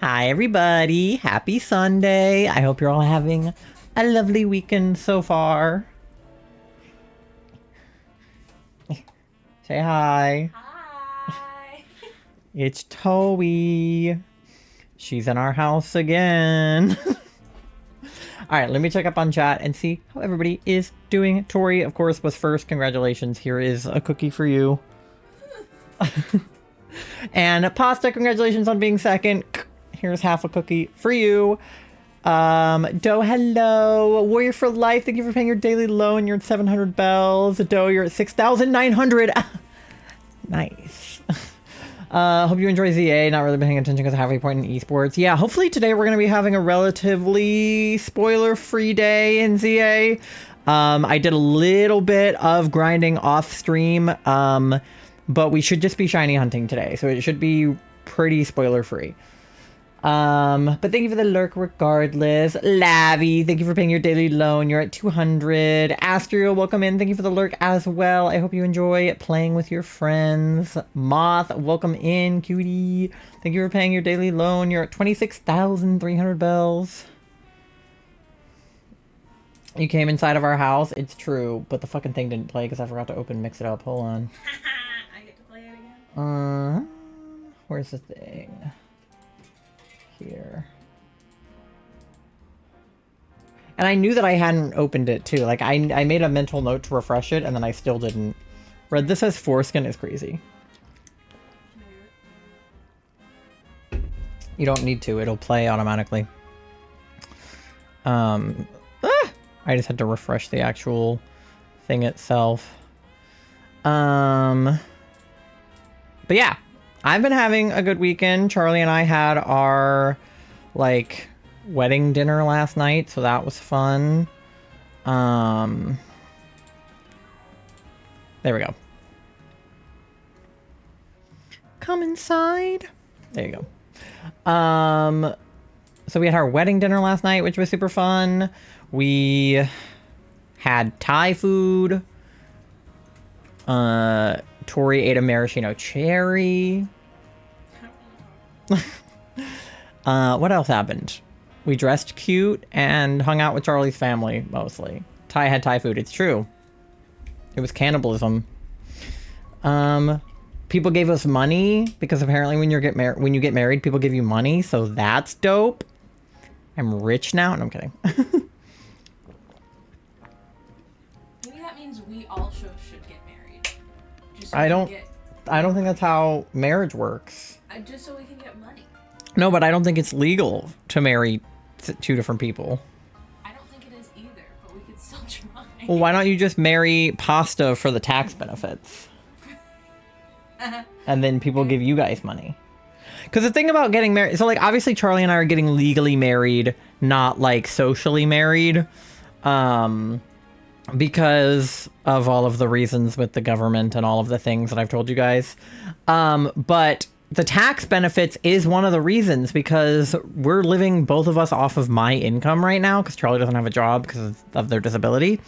Hi, everybody. Happy Sunday. I hope you're all having a lovely weekend so far. Say hi. Hi. It's Toey. She's in our house again. All right, let me check up on chat and see how everybody is doing. Tori, of course, was first. Congratulations. Here is a cookie for you. And Pasta, congratulations on being second. Here's half a cookie for you. Doe, hello. Warrior for life, thank you for paying your daily loan. You're at 700 bells. Doe, you're at 6,900. Nice. Hope you enjoy ZA. Not really paying attention because of halfway point in esports. Yeah, hopefully today we're going to be having a relatively spoiler-free day in ZA. I did a little bit of grinding off stream, but we should just be shiny hunting today, so it should be pretty spoiler-free. But thank you for the lurk regardless. Lavi, thank you for paying your daily loan. You're at 200. Astrio, welcome in. Thank you for the lurk as well. I hope you enjoy playing with your friends. Moth, welcome in, cutie. Thank you for paying your daily loan. You're at 26,300 bells. You came inside of our house. It's true, but the fucking thing didn't play because I forgot to open Mix It Up. Hold on. I get to play it again. Where's the thing? Here. And I knew that I hadn't opened it too. Like I made a mental note to refresh it and then I still didn't. Red, this says foreskin is crazy. You don't need to, it'll play automatically. I just had to refresh the actual thing itself. But yeah. I've been having a good weekend. Charlie and I had our, like, wedding dinner last night, so that was fun. There we go. Come inside. There you go. So we had our wedding dinner last night, which was super fun. We had Thai food. Tori ate a maraschino cherry. What else happened? We dressed cute and hung out with Charlie's family, mostly. Ty had Thai food, it's true. It was cannibalism. People gave us money, because apparently when you get married, people give you money, so that's dope. I'm rich now? No, I'm kidding. Maybe that means we all should get married. Just so I we don't can think that's how marriage works. just so we can get money. No, but I don't think it's legal to marry two different people. I don't think it is either, but we could still try. Well, why don't you just marry Pasta for the tax benefits? And then people give you guys money. Because the thing about getting married... So, like, obviously Charlie and I are getting legally married, not, like, socially married. Because of all of the reasons with the government and all of the things that I've told you guys. But the tax benefits is one of the reasons, because we're living, both of us, off of my income right now, because Charlie doesn't have a job because of their disability.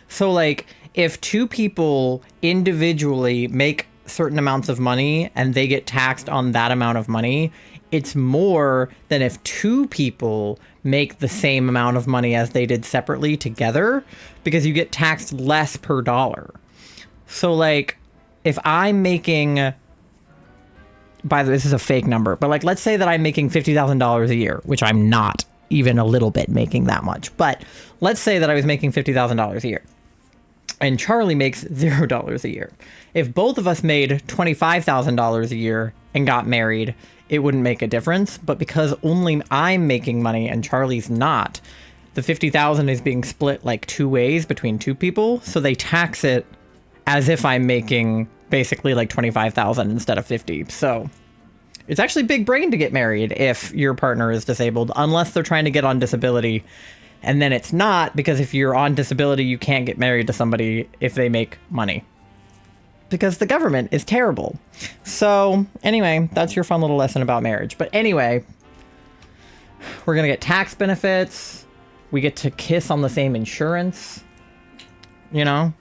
So, like, if two people individually make certain amounts of money and they get taxed on that amount of money, it's more than if two people make the same amount of money as they did separately together, because you get taxed less per dollar. So, like, if I'm making... By the way, this is a fake number, but, like, let's say that I'm making $50,000 a year, which I'm not even a little bit making that much. But let's say that I was making $50,000 a year and Charlie makes $0 a year. If both of us made $25,000 a year and got married, it wouldn't make a difference. But because only I'm making money and Charlie's not, the $50,000 is being split like two ways between two people. So they tax it as if I'm making basically like $25,000 instead of 50. So it's actually big brain to get married if your partner is disabled, unless they're trying to get on disability. And then it's not, because if you're on disability, you can't get married to somebody if they make money, because the government is terrible. So anyway, that's your fun little lesson about marriage. But anyway, we're going to get tax benefits. We get to kiss on the same insurance. You know,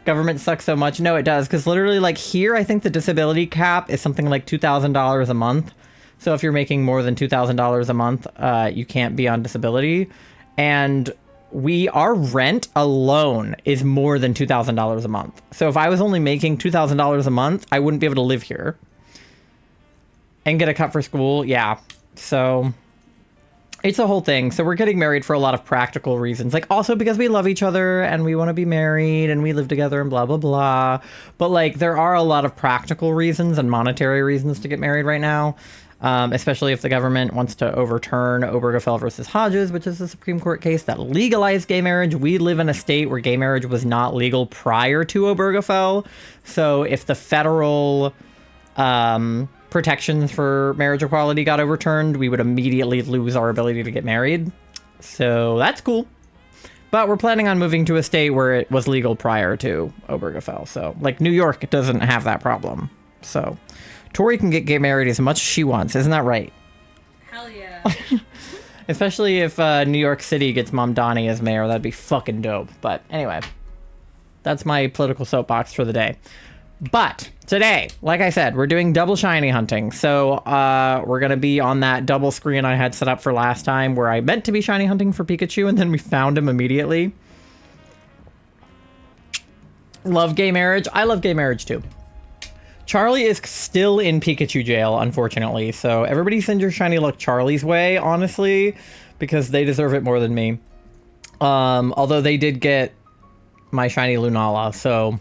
government sucks so much. No, it does. Because literally, like, here, I think the disability cap is something like $2,000 a month. So if you're making more than $2,000 a month, you can't be on disability. And our rent alone is more than $2,000 a month. So if I was only making $2,000 a month, I wouldn't be able to live here and get a cut for school. Yeah. So it's a whole thing. So we're getting married for a lot of practical reasons. Like also because we love each other and we want to be married and we live together and blah, blah, blah. But like there are a lot of practical reasons and monetary reasons to get married right now. Especially if the government wants to overturn Obergefell versus Hodges, which is a Supreme Court case that legalized gay marriage. We live in a state where gay marriage was not legal prior to Obergefell. So if the federal protections for marriage equality got overturned, we would immediately lose our ability to get married. So that's cool. But we're planning on moving to a state where it was legal prior to Obergefell. So like New York doesn't have that problem. So Tori can get married as much as she wants. Isn't that right? Hell yeah. Especially if New York City gets Mom Donnie as mayor. That'd be fucking dope. But anyway, that's my political soapbox for the day. But today, like I said, we're doing double shiny hunting. So we're going to be on that double screen I had set up for last time where I meant to be shiny hunting for Pikachu and then we found him immediately. Love gay marriage. I love gay marriage too. Charlie is still in Pikachu jail, unfortunately. So everybody send your shiny luck Charlie's way, honestly, because they deserve it more than me. Although they did get my shiny Lunala, so.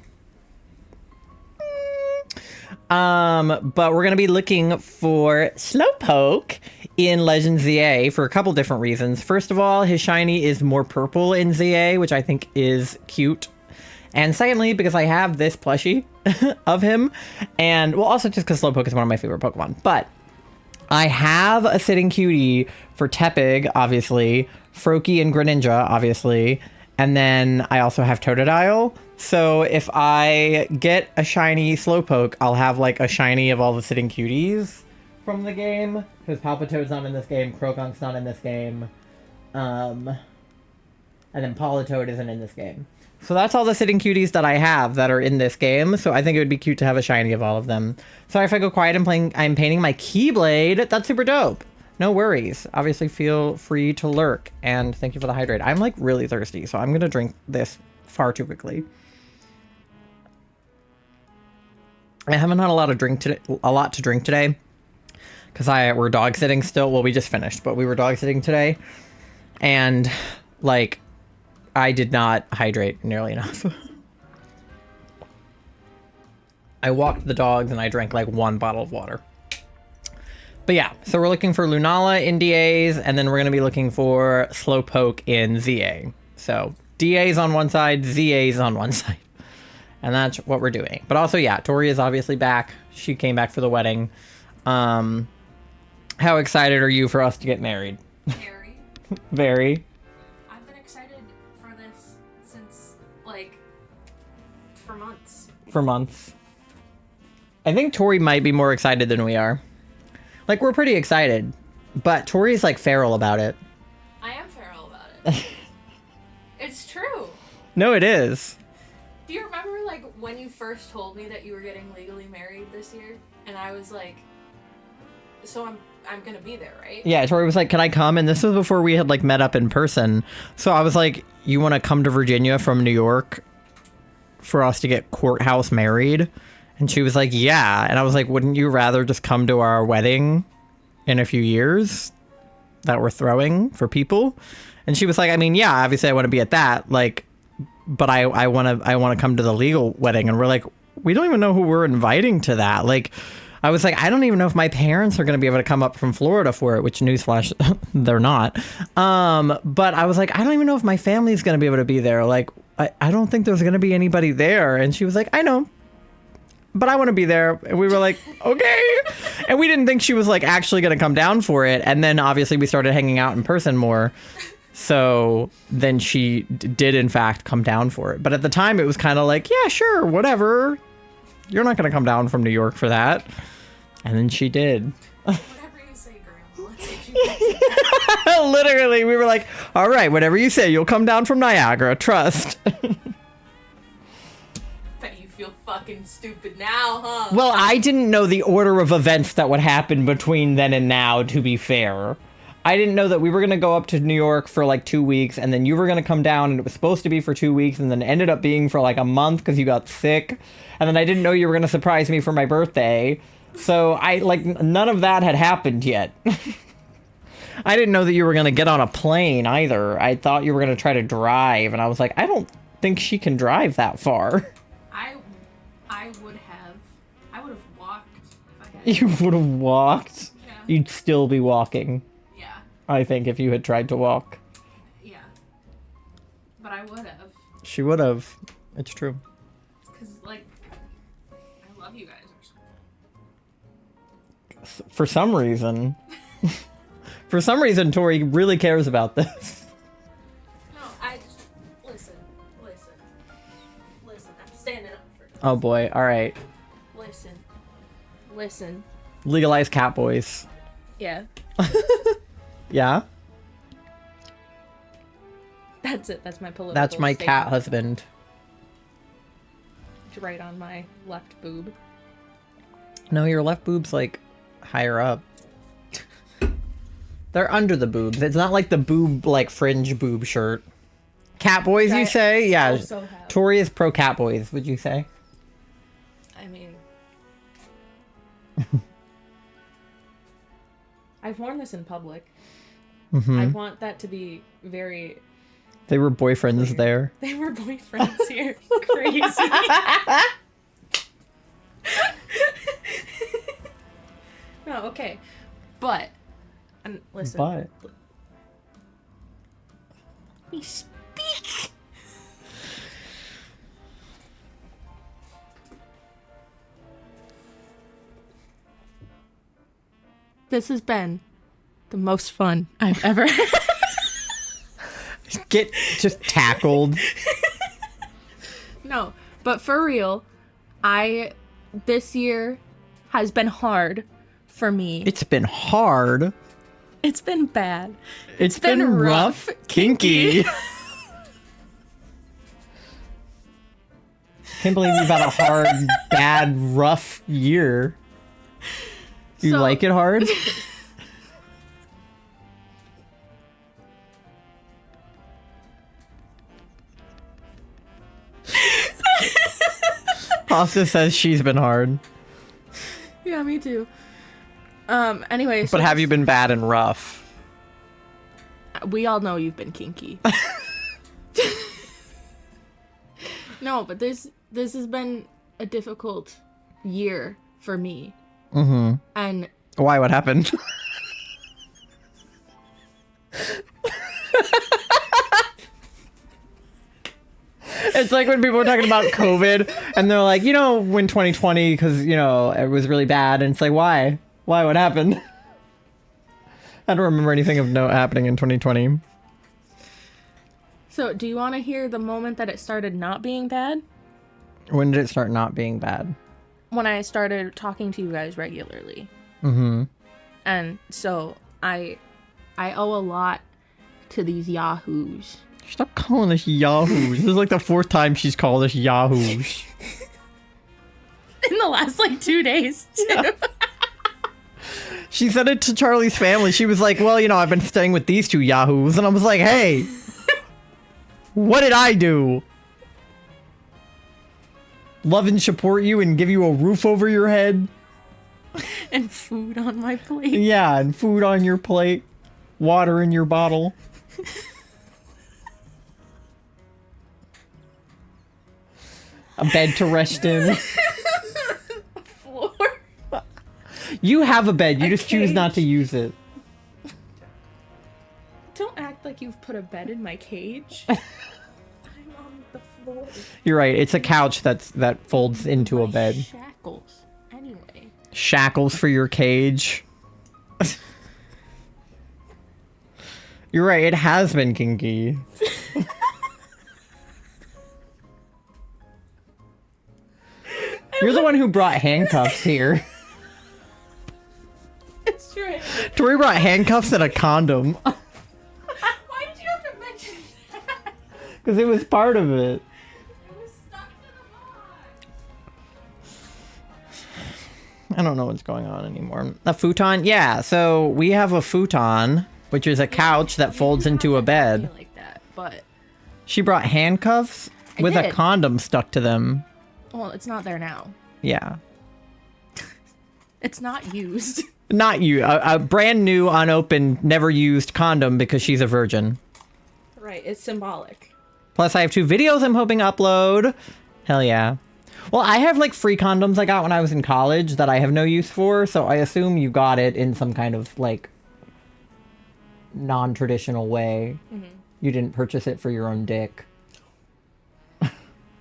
But we're going to be looking for Slowpoke in Legends ZA for a couple different reasons. First of all, his shiny is more purple in ZA, which I think is cute. And secondly, because I have this plushie of him, and well, also just because Slowpoke is one of my favorite Pokemon. But I have a sitting cutie for Tepig, obviously, Froakie and Greninja, obviously, and then I also have Totodile. So if I get a shiny Slowpoke, I'll have like a shiny of all the sitting cuties from the game, because Palpitoad's not in this game, Croagunk's not in this game, and then Politoed isn't in this game. So that's all the sitting cuties that I have that are in this game. So I think it would be cute to have a shiny of all of them. Sorry if I go quiet. I'm painting my Keyblade. That's super dope. No worries. Obviously feel free to lurk. And thank you for the hydrate. I'm like really thirsty, so I'm going to drink this far too quickly. I haven't had a lot to drink today. Because we're dog sitting still. Well, we just finished, but we were dog sitting today. And like, I did not hydrate nearly enough. I walked the dogs and I drank like one bottle of water. But yeah, so we're looking for Lunala in DAs, and then we're going to be looking for Slowpoke in ZA. So DAs on one side, ZAs on one side. And that's what we're doing. But also, yeah, Tori is obviously back. She came back for the wedding. How excited are you for us to get married? Very. Very. For months. I think Tori might be more excited than we are. Like, we're pretty excited, but Tori's like feral about it. I am feral about it. It's true. No, it is. Do you remember like when you first told me that you were getting legally married this year? And I was like, so I'm gonna be there, right? Yeah, Tori was like, can I come? And this was before we had like met up in person. So I was like, you want to come to Virginia from New York for us to get courthouse married? And she was like, yeah. And I was like, wouldn't you rather just come to our wedding in a few years that we're throwing for people? And she was like, I mean, yeah, obviously I want to be at that, like, but I want to come to the legal wedding. And we're like, we don't even know who we're inviting to that. Like, I was like, I don't even know if my parents are going to be able to come up from Florida for it, which newsflash, they're not. But I was like, I don't even know if my family's going to be able to be there. Like, I don't think there's going to be anybody there. And she was like, I know, but I want to be there. And we were like, okay. And we didn't think she was like actually going to come down for it. And then obviously we started hanging out in person more. So then she did in fact come down for it. But at the time it was kind of like, yeah, sure, whatever. You're not going to come down from New York for that. And then she did. Whatever you say, Grandma. Let's say she Literally, we were like, all right, whatever you say, you'll come down from Niagara. Trust. Bet you feel fucking stupid now, huh? Well, I didn't know the order of events that would happen between then and now, to be fair. I didn't know that we were going to go up to New York for like 2 weeks, and then you were going to come down, and it was supposed to be for 2 weeks, and then it ended up being for like a month because you got sick. And then I didn't know you were going to surprise me for my birthday. So none of that had happened yet. I didn't know that you were going to get on a plane either. I thought you were going to try to drive, and I was like, I don't think she can drive that far. I would have walked if I had. You would have walked? Yeah. You'd still be walking, Yeah. I think, if you had tried to walk. Yeah. But I would have. She would have. It's true. Because, like, I love you guys or something. For some reason. For some reason, Tori really cares about this. No, I just... Listen. I'm standing up for this. Oh boy, alright. Listen. Legalize cat boys. Yeah. Yeah? That's it. That's my political That's my statement. cat husband. It's right on my left boob. No, your left boob's like higher up. They're under the boobs. It's not like the boob, like fringe boob shirt. Cat boys, you I say? Yeah. also have. Tori is pro cat boys, would you say? I mean, I've worn this in public. Mm-hmm. I want that to be very. They were boyfriends Clear. there. They were boyfriends here. Crazy. No, okay, but and listen. But We speak. This has been the most fun I've ever had. get just tackled. No, but for real, this year has been hard for me. It's been hard. It's been bad. It's been rough, kinky. Can't believe you've had a hard, bad, rough year. You So- like it hard? Pasta says she's been hard. Yeah, me too. Anyway, so But have you been bad and rough? we all know you've been kinky. No, but this has been a difficult year for me. Mm-hmm. And Why? What happened? It's like when people were talking about COVID and they're like, when 2020, because, it was really bad. And it's like, why? Why? What happened? I don't remember anything of note happening in 2020. so, do you want to hear the moment that it started not being bad? When did it start not being bad? When I started talking to you guys regularly. Mm-hmm. And so I owe a lot to these yahoos. Stop calling us yahoos. This is like the fourth time she's called us yahoos. In the last 2 days, too. Yeah. She said it to Charlie's family. She was like, well, I've been staying with these two yahoos. And I was like, hey, what did I do? Love and support you and give you a roof over your head? And food on my plate. Yeah, and food on your plate. Water in your bottle. A bed to rest in. Floor. You have a bed. You A just choose not to cage. use it. Don't act like you've put a bed in my cage. I'm on the floor. You're right. It's a couch that folds into a My bed. Shackles. Anyway. Shackles for your cage. You're right. It has been kinky. You're the one who brought handcuffs here. It's true. Tori brought handcuffs and a condom. Why did you have to mention that? Because it was part of it. It was stuck to the box. I don't know what's going on anymore. A futon? Yeah, so we have a futon, which is a couch that folds into a bed. Like that, but She brought handcuffs with a did. condom stuck to them. well, it's not there now. Yeah. It's not used. Not you. A brand new, unopened, never used condom because she's a virgin. Right, it's symbolic. Plus, I have 2 videos I'm hoping to upload. Hell yeah. Well, I have like free condoms I got when I was in college that I have no use for, so I assume you got it in some kind of like non-traditional way. You didn't purchase it for your own dick.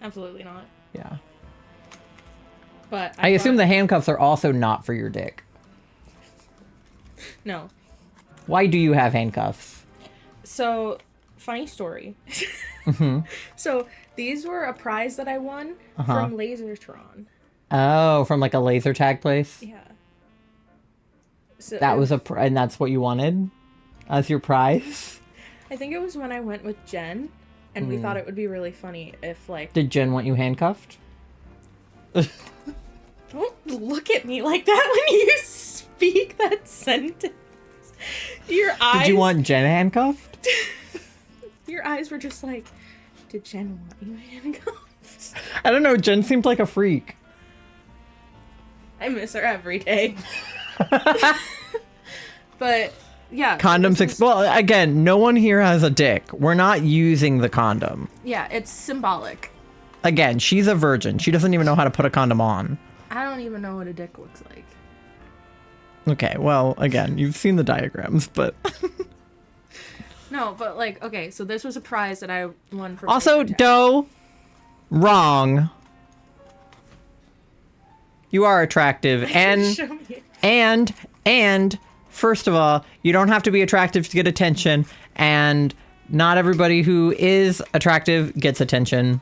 Absolutely not. Yeah. But I assume the handcuffs are also not for your dick. No. Why do you have handcuffs? So, funny story. So, these were a prize that I won from Lasertron. Oh, from like a laser tag place? Yeah. So That was and that's what you wanted as your prize? I think it was when I went with Jen, and we thought it would be really funny if, like... Did Jen want you handcuffed? Don't look at me like that when you speak that sentence. Your eyes... Did you want Jen handcuffed? Your eyes were just like, did Jen want you handcuffed? I don't know. Jen seemed like a freak. I miss her every day. But, yeah. Condoms. Well, again, no one here has a dick. We're not using the condom. Yeah, it's symbolic. Again, she's a virgin. She doesn't even know how to put a condom on. I don't even know what a dick looks like. Okay, well, again, you've seen the diagrams, but... No, but, like, okay, so this was a prize that I won for... Also, Laser tag. Doe, wrong. You are attractive, and... Show me. And first of all, you don't have to be attractive to get attention, and not everybody who is attractive gets attention.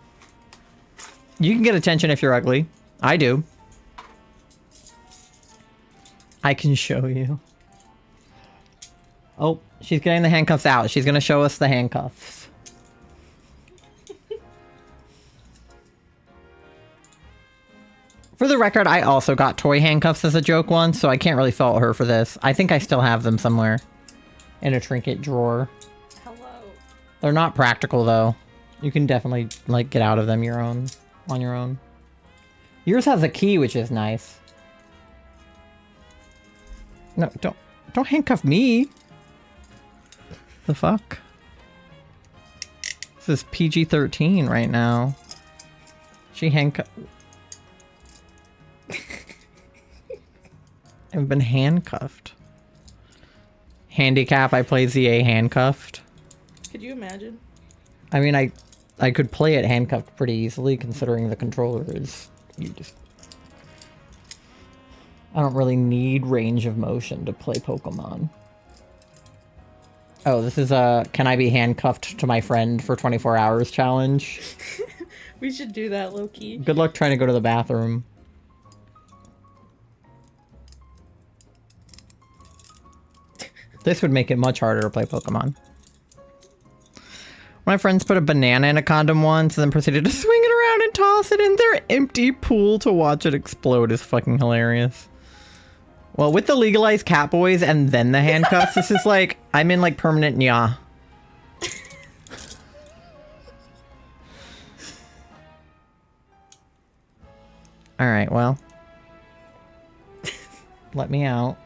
You can get attention if you're ugly. I do. I can show you. Oh, she's getting the handcuffs out. She's gonna show us the handcuffs. For the record, I also got toy handcuffs as a joke once, so I can't really fault her for this. I think I still have them somewhere in a trinket drawer. Hello. They're not practical, though. You can definitely, like, get out of them on your own. Yours has a key, which is nice. No, don't handcuff me. The fuck? This is PG-13 right now. She handcuffed... I've been handcuffed. Handicap, I play ZA handcuffed. Could you imagine? I mean, I could play it handcuffed pretty easily, considering the controller is... I don't really need range of motion to play Pokemon. Oh, this is a can I be handcuffed to my friend for 24 hours challenge. We should do that, low-key. Good luck trying to go to the bathroom. This would make it much harder to play Pokemon. My friends put a banana in a condom once and then proceeded to swing it around and toss it in their empty pool to watch it explode is fucking hilarious. Well, with the legalized cat boys and then the handcuffs, this is like, I'm in like permanent nya. Alright, well. Let me out.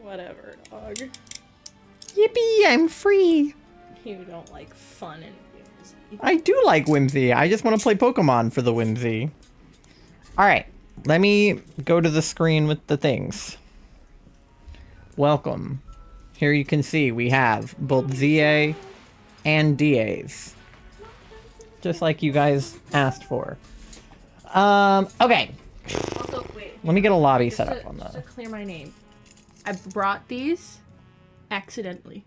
Whatever, dog. Yippee, I'm free. You don't like fun and whimsy. I do like whimsy. I just want to play Pokemon for the whimsy. Alright, let me go to the screen with the things. Welcome. Here you can see we have both ZA and DAs. Just like you guys asked for. Okay. Also, wait. Let me get a lobby Just set to, up on just to that. clear my name. I brought these accidentally.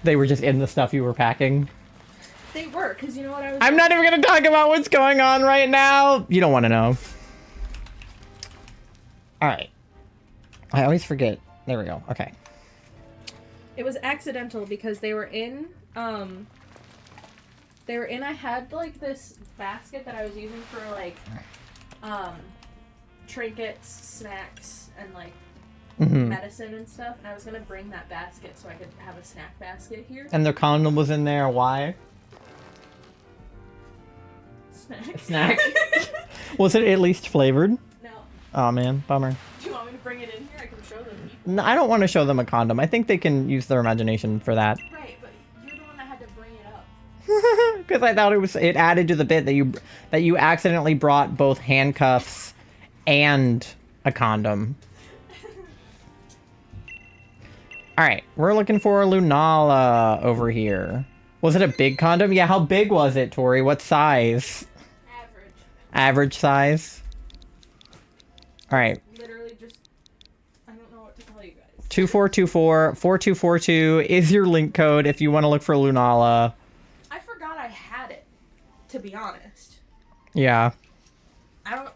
They were just in the stuff you were packing. They were, because you know what I was... I'm not even gonna talk about what's going on right now. You don't want to know. Alright. I always forget. There we go. Okay. It was accidental because they were in, They were in. I had like this basket that I was using for like, trinkets, snacks, and like medicine and stuff. And I was gonna bring that basket so I could have a snack basket here. And their condom was in there. Why? Snack. Was it at least flavored? No. Oh man, bummer. Do you want me to bring it in here? I can show them. No, I don't want to show them a condom. I think they can use their imagination for that. Right, but you're the one that had to bring it up. Because I thought it added to the bit that you accidentally brought both handcuffs and a condom. All right, we're looking for Lunala over here. Was it a big condom? Yeah, how big was it, Tori? What size? Average. Average size. All right. Literally just, I don't know what to tell you guys. 2424-4242 is your link code if you want to look for Lunala. I forgot I had it, to be honest. Yeah. I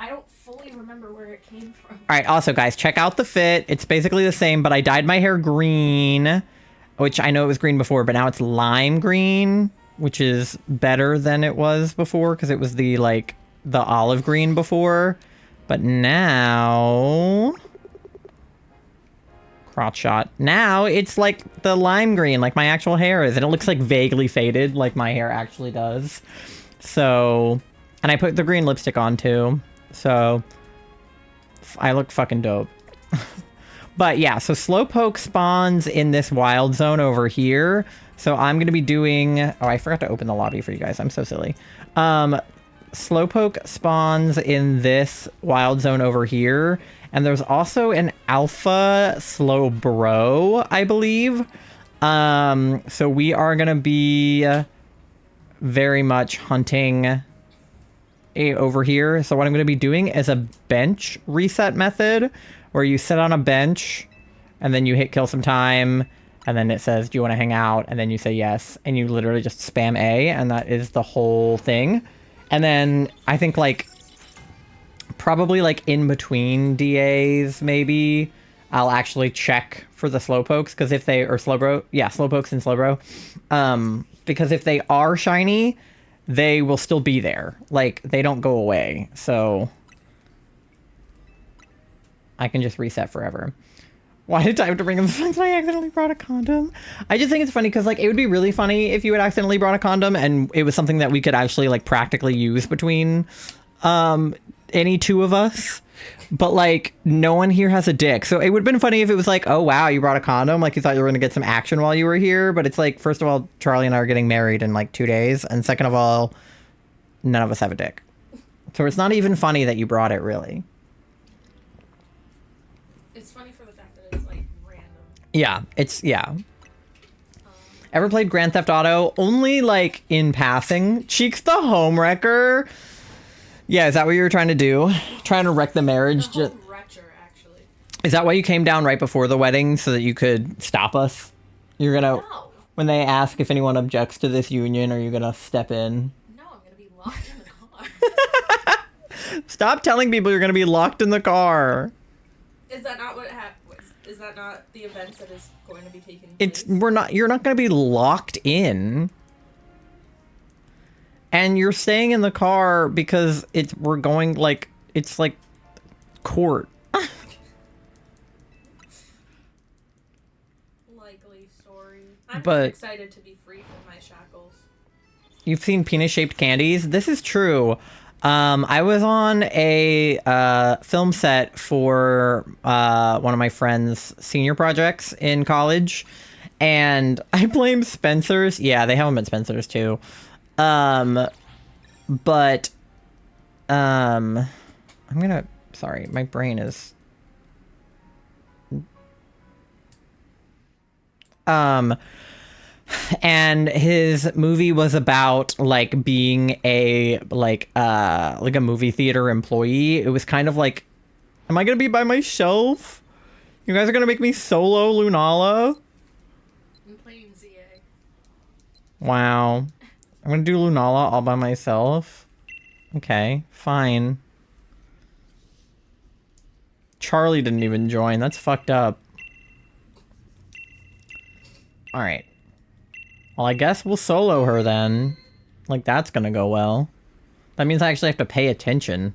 don't fully remember where it came from. All right, also, guys, check out the fit. It's basically the same, but I dyed my hair green, which I know it was green before, but now it's lime green, which is better than it was before because it was the olive green before. But now... crotch shot. Now it's like the lime green, like my actual hair is, and it looks like vaguely faded, like my hair actually does. So, and I put the green lipstick on too, so I look fucking dope. But yeah, so Slowpoke spawns in this wild zone over here. So I'm gonna be doing, oh, I forgot to open the lobby for you guys. I'm so silly. Slowpoke spawns in this wild zone over here. And there's also an alpha Slowbro, I believe. So we are going to be very much hunting over here. So what I'm going to be doing is a bench reset method where you sit on a bench and then you hit kill some time. And then it says, do you want to hang out? And then you say yes. And you literally just spam A. And that is the whole thing. And then I think probably in between DAs, maybe I'll actually check for the Slowpokes because if they are Slowbro, yeah, Slowpokes and Slowbro, because if they are shiny, they will still be there. They don't go away. So I can just reset forever. Why did I have to bring up the fact that I accidentally brought a condom? I just think it's funny because it would be really funny if you had accidentally brought a condom and it was something that we could actually practically use between any two of us. But no one here has a dick. So it would have been funny if it was oh wow, you brought a condom, you thought you were gonna get some action while you were here. But it's first of all, Charlie and I are getting married in 2 days, and second of all, none of us have a dick. So it's not even funny that you brought it, really. It's funny for the fact that it's random. Yeah. Ever played Grand Theft Auto? Only in passing. Cheeks the Homewrecker. Yeah, is that what you were trying to do? Trying to wreck the marriage? Wretcher, actually. Is that why you came down right before the wedding so that you could stop us? You're gonna... No. When they ask if anyone objects to this union, are you gonna step in? No, I'm gonna be locked in the car. Stop telling people you're gonna be locked in the car. Is that not what happened? Is that not the events that is going to be taking place? You're not gonna be locked in. And you're staying in the car because we're going it's court. Likely story. I'm But just excited to be free from my shackles. You've seen penis-shaped candies? This is true. I was on a film set for one of my friend's senior projects in college, and I blame Spencer's. Yeah, they have them at Spencer's too. But I'm gonna, sorry, my brain is, and his movie was about being a a movie theater employee. It was kind of am I gonna be by myself? You guys are gonna make me solo Lunala? I'm playing ZA. Wow. I'm gonna do Lunala all by myself. Okay, fine. Charlie didn't even join. That's fucked up. Alright. Well, I guess we'll solo her then. Like, that's gonna go well. That means I actually have to pay attention.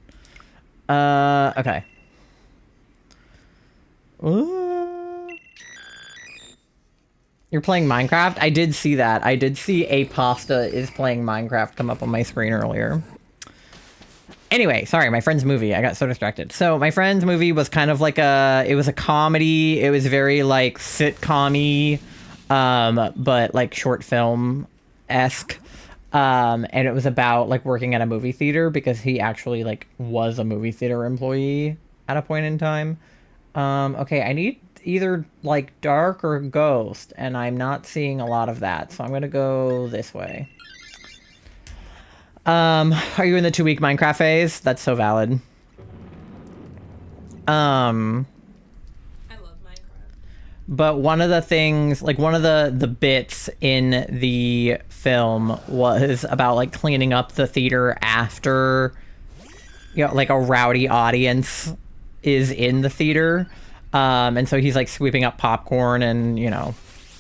Okay. You're playing Minecraft? I did see that. I did see a pasta is playing Minecraft come up on my screen earlier. Anyway, sorry, my friend's movie. I got so distracted. So my friend's movie was kind of like it was a comedy. It was very like sitcom-y, but like short film-esque. And it was about like working at a movie theater because he actually like was a movie theater employee at a point in time. Okay, I need either like dark or ghost, and I'm not seeing a lot of that, so I'm gonna go this way. Are you in the 2-week Minecraft phase? That's so valid. I love Minecraft. But one of the things, like one of the bits in the film was about like cleaning up the theater after, you know, like a rowdy audience is in the theater. And so he's like sweeping up popcorn and, you know,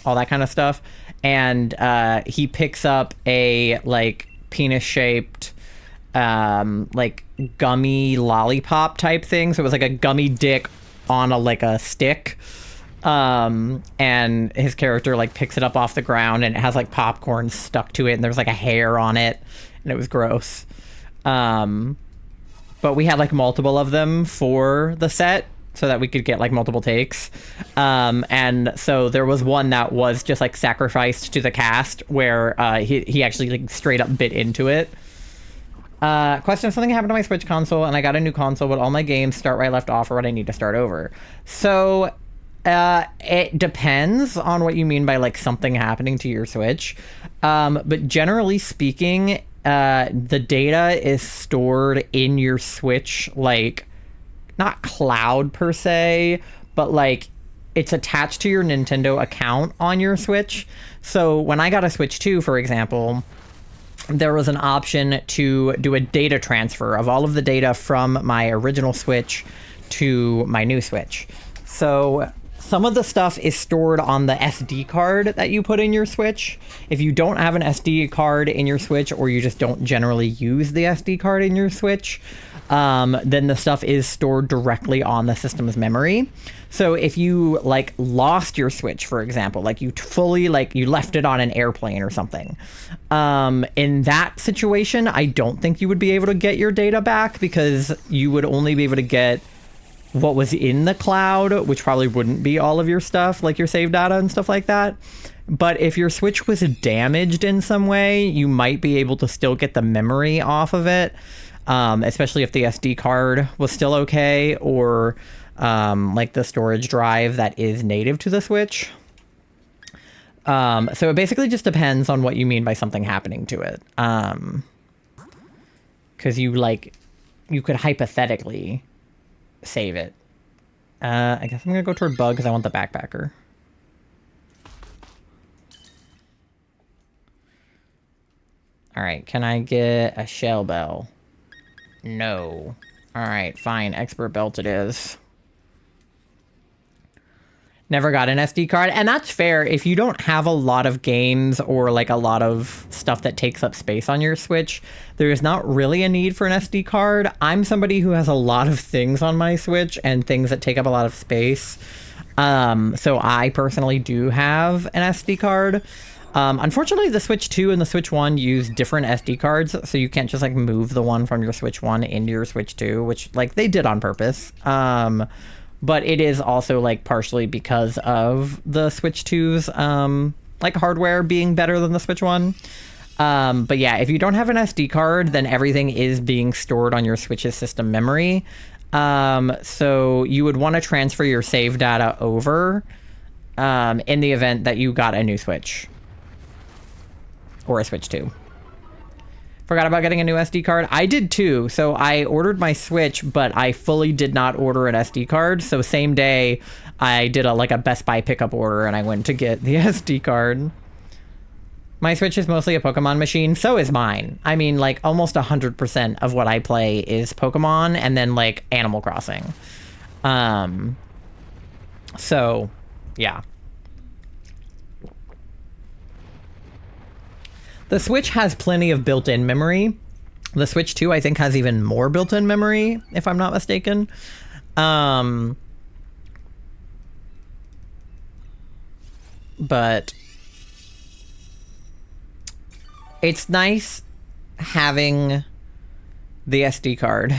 all that kind of stuff. And he picks up a like penis-shaped like gummy lollipop type thing. So it was like a gummy dick on a stick. And his character like picks it up off the ground and it has like popcorn stuck to it and there's like a hair on it and it was gross. But we had like multiple of them for the set so that we could get like multiple takes. And so there was one that was just like sacrificed to the cast where he actually like straight up bit into it. Question, something happened to my Switch console and I got a new console, but all my games start where I left off or what I need to start over. So it depends on what you mean by like something happening to your Switch. But generally speaking, the data is stored in your Switch, like not cloud per se, but like it's attached to your Nintendo account on your Switch. So when I got a Switch 2, for example, there was an option to do a data transfer of all of the data from my original Switch to my new Switch. So some of the stuff is stored on the SD card that you put in your Switch. If you don't have an SD card in your Switch, or you just don't generally use the SD card in your Switch, then the stuff is stored directly on the system's memory. So if you like lost your Switch, for example, like you fully like you left it on an airplane or something, in that situation, I don't think you would be able to get your data back because you would only be able to get what was in the cloud, which probably wouldn't be all of your stuff, like your save data and stuff like that. But if your Switch was damaged in some way, you might be able to still get the memory off of it, especially if the SD card was still okay, or like the storage drive that is native to the Switch. So it basically just depends on what you mean by something happening to it. Because you could hypothetically save it. I guess I'm gonna go toward Bug because I want the backpacker. Alright, can I get a shell bell? No. Alright, fine. Expert belt it is. Never got an SD card, and that's fair. If you don't have a lot of games or like a lot of stuff that takes up space on your Switch, there is not really a need for an SD card. I'm somebody who has a lot of things on my Switch and things that take up a lot of space. So I personally do have an SD card. Unfortunately, the Switch 2 and the Switch 1 use different SD cards, so you can't just like move the one from your Switch 1 into your Switch 2, which like they did on purpose. But it is also like partially because of the Switch 2's like hardware being better than the Switch 1. But yeah, if you don't have an SD card, then everything is being stored on your Switch's system memory. So you would want to transfer your save data over in the event that you got a new Switch or a Switch 2. Forgot about getting a new SD card. I did too. So I ordered my Switch, but I fully did not order an SD card. So same day, I did a Best Buy pickup order and I went to get the SD card. My Switch is mostly a Pokemon machine. So is mine. I mean, like almost 100% of what I play is Pokemon and then like Animal Crossing. So yeah. The Switch has plenty of built-in memory. The Switch 2, I think, has even more built-in memory, if I'm not mistaken. But it's nice having the SD card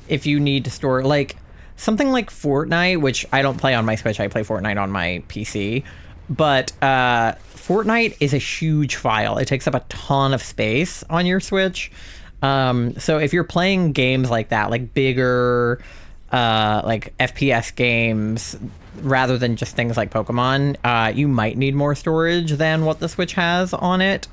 if you need to store, like, something like Fortnite, which I don't play on my Switch, I play Fortnite on my PC, but Fortnite is a huge file. It takes up a ton of space on your Switch. So if you're playing games like that, like bigger, like FPS games, rather than just things like Pokemon, you might need more storage than what the Switch has on it.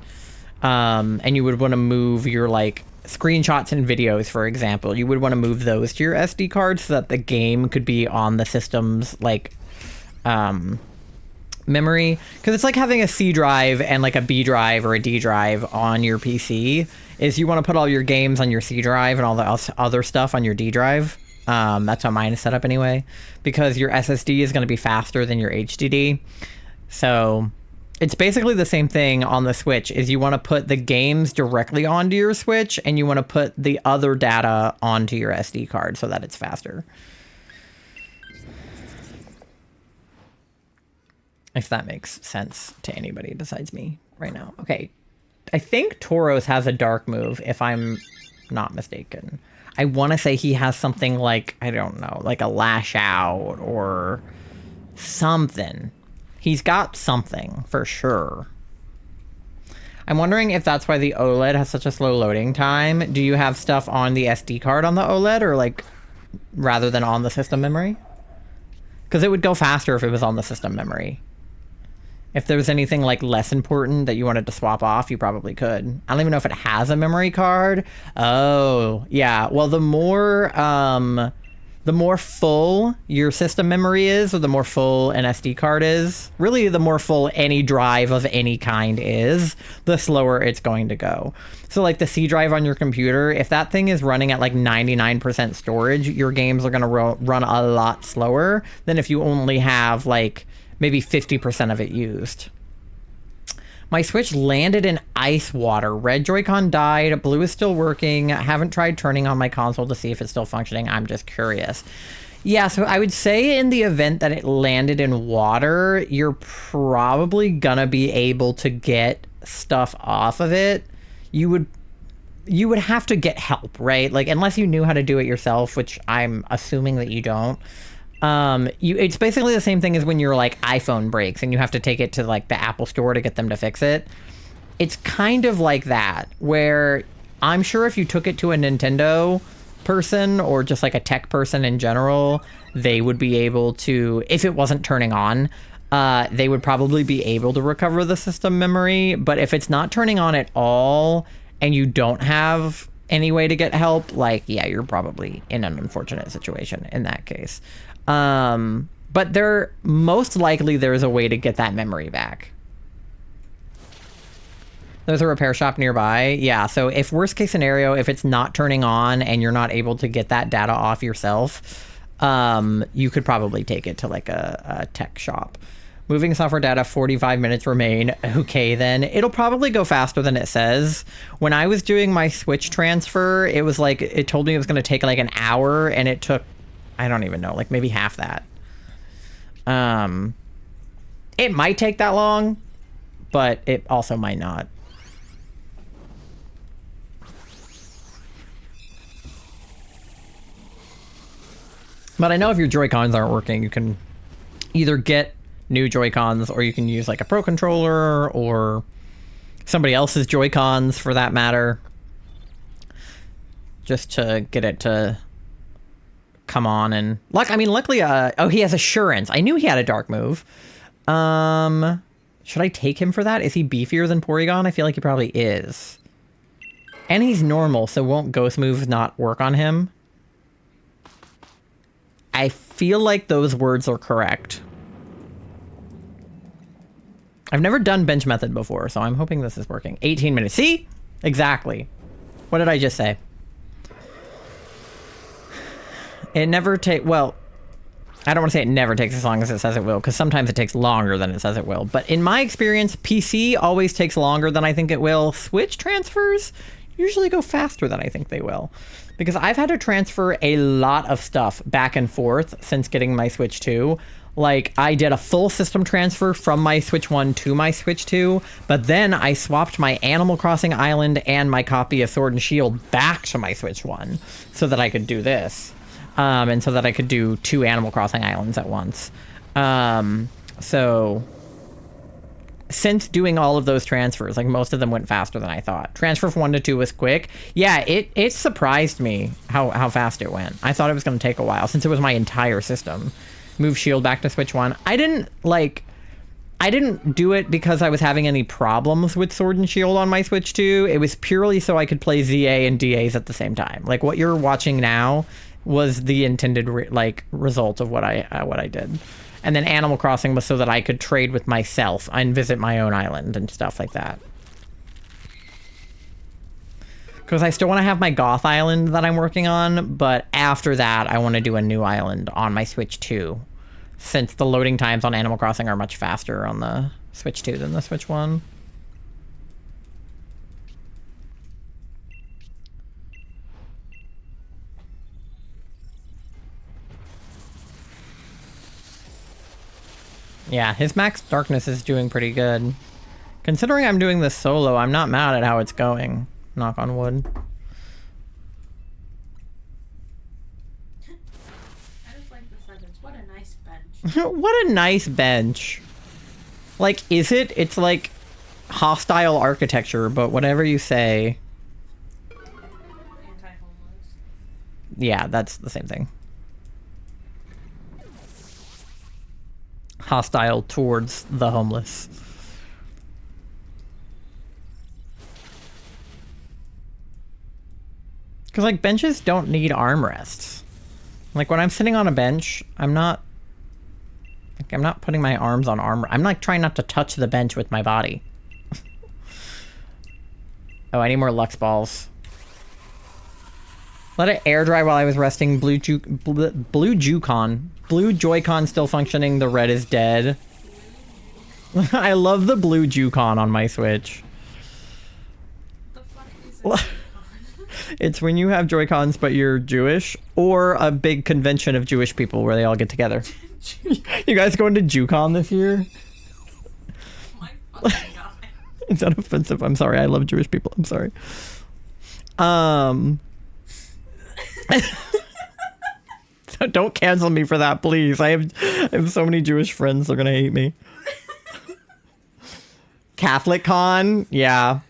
And you would want to move your, like, screenshots and videos, for example. You would want to move those to your SD card so that the game could be on the system's, like, memory. Because it's like having a C drive and, like, a B drive or a D drive on your PC. Is you want to put all your games on your C drive and all the other stuff on your D drive. That's how mine is set up anyway, because your SSD is going to be faster than your HDD. So it's basically the same thing on the Switch. Is you want to put the games directly onto your Switch, and you want to put the other data onto your SD card so that it's faster. If that makes sense to anybody besides me right now. Okay. I think Tauros has a dark move, if I'm not mistaken. I want to say he has something like, I don't know, like a lash out or something. He's got something for sure. I'm wondering if that's why the OLED has such a slow loading time. Do you have stuff on the SD card on the OLED, or like rather than on the system memory? Because it would go faster if it was on the system memory. If there was anything like less important that you wanted to swap off, you probably could. I don't even know if it has a memory card. Oh, yeah. Well, the more full your system memory is, or the more full an SD card is, really the more full any drive of any kind is, the slower it's going to go. So like the C drive on your computer, if that thing is running at like 99% storage, your games are going to run a lot slower than if you only have like maybe 50% of it used. My Switch landed in ice water. Red Joy-Con died. Blue is still working. I haven't tried turning on my console to see if it's still functioning. I'm just curious. Yeah, so I would say in the event that it landed in water, you're probably gonna be able to get stuff off of it. You would have to get help, right? Like, unless you knew how to do it yourself, which I'm assuming that you don't. It's basically the same thing as when your like iPhone breaks and you have to take it to like the Apple store to get them to fix it. It's kind of like that, where I'm sure if you took it to a Nintendo person or just like a tech person in general, they would be able to, if it wasn't turning on, they would probably be able to recover the system memory. But if it's not turning on at all and you don't have any way to get help, like, yeah, you're probably in an unfortunate situation in that case. But most likely there's a way to get that memory back. There's a repair shop nearby. Yeah, so if worst case scenario, if it's not turning on and you're not able to get that data off yourself, you could probably take it to like a tech shop. Moving software data, 45 minutes remain. Okay, then. It'll probably go faster than it says. When I was doing my Switch transfer, it was like, it told me it was going to take like an hour, and it took, I don't even know, like maybe half that. It might take that long, but it also might not. But I know if your Joy-Cons aren't working, you can either get new Joy-Cons, or you can use like a Pro Controller or somebody else's Joy-Cons for that matter, just to get it to come on. And luckily, oh, he has Assurance. I knew he had a dark move. Should I take him for that? Is he beefier than Porygon? I feel like he probably is. And he's normal, so won't Ghost Move not work on him? I feel like those words are correct. I've never done bench method before, so I'm hoping this is working. 18 minutes. See? Exactly. What did I just say? It never well, I don't want to say it never takes as long as it says it will, because sometimes it takes longer than it says it will. But in my experience, PC always takes longer than I think it will. Switch transfers usually go faster than I think they will. Because I've had to transfer a lot of stuff back and forth since getting my Switch 2. Like, I did a full system transfer from my Switch 1 to my Switch 2, but then I swapped my Animal Crossing Island and my copy of Sword and Shield back to my Switch 1 so that I could do this. And so that I could do 2 Animal Crossing Islands at once. So since doing all of those transfers, like most of them went faster than I thought. Transfer from 1 to 2 was quick. Yeah, it surprised me how fast it went. I thought it was going to take a while since it was my entire system. Move Shield back to Switch 1. I didn't do it because I was having any problems with Sword and Shield on my Switch 2. It was purely so I could play ZA and DAs at the same time. Like what you're watching now was the intended result of what I did. And then Animal Crossing was so that I could trade with myself and visit my own island and stuff like that. Because I still want to have my Goth Island that I'm working on, but after that I want to do a new island on my Switch 2. Since the loading times on Animal Crossing are much faster on the Switch 2 than the Switch 1. Yeah, his max darkness is doing pretty good. Considering I'm doing this solo, I'm not mad at how it's going. Knock on wood. I just like the sentence. What a nice bench. What a nice bench. Like, is it? It's like hostile architecture, but whatever you say. Anti-homeless. Yeah, that's the same thing. Hostile towards the homeless. Because, like, benches don't need armrests. Like, when I'm sitting on a bench, I'm not putting my arms on arm. I'm, like, trying not to touch the bench with my body. Oh, I need more Lux balls. Let it air dry while I was resting. Blue Joy-Con. Blue Joy-Con still functioning. The red is dead. I love the blue Joy-Con on my Switch. The fuck is it? It's when you have Joy-Cons but you're Jewish, or a big convention of Jewish people where they all get together. You guys going to JewCon this year? My fucking god. Is that offensive? I'm sorry. I love Jewish people. I'm sorry. So don't cancel me for that, please. I have so many Jewish friends. They're gonna hate me. Catholic Con? Yeah.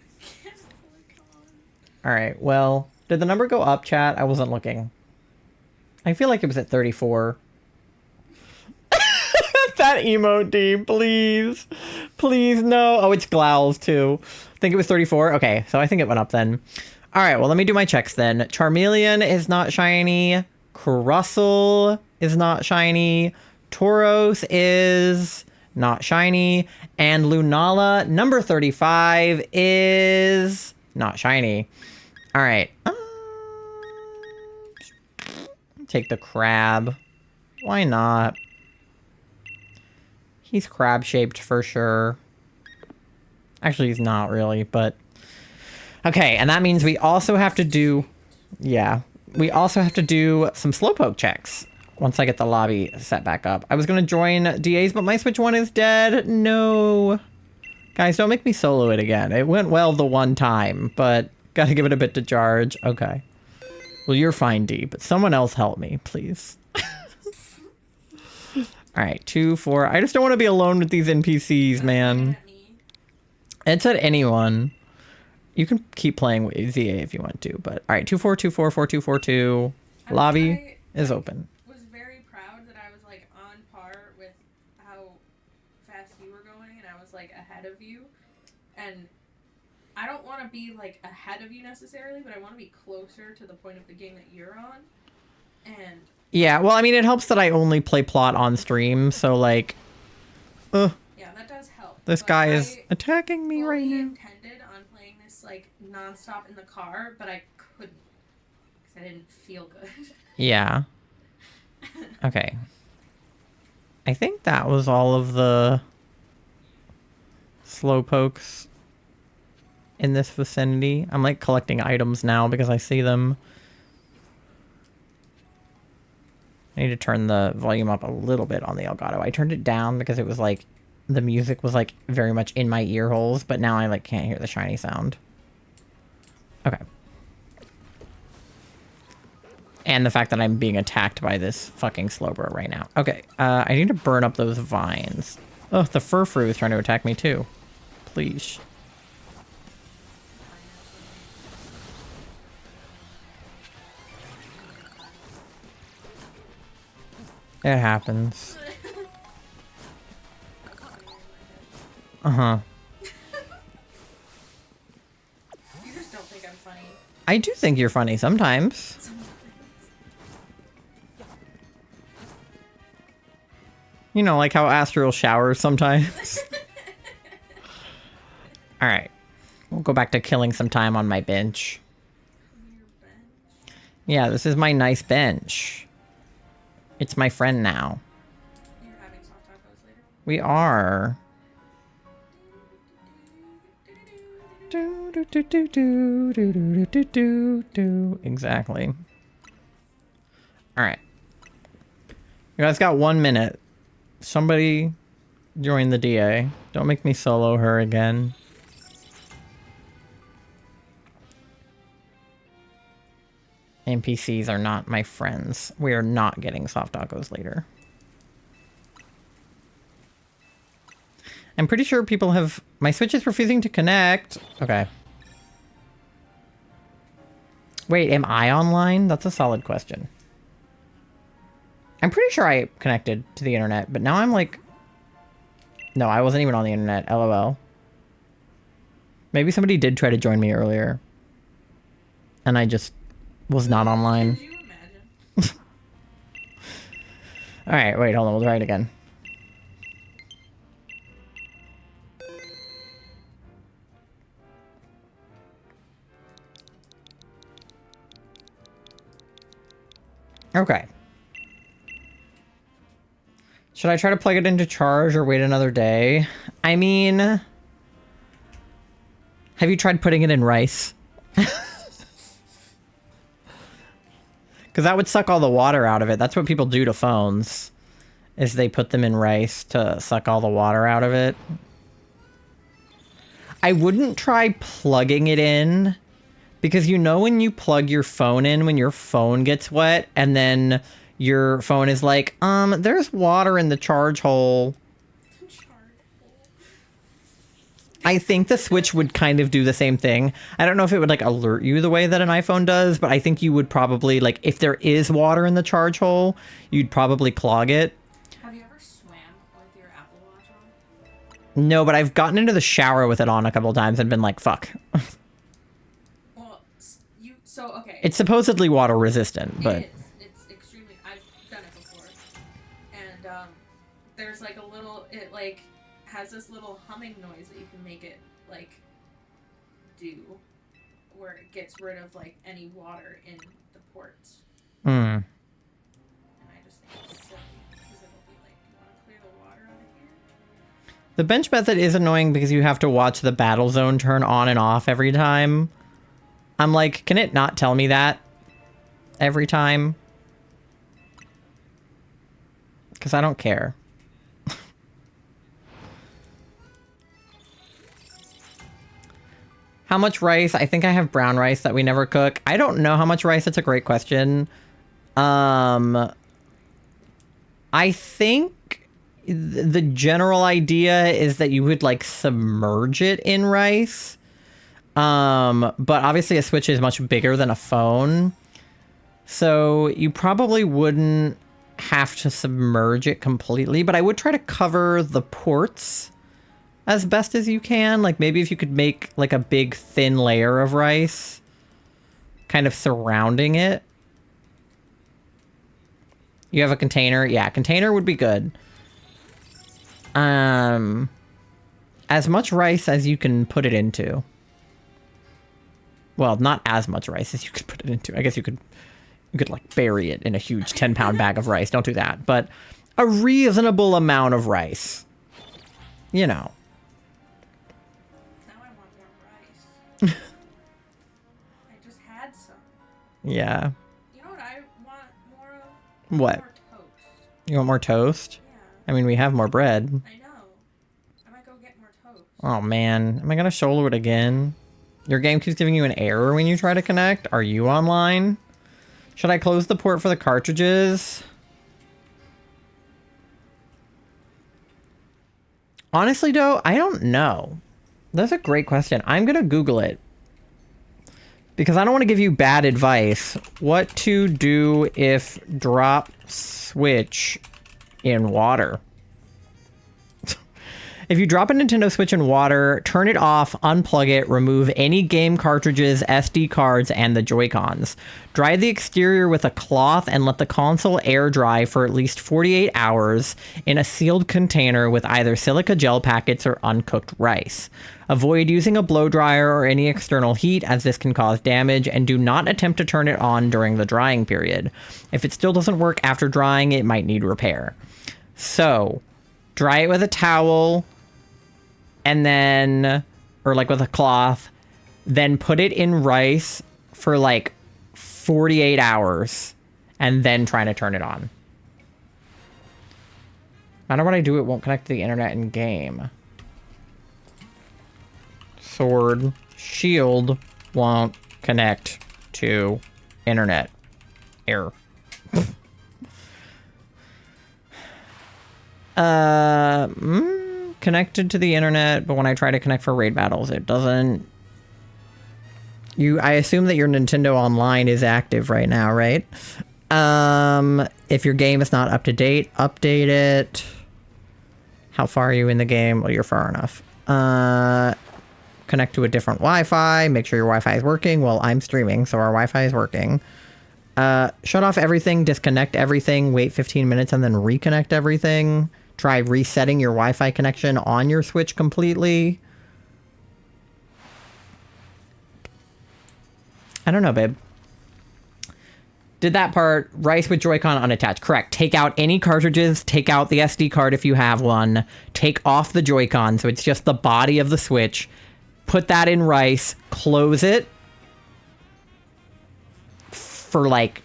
All right. Well, did the number go up, chat? I wasn't looking. I feel like it was at 34. That emote, D, please. Please, no. Oh, it's Glowls, too. I think it was 34. Okay, so I think it went up then. All right, well, let me do my checks then. Charmeleon is not shiny. Crustle is not shiny. Tauros is not shiny. And Lunala, number 35, is not shiny. All right. Take the crab. Why not? He's crab-shaped for sure. Actually, he's not really, but... Okay, and that means we also have to do... Yeah. We also have to do some Slowpoke checks once I get the lobby set back up. I was going to join DAs, but my Switch 1 is dead. No. Guys, don't make me solo it again. It went well the one time, but gotta give it a bit to charge. Okay. Well, you're fine, D, but someone else help me, please. All right, 2, 4. I just don't want to be alone with these NPCs, man. It said anyone. You can keep playing with ZA if you want to, but all right, 2424 4242. Lobby is open. Was very proud that I was like on par with how fast you were going, and I was like ahead of you. And I don't want to be like ahead of you necessarily, but I want to be closer to the point of the game that you're on. And yeah, well, I mean, it helps that I only play plot on stream, so like, yeah, that does help. This guy is attacking me right now. I intended on playing this like nonstop in the car, but I couldn't because I didn't feel good. Yeah. Okay. I think that was all of the slowpokes in this vicinity. I'm like collecting items now because I see them. I need to turn the volume up a little bit on the Elgato. I turned it down because it was like, the music was like very much in my ear holes, but now I like can't hear the shiny sound. Okay. And the fact that I'm being attacked by this fucking Slowbro right now. Okay, I need to burn up those vines. Oh, the Furfrou is trying to attack me too. Please. It happens. Uh-huh. You just don't think I'm funny. I do think you're funny sometimes. You know, like how Astral showers sometimes. Alright. We'll go back to killing some time on my bench. Your bench. Yeah, this is my nice bench. It's my friend now. You're having soft tacos later? We are. Exactly. Alright. You guys got 1 minute. Somebody join the DA. Don't make me solo her again. NPCs are not my friends. We are not getting soft tacos later. I'm pretty sure people have... My Switch is refusing to connect. Okay. Wait, am I online? That's a solid question. I'm pretty sure I connected to the internet, but now I'm like... No, I wasn't even on the internet. LOL. Maybe somebody did try to join me earlier. And I just was not online. Could you imagine? Alright, wait, hold on. We'll try it again. Okay. Should I try to plug it into charge or wait another day? I mean... Have you tried putting it in rice? Because that would suck all the water out of it. That's what people do to phones. Is they put them in rice to suck all the water out of it. I wouldn't try plugging it in. Because you know when you plug your phone in, when your phone gets wet, and then your phone is like, there's water in the charge hole. I think the Switch would kind of do the same thing. I don't know if it would like alert you the way that an iPhone does, but I think you would probably, like, if there is water in the charge hole, you'd probably clog it. Have you ever swam with your Apple Watch on? No, but I've gotten into the shower with it on a couple times and been like, fuck. So, okay. It's supposedly water resistant, but... It is. It's extremely... I've done it before. And, there's, like, a little... It, like, has this little humming noise that you can make it, like, do. Where it gets rid of, like, any water in the ports. And I just think it's silly. Because it'll be like, you want to clear the water out of here? The bench method is annoying because you have to watch the battle zone turn on and off every time. I'm like, can it not tell me that every time? Because I don't care. How much rice? I think I have brown rice that we never cook. I don't know how much rice. That's a great question. I think the general idea is that you would like submerge it in rice. But obviously a Switch is much bigger than a phone. So you probably wouldn't have to submerge it completely, but I would try to cover the ports as best as you can. Like maybe if you could make like a big thin layer of rice kind of surrounding it. You have a container? Yeah, container would be good. As much rice as you can put it into. Well, not as much rice as you could put it into. I guess you could like bury it in a huge 10-pound bag of rice. Don't do that. But a reasonable amount of rice. You know. Now I want more rice. I just had some. Yeah. You know what I want more of? What? More toast. You want more toast? Yeah, I mean, we have more bread. I know. I might go get more toast. Oh man, am I gonna solo it again? Your game keeps giving you an error when you try to connect. Are you online? Should I close the port for the cartridges? Honestly, though, I don't know. That's a great question. I'm gonna Google it. Because I don't want to give you bad advice. What to do if drop Switch in water? If you drop a Nintendo Switch in water, turn it off, unplug it, remove any game cartridges, SD cards, and the Joy-Cons. Dry the exterior with a cloth and let the console air dry for at least 48 hours in a sealed container with either silica gel packets or uncooked rice. Avoid using a blow dryer or any external heat as this can cause damage, and do not attempt to turn it on during the drying period. If it still doesn't work after drying, it might need repair. So, dry it with a towel, and then, or like with a cloth, then put it in rice for like 48 hours, and then try to turn it on. No matter what I do, it won't connect to the internet in game. Sword Shield won't connect to internet. Error. Connected to the internet, but when I try to connect for raid battles, it doesn't. I assume that your Nintendo Online is active right now, right? If your game is not up to date, update it. How far are you in the game? Well, you're far enough. Connect to a different Wi-Fi. Make sure your Wi-Fi is working. Well, I'm streaming, so our Wi-Fi is working. Shut off everything, disconnect everything, wait 15 minutes, and then reconnect everything. Try resetting your Wi-Fi connection on your Switch completely. I don't know, babe. Did that part. Rice with Joy-Con unattached. Correct. Take out any cartridges. Take out the SD card if you have one. Take off the Joy-Con, so it's just the body of the Switch. Put that in rice. Close it for like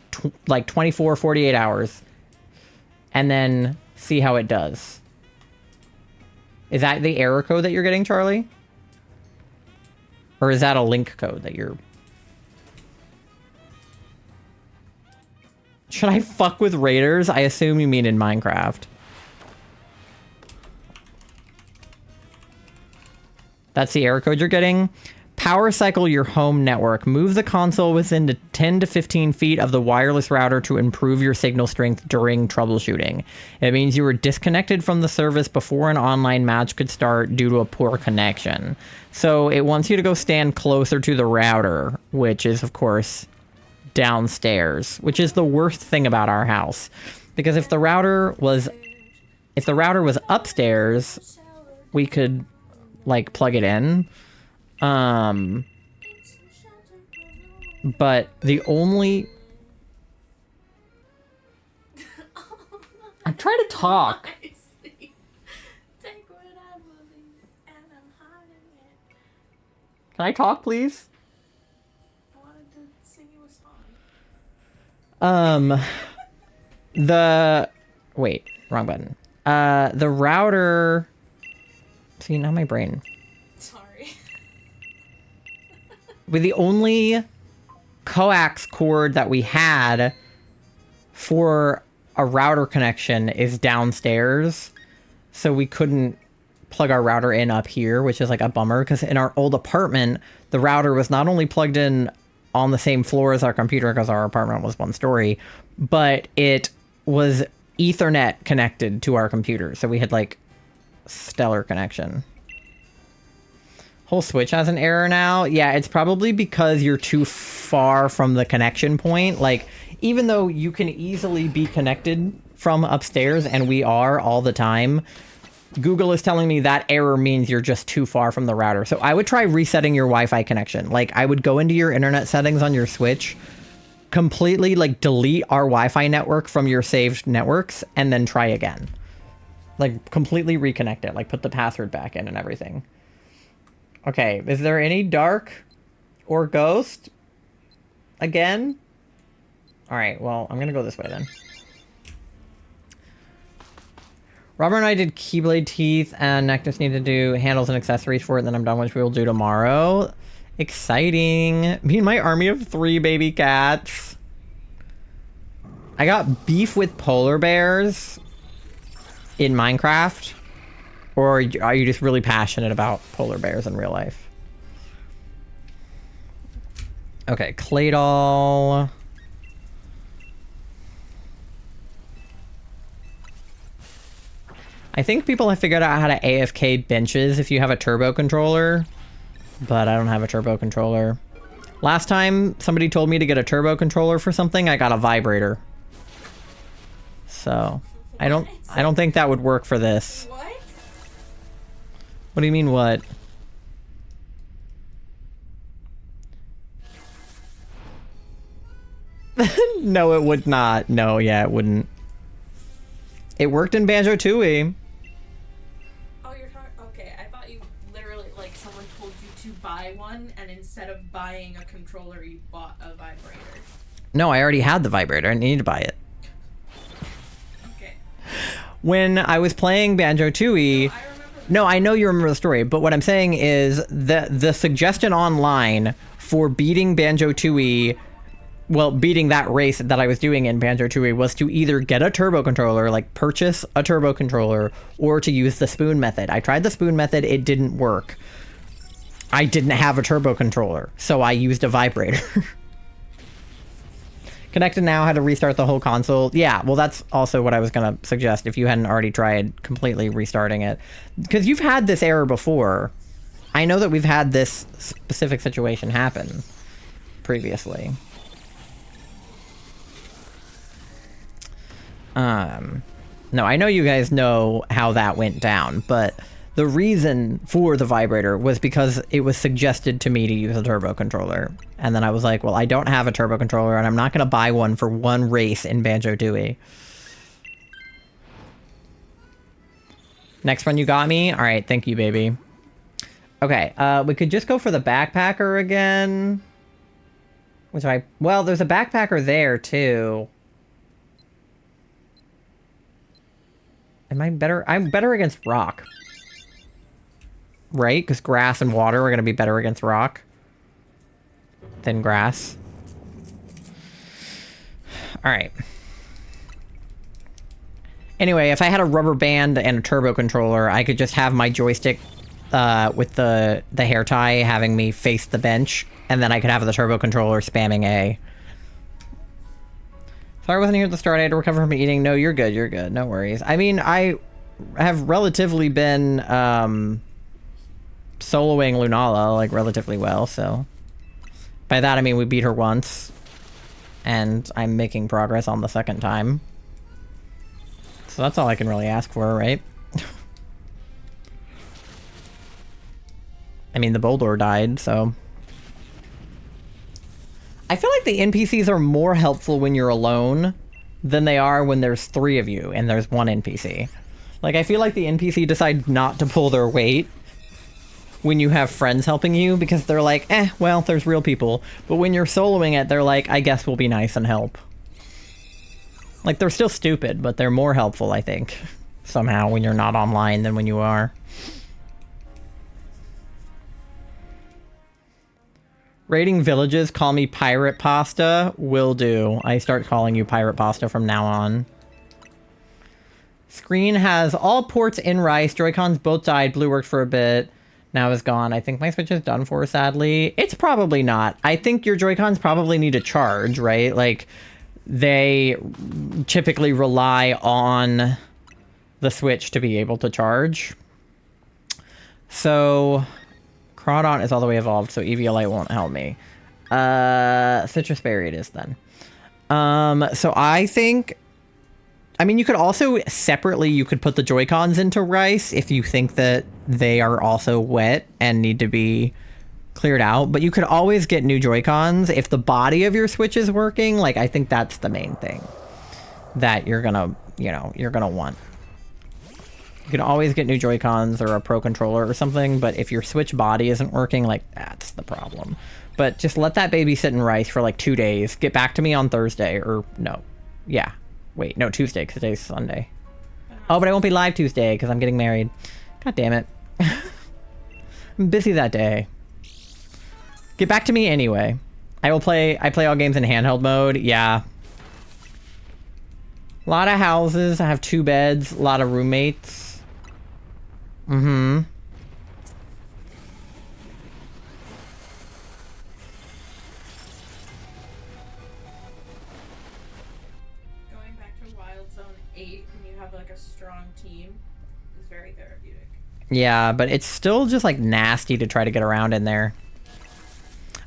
24, 48 hours. And then see how it does. Is that the error code that you're getting, Charlie? Or is that a link code that you're... Should I fuck with raiders? I assume you mean in Minecraft. That's the error code you're getting. Power cycle your home network. Move the console within the 10 to 15 feet of the wireless router to improve your signal strength during troubleshooting. It means you were disconnected from the service before an online match could start due to a poor connection. So it wants you to go stand closer to the router, which is, of course, downstairs, which is the worst thing about our house. Because if the router was upstairs, we could, like, plug it in. But the only... I'm trying to talk. Can I talk, please? I wanted to sing you a song. Wait, wrong button. The router... See, now my brain... With the only coax cord that we had for a router connection is downstairs. So we couldn't plug our router in up here, which is like a bummer, because in our old apartment, the router was not only plugged in on the same floor as our computer, because our apartment was one story, but it was Ethernet connected to our computer. So we had like stellar connection. Whole Switch has an error now. Yeah, it's probably because you're too far from the connection point. Like, even though you can easily be connected from upstairs, and we are all the time, Google is telling me that error means you're just too far from the router. So I would try resetting your Wi-Fi connection. Like, I would go into your internet settings on your Switch, completely like delete our Wi-Fi network from your saved networks and then try again. Like completely reconnect it, like put the password back in and everything. Okay, is there any dark or ghost again? All right, well, I'm gonna go this way then. Robert and I did Keyblade teeth, and Nectus need to do handles and accessories for it, and then I'm done, which we will do tomorrow. Exciting. Me and my army of 3 baby cats. I got beef with polar bears in Minecraft. Or are you just really passionate about polar bears in real life? Okay, Claydol. I think people have figured out how to AFK benches if you have a turbo controller, but I don't have a turbo controller. Last time somebody told me to get a turbo controller for something, I got a vibrator. So, I don't think that would work for this. What? What do you mean, what? No, it would not. No, yeah, it wouldn't. It worked in Banjo-Tooie. Oh, you're talking. Okay, I thought you literally like someone told you to buy one, and instead of buying a controller, you bought a vibrator. No, I already had the vibrator. I need to buy it. Okay. When I was playing Banjo-Tooie... I remember. No, I know you remember the story, but what I'm saying is the suggestion online for beating Banjo-Tooie, well, beating that race that I was doing in Banjo-Tooie was to either get a turbo controller, like purchase a turbo controller, or to use the spoon method. I tried the spoon method, it didn't work. I didn't have a turbo controller, so I used a vibrator. Connected now, had to restart the whole console. Yeah, well, that's also what I was going to suggest if you hadn't already tried completely restarting it. Because you've had this error before. I know that we've had this specific situation happen previously. No, I know you guys know how that went down, but the reason for the vibrator was because it was suggested to me to use a turbo controller. And then I was like, well, I don't have a turbo controller and I'm not going to buy one for one race in Banjo-Tooie. Next one you got me? All right, thank you, baby. Okay, we could just go for the backpacker again. Well, there's a backpacker there too. Am I better? I'm better against rock. Right? Because grass and water are going to be better against rock than grass. Alright. Anyway, if I had a rubber band and a turbo controller, I could just have my joystick with the hair tie having me face the bench, and then I could have the turbo controller spamming A. Sorry I wasn't here at the start. I had to recover from eating. No, you're good. You're good. No worries. I mean, I have relatively been soloing Lunala, like, relatively well, so... By that, I mean we beat her once, and I'm making progress on the second time. So that's all I can really ask for, right? I mean, the Boldor died, so... I feel like the NPCs are more helpful when you're alone than they are when there's 3 of you and there's 1 NPC. Like, I feel like the NPC decides not to pull their weight when you have friends helping you because they're like, well, there's real people. But when you're soloing it, they're like, I guess we'll be nice and help. Like, they're still stupid, but they're more helpful, I think, somehow when you're not online than when you are. Raiding villages, call me Pirate Pasta. Will do. I start calling you Pirate Pasta from now on. Screen has all ports in rice. Joy-Cons both died. Blue worked for a bit. Now is gone. I think my Switch is done for, sadly. It's probably not. I think your Joy-Cons probably need to charge, right? Like, they typically rely on the Switch to be able to charge. So... Crawdon is all the way evolved, so Eviolite won't help me. Citrus Berry it is then. So I think... I mean, you could also, separately, you could put the Joy-Cons into rice if you think that they are also wet and need to be cleared out, but you could always get new Joy-Cons if the body of your Switch is working. Like, I think that's the main thing that you're gonna, you're gonna want. You can always get new Joy-Cons or a Pro Controller or something, but if your Switch body isn't working, like, that's the problem. But just let that baby sit in rice for like 2 days. Get back to me on Thursday, or no. Yeah. Wait, no, Tuesday, because today's Sunday. Oh, but I won't be live Tuesday because I'm getting married. God damn it. I'm busy that day. Get back to me anyway. I play all games in handheld mode. Yeah. A lot of houses. I have 2 beds. A lot of roommates. Mm-hmm. Going back to Wild Zone 8 when you have like a strong team is very therapeutic. Yeah, but it's still just like nasty to try to get around in there.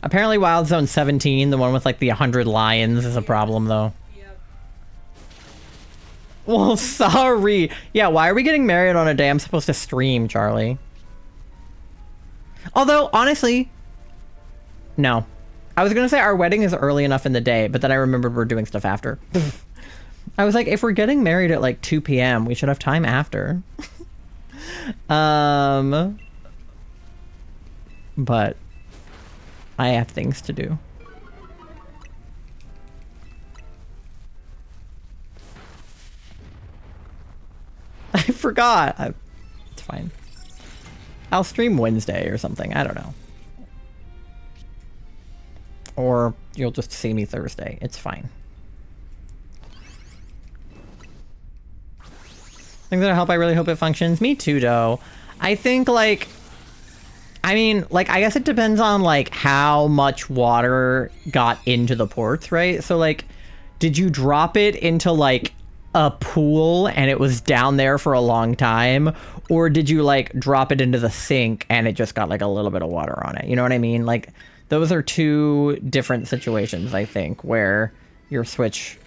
Apparently Wild Zone 17, the one with like the 100 lions, is a problem though. Yep. Well, sorry. Yeah, why are we getting married on a day I'm supposed to stream, Charlie? Although, honestly, no. I was gonna say our wedding is early enough in the day, but then I remembered we're doing stuff after. I was like, if we're getting married at like 2 p.m., we should have time after. But I have things to do. I forgot. It's fine. I'll stream Wednesday or something. I don't know. Or you'll just see me Thursday. It's fine. Things that'll help. I really hope it functions. Me too, though. I think, like... I mean, like, I guess it depends on, like, how much water got into the ports, right? So, like, did you drop it into, like, a pool and it was down there for a long time? Or did you, like, drop it into the sink and it just got, like, a little bit of water on it? You know what I mean? Like, those are 2 different situations, I think, where your Switch...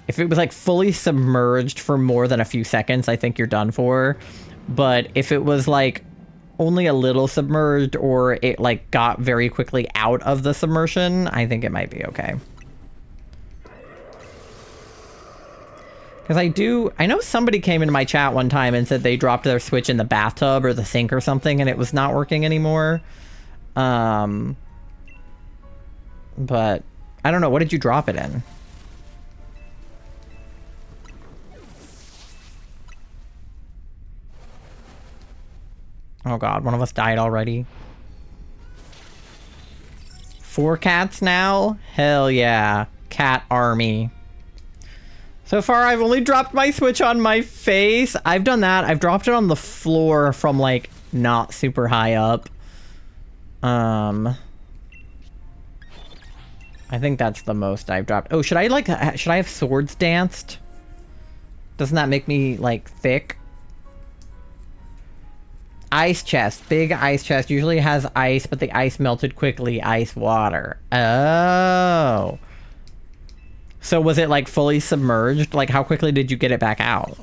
If it was, like, fully submerged for more than a few seconds, I think you're done for. But if it was, like... only a little submerged, or it like got very quickly out of the submersion, I think it might be okay. Because I know somebody came into my chat one time and said they dropped their Switch in the bathtub or the sink or something and it was not working anymore. But I don't know, what did you drop it in? Oh god, one of us died already. 4 cats now? Hell yeah. Cat army. So far, I've only dropped my Switch on my face. I've done that. I've dropped it on the floor from, like, not super high up. I think that's the most I've dropped. Oh, should I have swords danced? Doesn't that make me, like, thick? Ice chest. Big ice chest. Usually has ice, but the ice melted quickly. Ice water. Oh. So was it like fully submerged? Like how quickly did you get it back out?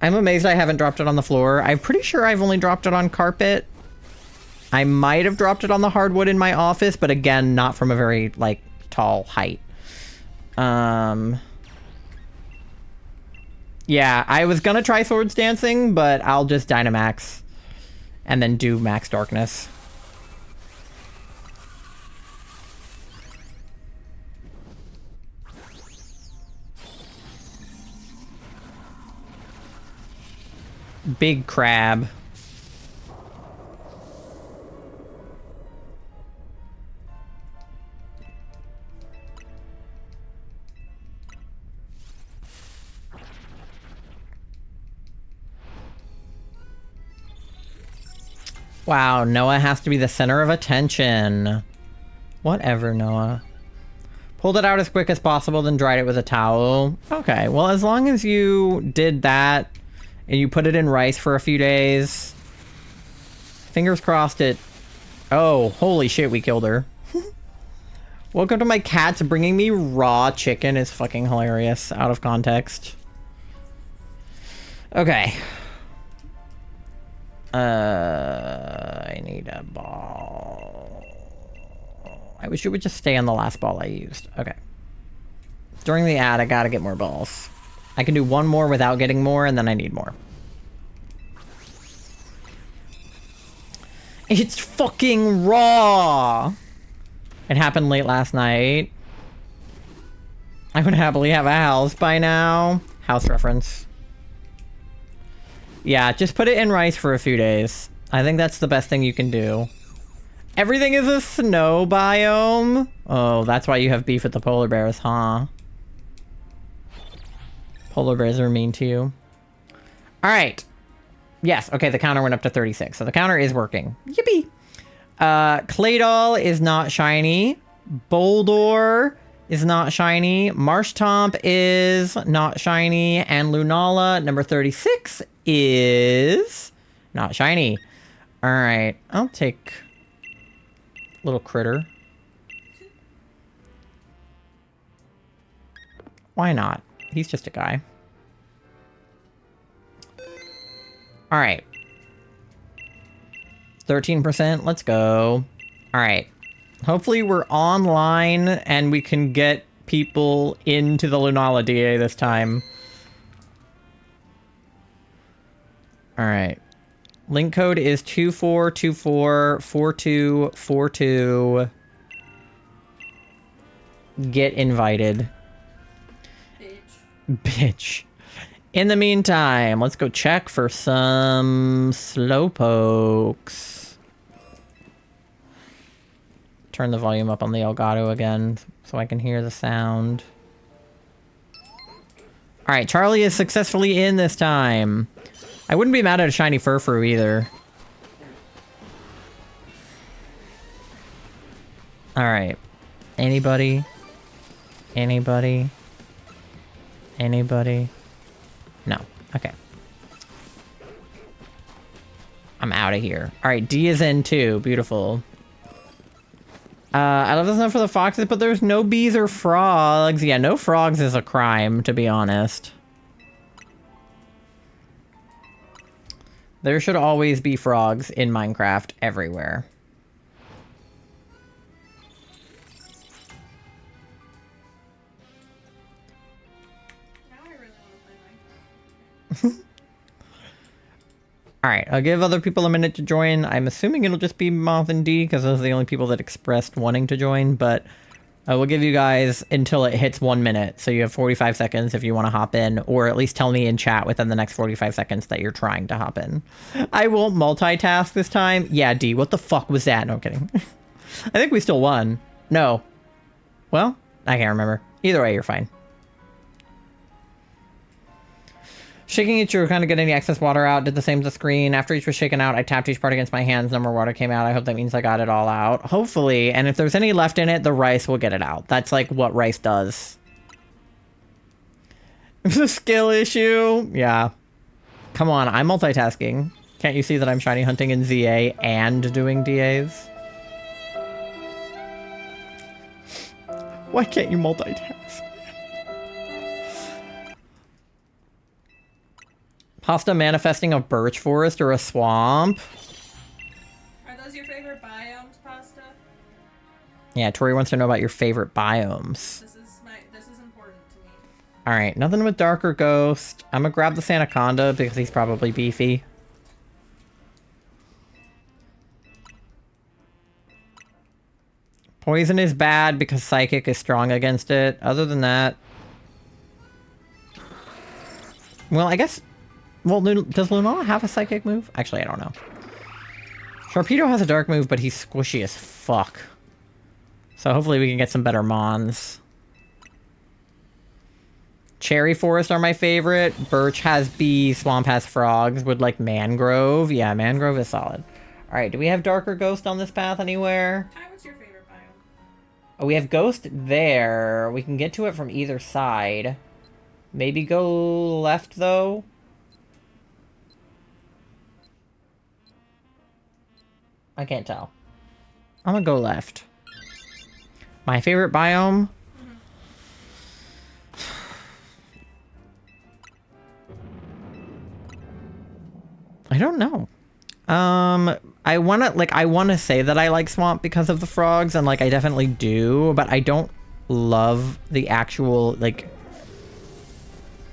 I'm amazed I haven't dropped it on the floor. I'm pretty sure I've only dropped it on carpet. I might have dropped it on the hardwood in my office, but again, not from a very like tall height. Yeah, I was gonna try swords dancing, but I'll just Dynamax and then do max darkness. Big crab. Wow, Noah has to be the center of attention. Whatever, Noah. Pulled it out as quick as possible, then dried it with a towel. Okay, well, as long as you did that and you put it in rice for a few days, fingers crossed it... Oh, holy shit, we killed her. Welcome to my cats bringing me raw chicken is fucking hilarious, out of context. Okay. I need a ball. I wish it would just stay on the last ball I used. Okay. During the ad, I gotta get more balls. I can do one more without getting more, and then I need more. It's fucking raw! It happened late last night. I would happily have a house by now. House reference. Yeah, just put it in rice for a few days. I think that's the best thing you can do. Everything is a snow biome? Oh, that's why you have beef with the polar bears, huh? Polar bears are mean to you. Alright. Yes, okay, the counter went up to 36. So the counter is working. Yippee! Claydol is not shiny. Boldor is not shiny. Marshtomp is not shiny. And Lunala, number 36, is not shiny. Alright, I'll take little critter. Why not? He's just a guy. Alright. 13%, let's go. Alright. Hopefully we're online and we can get people into the Lunala DA this time. Alright. Link code is 24244242. Get invited. Bitch. In the meantime, let's go check for some slowpokes. Turn the volume up on the Elgato again so I can hear the sound. Alright, Charlie is successfully in this time. I wouldn't be mad at a shiny Furfrou either. Alright. Anybody? Anybody? Anybody? No. Okay. I'm out of here. Alright, D is in too. Beautiful. I love this enough for the foxes, but there's no bees or frogs. Yeah, no frogs is a crime, to be honest. There should always be frogs in Minecraft everywhere. Now I really want to play Minecraft. Alright, I'll give other people a minute to join. I'm assuming it'll just be Moth and D, because those are the only people that expressed wanting to join, but I will give you guys until it hits 1 minute, so you have 45 seconds if you want to hop in, or at least tell me in chat within the next 45 seconds that you're trying to hop in. I won't multitask this time. Yeah, D, what the fuck was that? No, I'm kidding. I think we still won. No. Well, I can't remember. Either way, you're fine. Shaking each, you were kind of getting the excess water out. Did the same to the screen. After each was shaken out, I tapped each part against my hands. No more water came out. I hope that means I got it all out. Hopefully. And if there's any left in it, the rice will get it out. That's like what rice does. It's a skill issue. Yeah. Come on, I'm multitasking. Can't you see that I'm shiny hunting in ZA and doing DAs? Why can't you multitask? Pasta manifesting a birch forest or a swamp. Are those your favorite biomes, Pasta? Yeah, Tori wants to know about your favorite biomes. This is important to me. Alright, nothing with Darker Ghost. I'm gonna grab the Sandaconda because he's probably beefy. Poison is bad because Psychic is strong against it. Other than that... Well, I guess... Well, does Lunala have a Psychic move? Actually, I don't know. Sharpedo has a Dark move, but he's squishy as fuck. So hopefully we can get some better Mons. Cherry Forest are my favorite. Birch has bees, Swamp has frogs. Would like Mangrove. Yeah, Mangrove is solid. Alright, do we have Darker Ghost on this path anywhere? Ty, what's your favorite biome? Oh, we have Ghost there. We can get to it from either side. Maybe go left, though? I can't tell. I'm gonna go left. My favorite biome? I don't know. I wanna say that I like swamp because of the frogs, and like I definitely do, but I don't love the actual like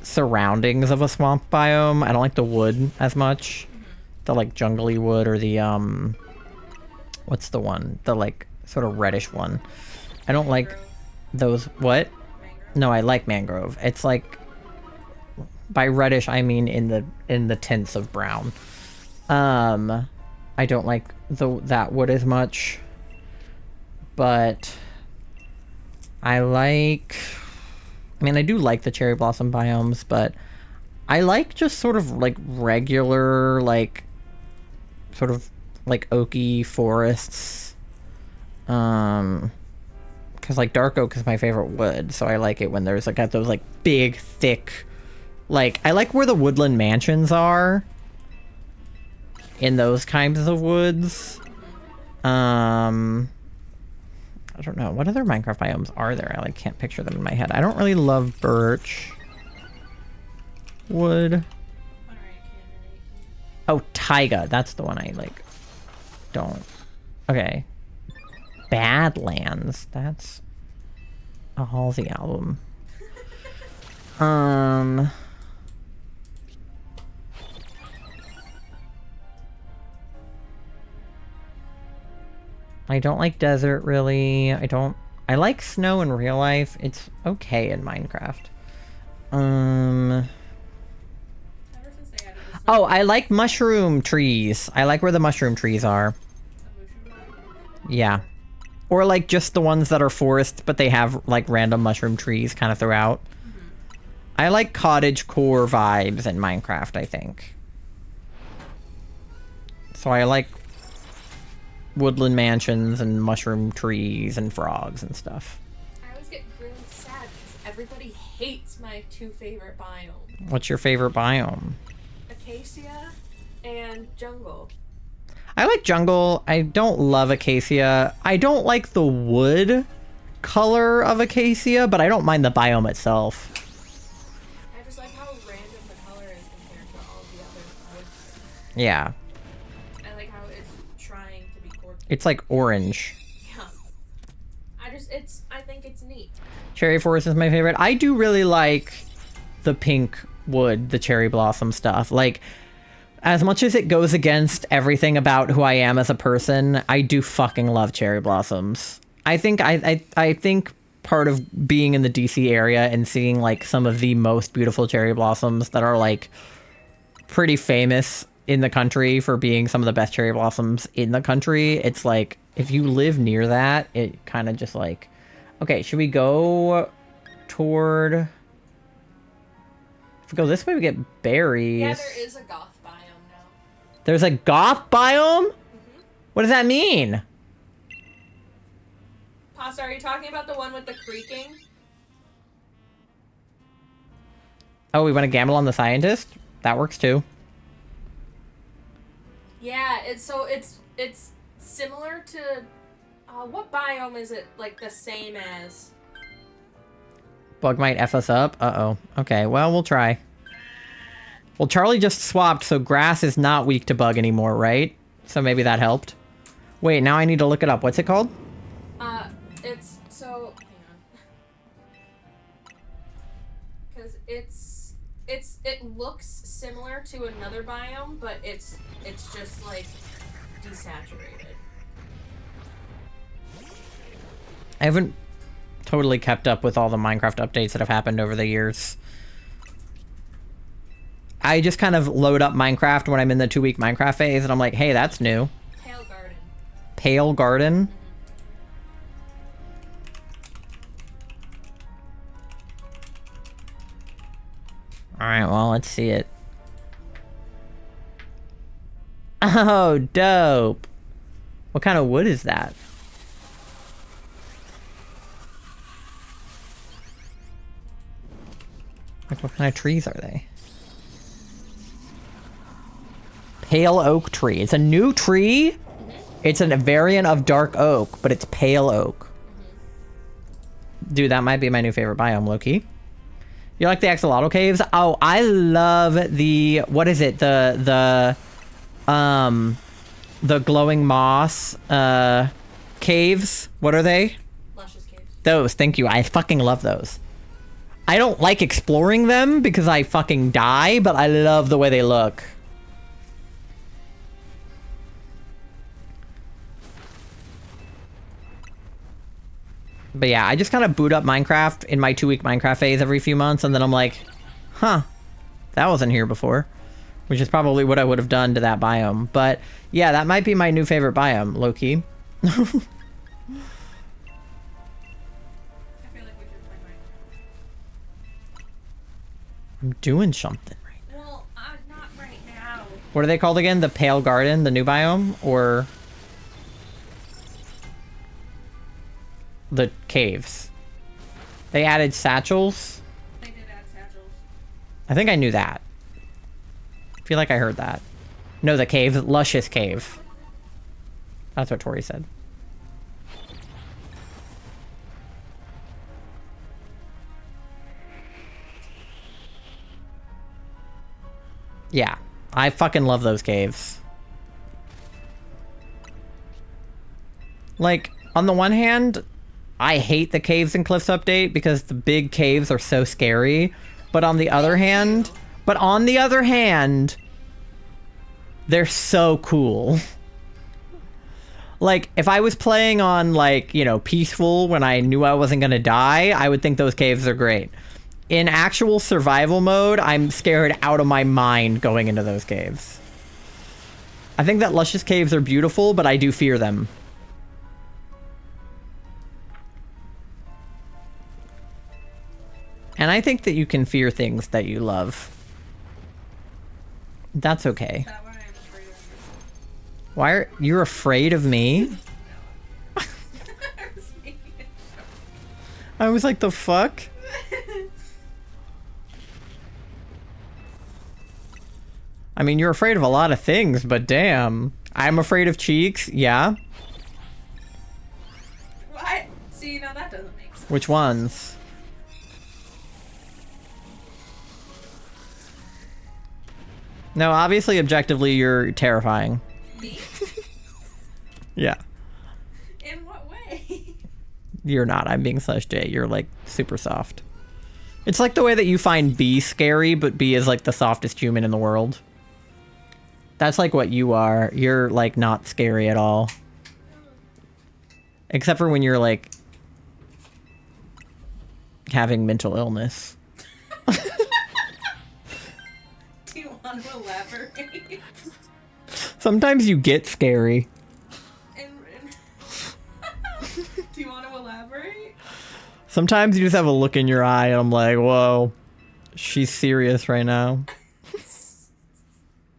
surroundings of a swamp biome. I don't like the wood as much. The like jungly wood, or the what's the one? The like sort of reddish one. I don't like those. What? Mangrove? No, I like mangrove. It's like, by reddish I mean in the tints of brown. I don't like that wood as much, but I do like the cherry blossom biomes, but I like just sort of like regular, like sort of like oaky forests. Because like dark oak is my favorite wood, so I like it when there's like got those like big, thick, like I like where the woodland mansions are in those kinds of woods. I don't know what other Minecraft biomes are there. I like can't picture them in my head. I don't really love birch wood. Alright, candidate. Oh, taiga. That's the one I like. Don't. Okay. Badlands. That's a Halsey album. I don't like desert really. I like snow in real life. It's okay in Minecraft. Ever since they added this Oh, I like mushroom trees. I like where the mushroom trees are. evolution biome. Yeah. Or like just the ones that are forests, but they have like random mushroom trees kind of throughout. I like cottage core vibes in Minecraft, I think. So I like woodland mansions and mushroom trees and frogs and stuff. I always get really sad because everybody hates my two favorite biomes: What's your favorite biome? acacia and jungle. I like jungle. I don't love acacia. I don't like the wood color of acacia, but I don't mind the biome itself. I just like how random the color is compared to all the other woods. Yeah. I like how it's trying to be quirky. It's like orange. Yeah. I think it's neat. Cherry forest is my favorite. I do really like the pink wood, the cherry blossom stuff. Like, as much as it goes against everything about who I am as a person, I do fucking love cherry blossoms. I think I think part of being in the DC area and seeing like some of the most beautiful cherry blossoms that are like pretty famous in the country for being some of the best cherry blossoms in the country, it's like if you live near that, it kind of just like, okay, should we go toward, if we go this way we get berries. Yeah, there is a goth biome now. There's a goth biome? What does that mean? Pasta, are you talking about the one with the creaking? Oh, we want to gamble on the scientist? That works too. Yeah, it's similar to what biome is it like the same as? Bug might F us up. Uh-oh. Okay, well, we'll try. Well, Charlie just swapped, so grass is not weak to bug anymore, right? So maybe that helped. Wait, now I need to look it up. What's it called? It's so hang on. Cuz it looks similar to another biome, but it's just like desaturated. I haven't totally kept up with all the Minecraft updates that have happened over the years. I just kind of load up Minecraft when I'm in the 2-week Minecraft phase, and I'm like, hey, that's new. Pale garden. Pale Garden? Alright, well, let's see it. Oh, dope. What kind of wood is that? Like, what kind of trees are they? Pale oak tree. It's a new tree? It's a variant of dark oak, but it's pale oak. Dude, that might be my new favorite biome, Loki. You like the axolotl caves? Oh, I love the, what is it? The the glowing moss caves. What are they? Luscious caves. Those. Thank you. I fucking love those. I don't like exploring them because I fucking die, but I love the way they look. But yeah, I just kind of boot up Minecraft in my 2-week Minecraft phase every few months, and then I'm like, huh, that wasn't here before. Which is probably what I would have done to that biome. But yeah, that might be my new favorite biome, low-key. I feel like we should play Minecraft. I'm doing something right now. Well, not right now. What are they called again? The Pale Garden, the new biome? Or the caves? They added satchels? They did add satchels. I think I knew that. I feel like I heard that. No, the cave. Luscious Cave. That's what Tori said. Yeah. I fucking love those caves. Like, on the one hand, I hate the Caves and Cliffs update because the big caves are so scary. But on the other hand, they're so cool. Like, if I was playing on, like, you know, peaceful when I knew I wasn't gonna die, I would think those caves are great. In actual survival mode, I'm scared out of my mind going into those caves. I think that Luscious Caves are beautiful, but I do fear them. And I think that you can fear things that you love. That's okay. Is that why I'm afraid of you? Why are you afraid of me? I was making a joke. I was like, the fuck? I mean, you're afraid of a lot of things, but damn. I'm afraid of cheeks, yeah. What? See, now that doesn't make sense. Which ones? No, obviously, objectively, you're terrifying. Me? Yeah. In what way? You're not. I'm being slash J. You're, like, super soft. It's like the way that you find B scary, but B is, like, the softest human in the world. That's, like, what you are. You're, like, not scary at all. Except for when you're, like, having mental illness. Do you want to elaborate? Sometimes you get scary. Do you want to elaborate? Sometimes you just have a look in your eye and I'm like, whoa, she's serious right now.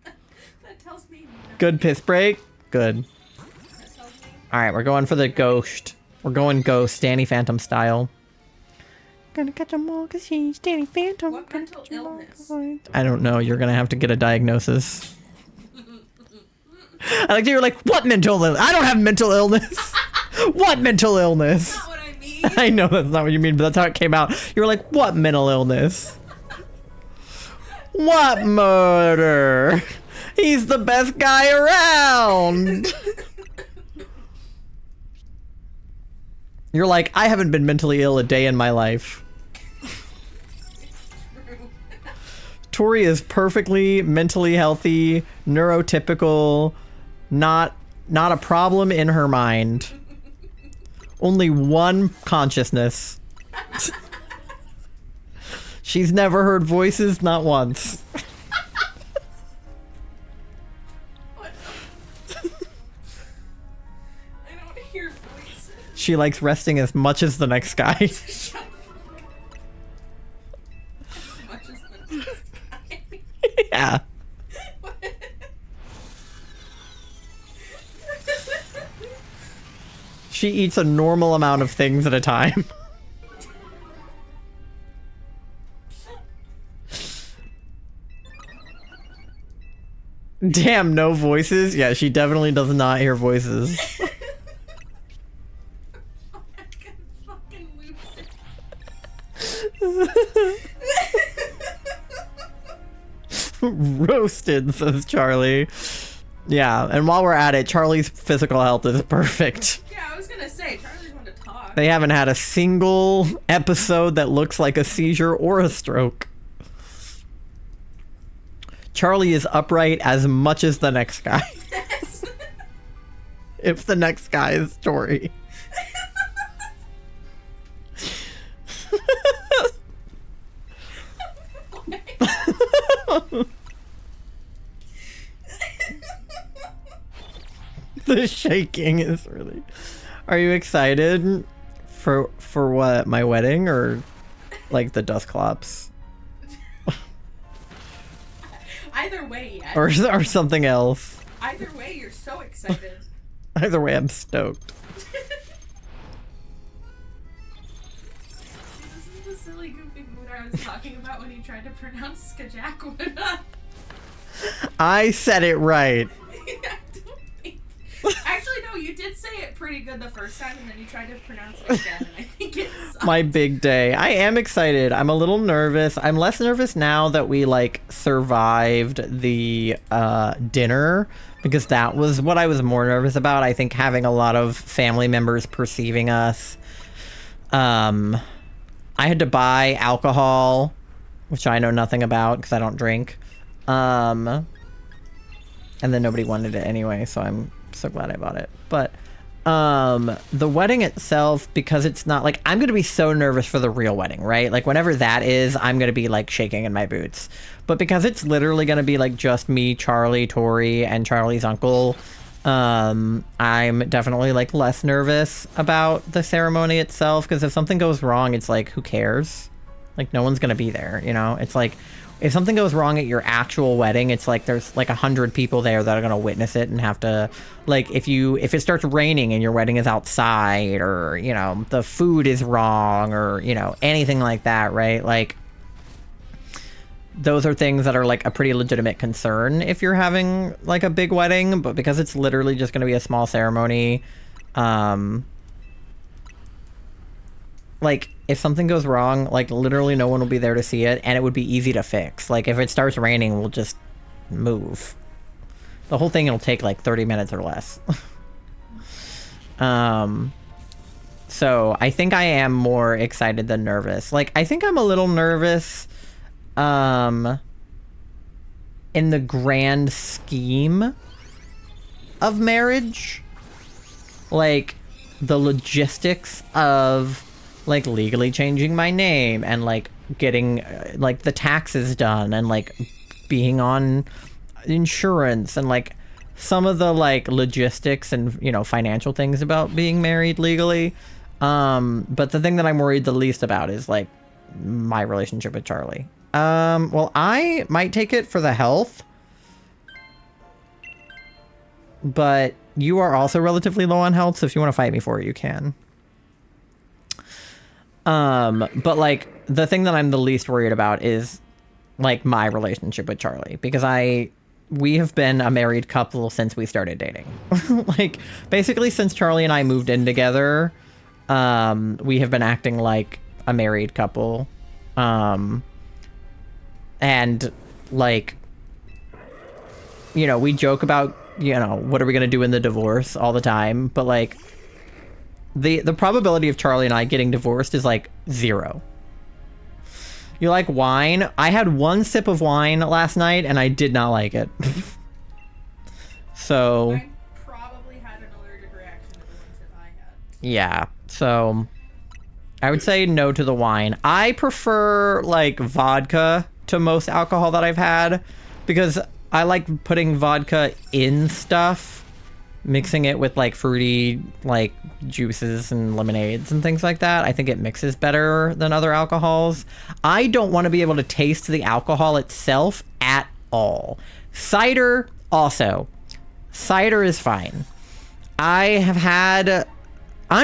That tells me nothing. Good piss break? Good. That tells me Alright, we're going for the ghost. We're going ghost, Danny Phantom style. Gonna catch 'em all cause she's Danny Phantom. What Gonna mental catch 'em all illness? 'cause I don't know, you're gonna have to get a diagnosis. I like that you're like, what mental illness? I don't have mental illness. What mental illness? That's not what I mean. I know that's not what you mean, but that's how it came out. You were like, what mental illness? What murder? He's the best guy around. You're like, I haven't been mentally ill a day in my life. True. Tori is perfectly mentally healthy, neurotypical, not a problem in her mind. Only one consciousness. She's never heard voices, not once. What? I don't hear voices. She likes resting as much as the next guy. Shut the fuck up. As much as the next guy. Yeah. She eats a normal amount of things at a time. Damn, no voices? Yeah, she definitely does not hear voices. I can fucking lose it. Roasted, says Charlie. Yeah, and while we're at it, Charlie's physical health is perfect. Yeah, I was gonna say, Charlie's want to talk. They haven't had a single episode that looks like a seizure or a stroke. Charlie is upright as much as the next guy. If the next guy is Tori. The shaking is really... Are you excited for what? My wedding or like the Dusclops? Either way, yes. Or something else. Either way, you're so excited. Either way, I'm stoked. This is the silly, goofy mood I was talking about when you tried to pronounce Skajakwana. I said it right. I don't think... Actually, no, you did say it pretty good the first time, and then you tried to pronounce it again, and I think it's... My big day. I am excited. I'm a little nervous. I'm less nervous now that we like survived the dinner, because that was what I was more nervous about. I think having a lot of family members perceiving us. I had to buy alcohol, which I know nothing about because I don't drink. And then nobody wanted it anyway, so I'm so glad I bought it. But the wedding itself, because it's not like, I'm gonna be so nervous for the real wedding, right? Like whenever that is, I'm gonna be like shaking in my boots. But because it's literally gonna be like just me, Charlie, Tori, and Charlie's uncle, I'm definitely like less nervous about the ceremony itself, because if something goes wrong, it's like, who cares? Like no one's gonna be there, you know? It's like, if something goes wrong at your actual wedding, it's like there's like 100 people there that are gonna witness it and have to, like, if it starts raining and your wedding is outside, or you know the food is wrong, or you know anything like that, right? Like those are things that are like a pretty legitimate concern if you're having like a big wedding. But because it's literally just gonna be a small ceremony, like if something goes wrong, like literally no one will be there to see it, and it would be easy to fix. Like if it starts raining, we'll just move. The whole thing will take like 30 minutes or less. So I think I am more excited than nervous. Like I think I'm a little nervous in the grand scheme of marriage. Like the logistics of like legally changing my name and like getting like the taxes done and like being on insurance and like some of the like logistics and you know financial things about being married legally. But the thing that I'm worried the least about is like my relationship with Charlie. Well, I might take it for the health, but you are also relatively low on health, so if you want to fight me for it, you can. But like the thing that I'm the least worried about is like my relationship with Charlie, because we have been a married couple since we started dating. Like basically since Charlie and I moved in together, we have been acting like a married couple. And like, you know, we joke about, you know, what are we going to do in the divorce all the time, but like the probability of Charlie and I getting divorced is like 0. You like wine? I had 1 sip of wine last night and I did not like it. So I probably had an allergic reaction to the ones that I had. yeah, so I would say no to the wine. I prefer like vodka to most alcohol that I've had, because I like putting vodka in stuff, mixing it with like fruity like juices and lemonades and things like that. I think it mixes better than other alcohols. I don't want to be able to taste the alcohol itself at all. Cider also. Cider is fine. I'm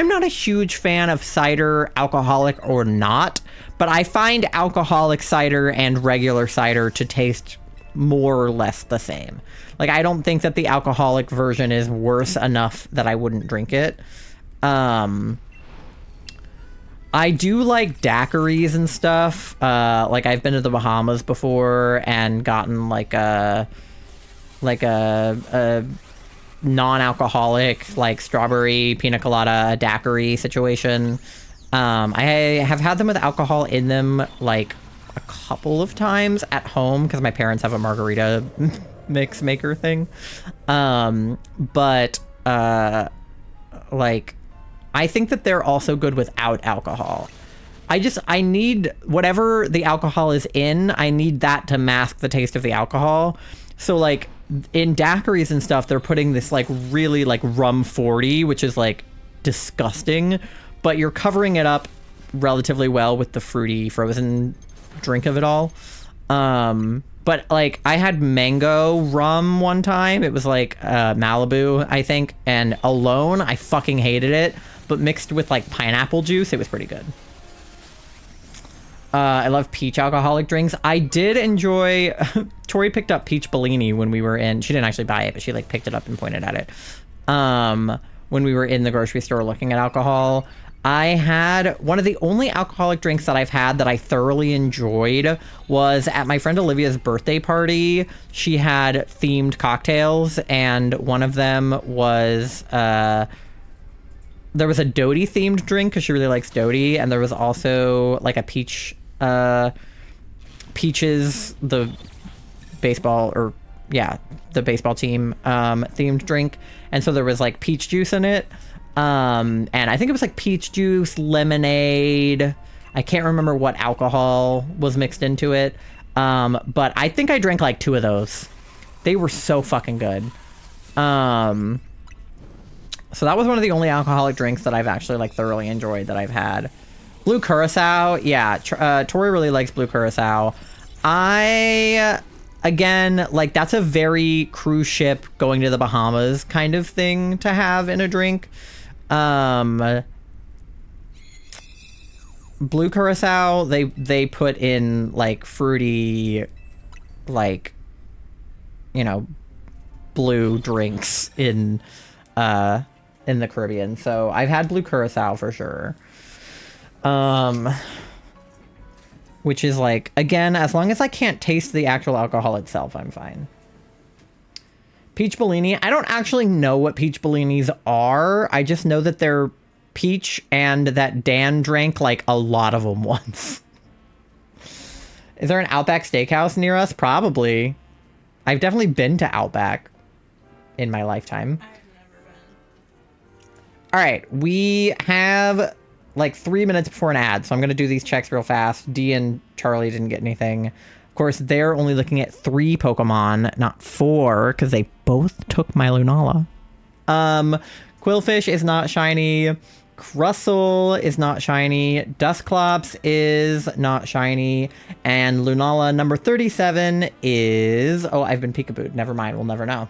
not a huge fan of cider, alcoholic or not, but I find alcoholic cider and regular cider to taste more or less the same. Like, I don't think that the alcoholic version is worse enough that I wouldn't drink it. I do like daiquiris and stuff. Like, I've been to the Bahamas before and gotten like a like a non-alcoholic like strawberry pina colada daiquiri situation. I have had them with alcohol in them like a couple of times at home because my parents have a margarita mix maker thing. But like I think that they're also good without alcohol. I need whatever the alcohol is in, I need that to mask the taste of the alcohol. So like in daiquiris and stuff, they're putting this like really like rum 40, which is like disgusting, but you're covering it up relatively well with the fruity frozen drink of it all. But like I had mango rum one time. It was like Malibu, I think, and alone I fucking hated it, but mixed with like pineapple juice, it was pretty good. I love peach alcoholic drinks. I did enjoy... Tori picked up peach Bellini when we were in... She didn't actually buy it, but she like picked it up and pointed at it. When we were in the grocery store looking at alcohol. I had... One of the only alcoholic drinks that I've had that I thoroughly enjoyed was at my friend Olivia's birthday party. She had themed cocktails, and one of them was... there was a Dodie themed drink because she really likes Dodie, and there was also like a peaches, the baseball the baseball team themed drink, and so there was like peach juice in it, and I think it was like peach juice, lemonade. I can't remember what alcohol was mixed into it, but I think I drank like 2 of those. They were so fucking good. So that was one of the only alcoholic drinks that I've actually like thoroughly enjoyed that I've had. Blue Curacao, yeah. Tori really likes Blue Curacao. Again, like that's a very cruise ship going to the Bahamas kind of thing to have in a drink. Blue Curacao, they put in like fruity, like, you know, blue drinks in the Caribbean. So I've had Blue Curacao for sure. Which is like, again, as long as I can't taste the actual alcohol itself, I'm fine. Peach Bellini. I don't actually know what peach Bellinis are. I just know that they're peach and that Dan drank like a lot of them once. Is there an Outback Steakhouse near us? Probably. I've definitely been to Outback in my lifetime. I've never been. All right, we have like 3 minutes before an ad, so I'm going to do these checks real fast. Dee and Charlie didn't get anything. Of course, they're only looking at 3 Pokemon, not 4, because they both took my Lunala. Quillfish is not shiny. Crustle is not shiny. Dusclops is not shiny. And Lunala number 37 is... Oh, I've been peekabooed. Never mind, we'll never know.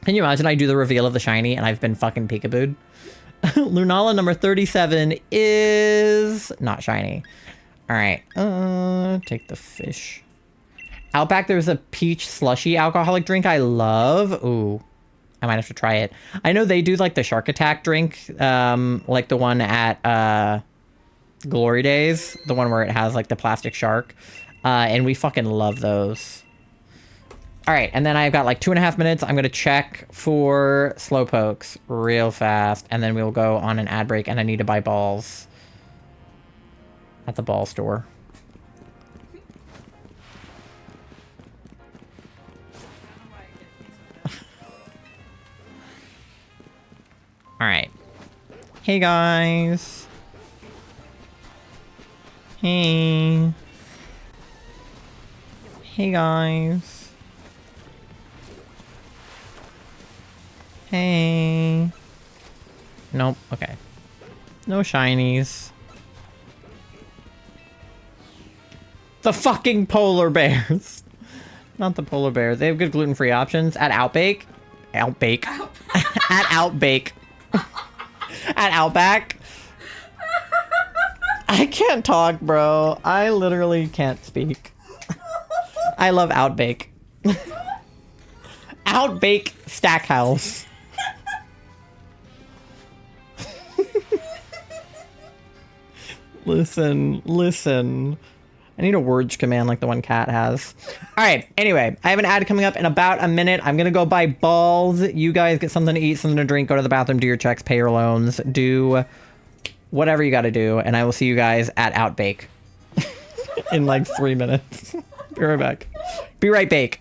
Can you imagine I do the reveal of the shiny and I've been fucking peekabooed? Lunala number 37 is not shiny. All right, take the fish. Outback, there's a peach slushy alcoholic drink I love. Ooh, I might have to try it. I know they do like the Shark Attack drink, like the one at Glory Days, the one where it has like the plastic shark, and we fucking love those. All right, and then I've got like 2.5 minutes. I'm gonna check for Slowpokes real fast, and then we'll go on an ad break, and I need to buy balls at the ball store. All right. Hey, guys. Hey. Hey, guys. Hey. Nope. Okay. No shinies. The fucking polar bears. Not the polar bears. They have good gluten-free options at Outbake. Outbake. At Outbake. At Outback. I can't talk, bro. I literally can't speak. I love Outbake. Outbake Stackhouse. Listen. I need a words command like the one Cat has. All right. Anyway, I have an ad coming up in about a minute. I'm going to go buy balls. You guys get something to eat, something to drink, go to the bathroom, do your checks, pay your loans, do whatever you got to do. And I will see you guys at Outbake in like 3 minutes. Be right back. Be right bake.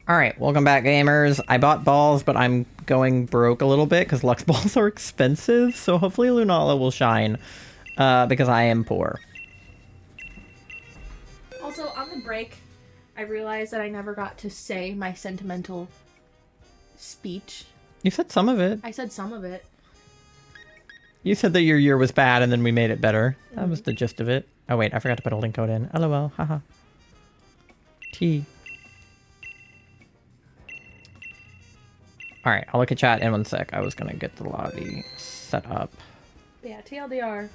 All right, welcome back, gamers. I bought balls, but I'm going broke a little bit because Lux balls are expensive. So hopefully Lunala will shine because I am poor. Also, on the break, I realized that I never got to say my sentimental speech. You said some of it. I said some of it. You said that your year was bad and then we made it better. That was the gist of it. Oh wait, I forgot to put a link code in. LOL, haha. T. Alright, I'll look at chat in 1 sec. I was gonna get the lobby set up. Yeah, TLDR.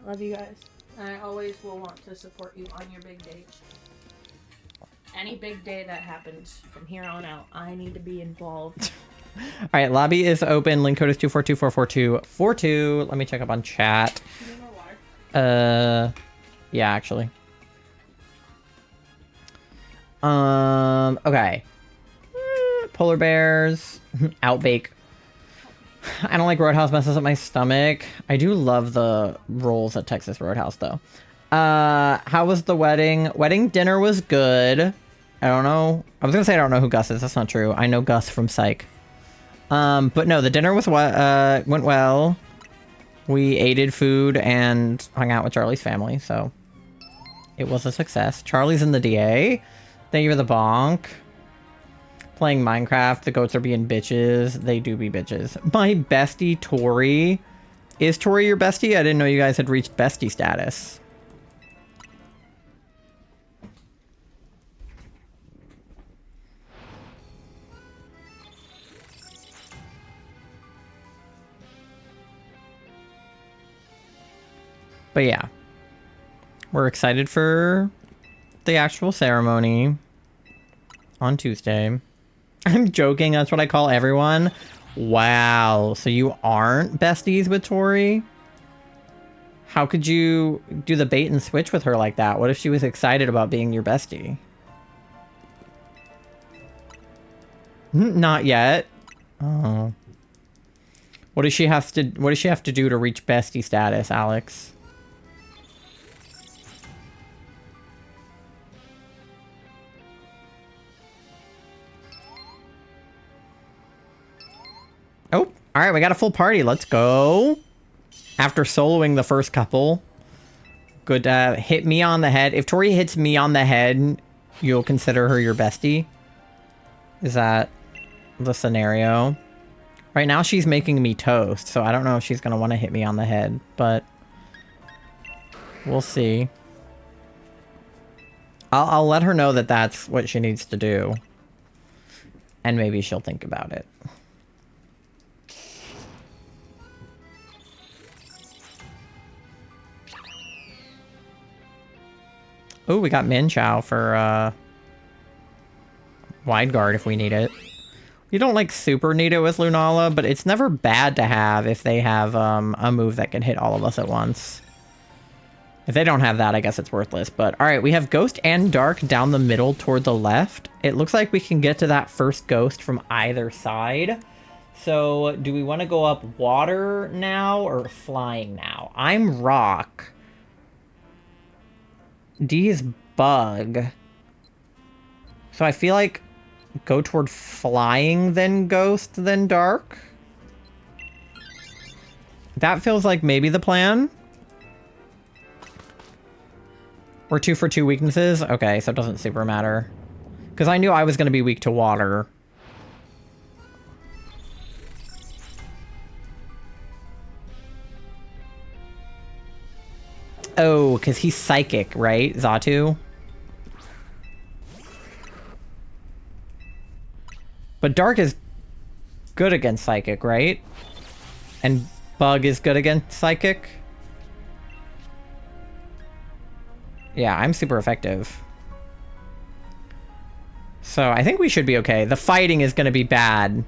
I love you guys. And I always will want to support you on your big day. Any big day that happens from here on out, I need to be involved. Alright, lobby is open. Link code is 2424442. Let me check up on chat. You know why? Yeah, actually. Okay. Polar bears. Outbake. I don't like Roadhouse, messes up my stomach. I do love the rolls at Texas Roadhouse, though. How was the wedding? Wedding dinner was good. I don't know. I was gonna say I don't know who Gus is. That's not true. I know Gus from Psych. But no, the dinner was went well. We ate food and hung out with Charlie's family, so it was a success. Charlie's in the DA. Thank you for the bonk. Playing Minecraft, the goats are being bitches. They do be bitches. My bestie, Tori. Is Tori your bestie? I didn't know you guys had reached bestie status. But yeah. We're excited for the actual ceremony on Tuesday. I'm joking, that's what I call everyone. Wow, so you aren't besties with Tori? How could you do the bait and switch with her like that? What if she was excited about being your bestie? Not yet. Oh. What does she have to do to reach bestie status, Alex? Oh, all right, we got a full party. Let's go. After soloing the first couple. Good, hit me on the head. If Tori hits me on the head, you'll consider her your bestie? Is that the scenario? Right now she's making me toast, so I don't know if she's going to want to hit me on the head, but we'll see. I'll let her know that that's what she needs to do. And maybe she'll think about it. Oh, we got Min Chow for wide guard if we need it. You don't like super need it with Lunala, but it's never bad to have if they have a move that can hit all of us at once. If they don't have that, I guess it's worthless. But all right, we have Ghost and Dark down the middle toward the left. It looks like we can get to that first Ghost from either side. So do we want to go up water now or flying now? I'm rock. D is bug. So I feel like go toward flying, then ghost, then dark. That feels like maybe the plan. We're 2 for 2 weaknesses? Okay, so it doesn't super matter. Because I knew I was going to be weak to water. Oh, because he's psychic, right? Xatu? But Dark is good against psychic, right? And Bug is good against psychic? Yeah, I'm super effective. So I think we should be okay. The fighting is going to be bad.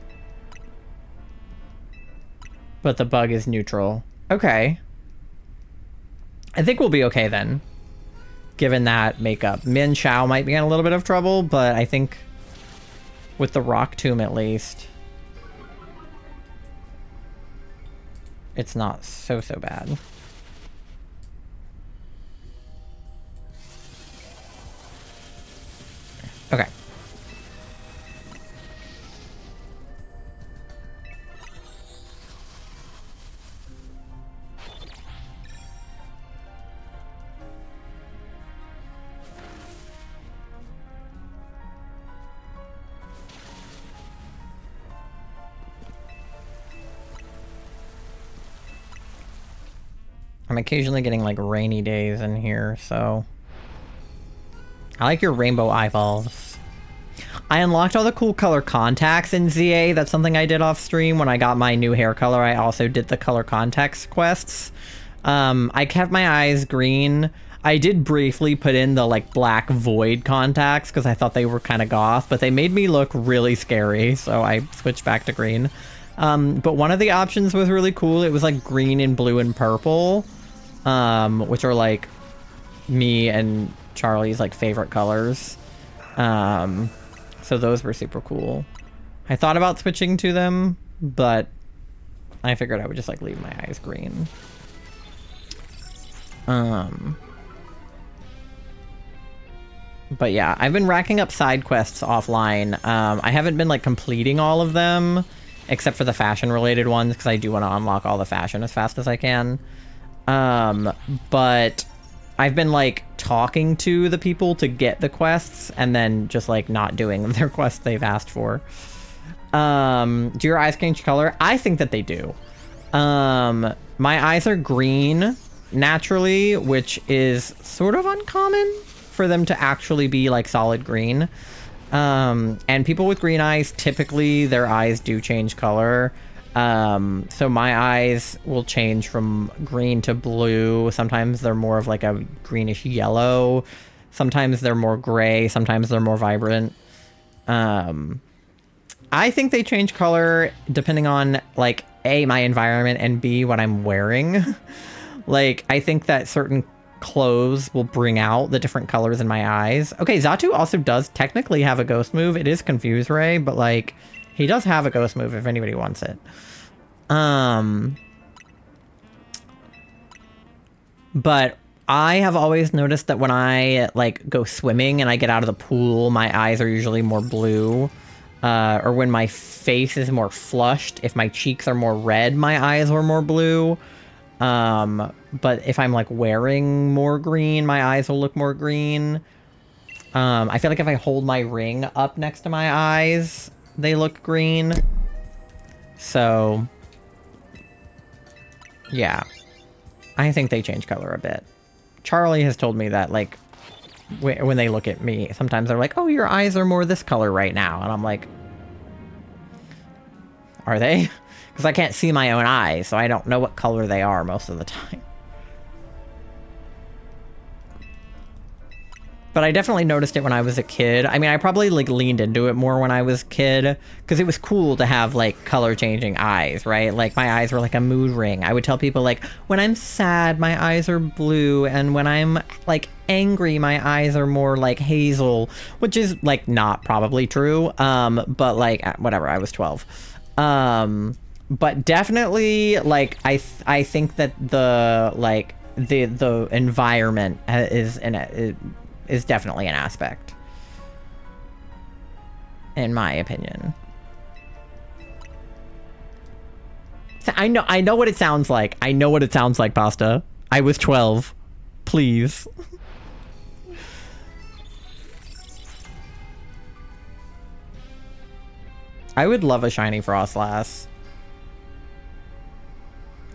But the Bug is neutral. Okay. I think we'll be okay then, given that makeup. Min Chow might be in a little bit of trouble, but I think with the Rock Tomb at least, it's not so bad. Okay. I'm occasionally getting like rainy days in here, so I like your rainbow eyeballs. I unlocked all the cool color contacts in ZA. That's something I did off stream when I got my new hair color. I also did the color contacts quests. I kept my eyes green. I did briefly put in the like black void contacts because I thought they were kind of goth, but they made me look really scary, so I switched back to green. But one of the options was really cool. It was like green and blue and purple, which are like me and Charlie's like favorite colors. So those were super cool. I thought about switching to them, but I figured I would just like leave my eyes green. But yeah, I've been racking up side quests offline. I haven't been like completing all of them, except for the fashion related ones, because I do want to unlock all the fashion as fast as I can. But I've been like talking to the people to get the quests and then just like not doing their quests they've asked for. Do your eyes change color? I think that they do. My eyes are green naturally, which is sort of uncommon for them to actually be like solid green. And people with green eyes, typically their eyes do change color. So my eyes will change from green to blue. Sometimes they're more of like a greenish yellow. Sometimes they're more gray. Sometimes they're more vibrant. I think they change color depending on like A, my environment, and B, what I'm wearing. Like, I think that certain clothes will bring out the different colors in my eyes. Okay, Xatu also does technically have a ghost move. It is Confuse Ray, but like, he does have a ghost move if anybody wants it. But I have always noticed that when I like go swimming and I get out of the pool, my eyes are usually more blue. Or when my face is more flushed, if my cheeks are more red, my eyes are more blue. But if I'm like wearing more green, my eyes will look more green. I feel like if I hold my ring up next to my eyes, they look green. So yeah, I think they change color a bit. Charlie has told me that like when they look at me, sometimes they're like, oh, your eyes are more this color right now. And I'm like, are they? Because I can't see my own eyes, so I don't know what color they are most of the time. But I definitely noticed it when I was a kid. I mean, I probably like leaned into it more when I was a kid because it was cool to have like color changing eyes, right? Like my eyes were like a mood ring. I would tell people like when I'm sad, my eyes are blue, and when I'm like angry, my eyes are more like hazel, which is like not probably true. But like whatever, I was 12. But definitely like I think that the like the environment is definitely an aspect, in my opinion. So I know what it sounds like. I know what it sounds like, Pasta. I was 12. Please. I would love a shiny Frostlass.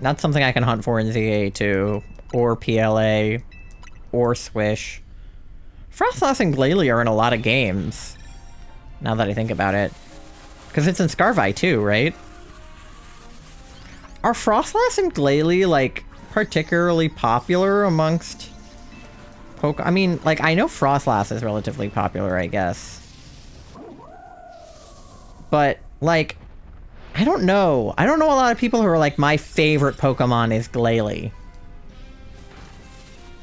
That's something I can hunt for in ZA2, or PLA, or Swish. Frostlass and Glalie are in a lot of games, now that I think about it. Because it's in Scarvi too, right? Are Frostlass and Glalie, like, particularly popular amongst I mean, like, I know Frostlass is relatively popular, I guess. But, like, I don't know. I don't know a lot of people who are like, my favorite Pokemon is Glalie.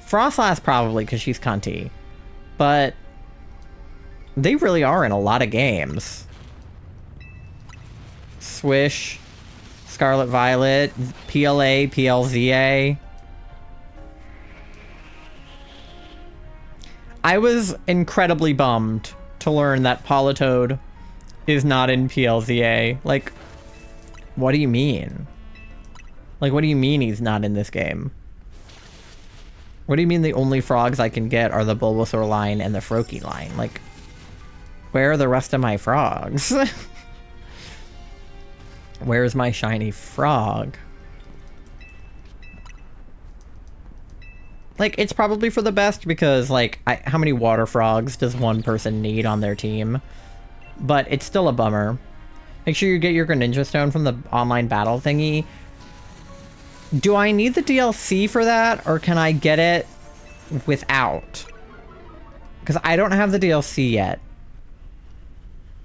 Frostlass probably, because she's cunty. But they really are in a lot of games. Swish, Scarlet Violet, PLA, PLZA. I was incredibly bummed to learn that Politoed is not in PLZA. Like, what do you mean? Like, what do you mean he's not in this game? What do you mean the only frogs I can get are the Bulbasaur line and the Froakie line? Like, where are the rest of my frogs? Where's my shiny frog? Like, it's probably for the best because, like, how many water frogs does one person need on their team? But it's still a bummer. Make sure you get your Greninja Stone from the online battle thingy. Do I need the DLC for that, or can I get it without? Because I don't have the DLC yet.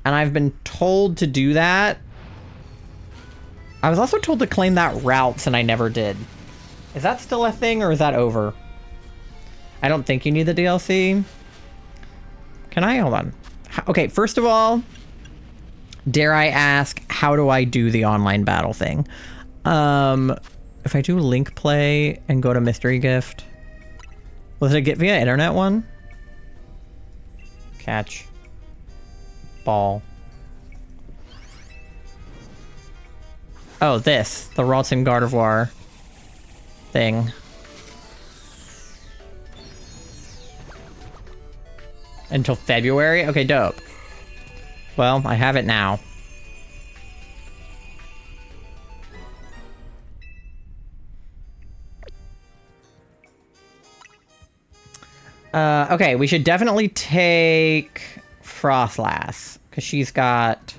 And I've been told to do that. I was also told to claim that routes, and I never did. Is that still a thing, or is that over? I don't think you need the DLC. Can I? Hold on. Okay, first of all, dare I ask, how do I do the online battle thing? If I do link play and go to mystery gift, was it a get via internet one? Catch. Ball. Oh, this. The Raltston Gardevoir thing. Until February? Okay, dope. Well, I have it now. Okay, we should definitely take Frostlass, because she's got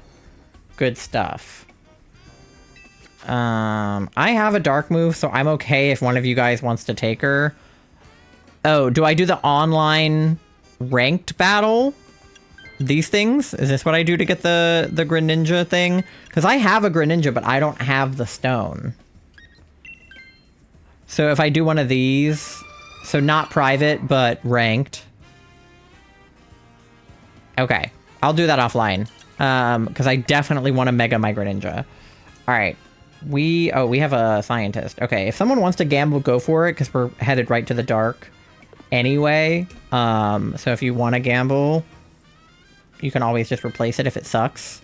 good stuff. I have a dark move, so I'm okay if one of you guys wants to take her. Oh, do I do the online ranked battle? These things? Is this what I do to get the Greninja thing? Because I have a Greninja, but I don't have the stone. So if I do one of these... So not private, but ranked. Okay. I'll do that offline. Because I definitely want to Mega my Greninja. Alright. We have a scientist. Okay, if someone wants to gamble, go for it, because we're headed right to the dark anyway. So if you want to gamble, you can always just replace it if it sucks.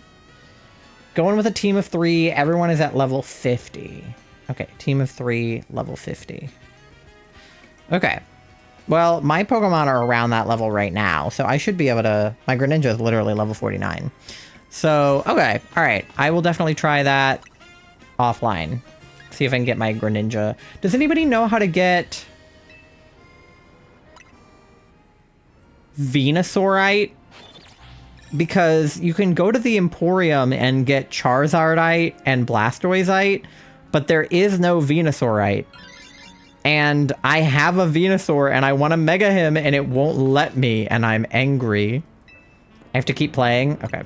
Going with a team of 3, everyone is at level 50. Okay, team of 3, level 50. Okay. Well, my Pokemon are around that level right now, so I should be able to... My Greninja is literally level 49. So, okay. Alright. I will definitely try that offline. See if I can get my Greninja. Does anybody know how to get... Venusaurite? Because you can go to the Emporium and get Charizardite and Blastoiseite, but there is no Venusaurite. And I have a Venusaur and I want to Mega him and it won't let me and I'm angry. I have to keep playing? Okay.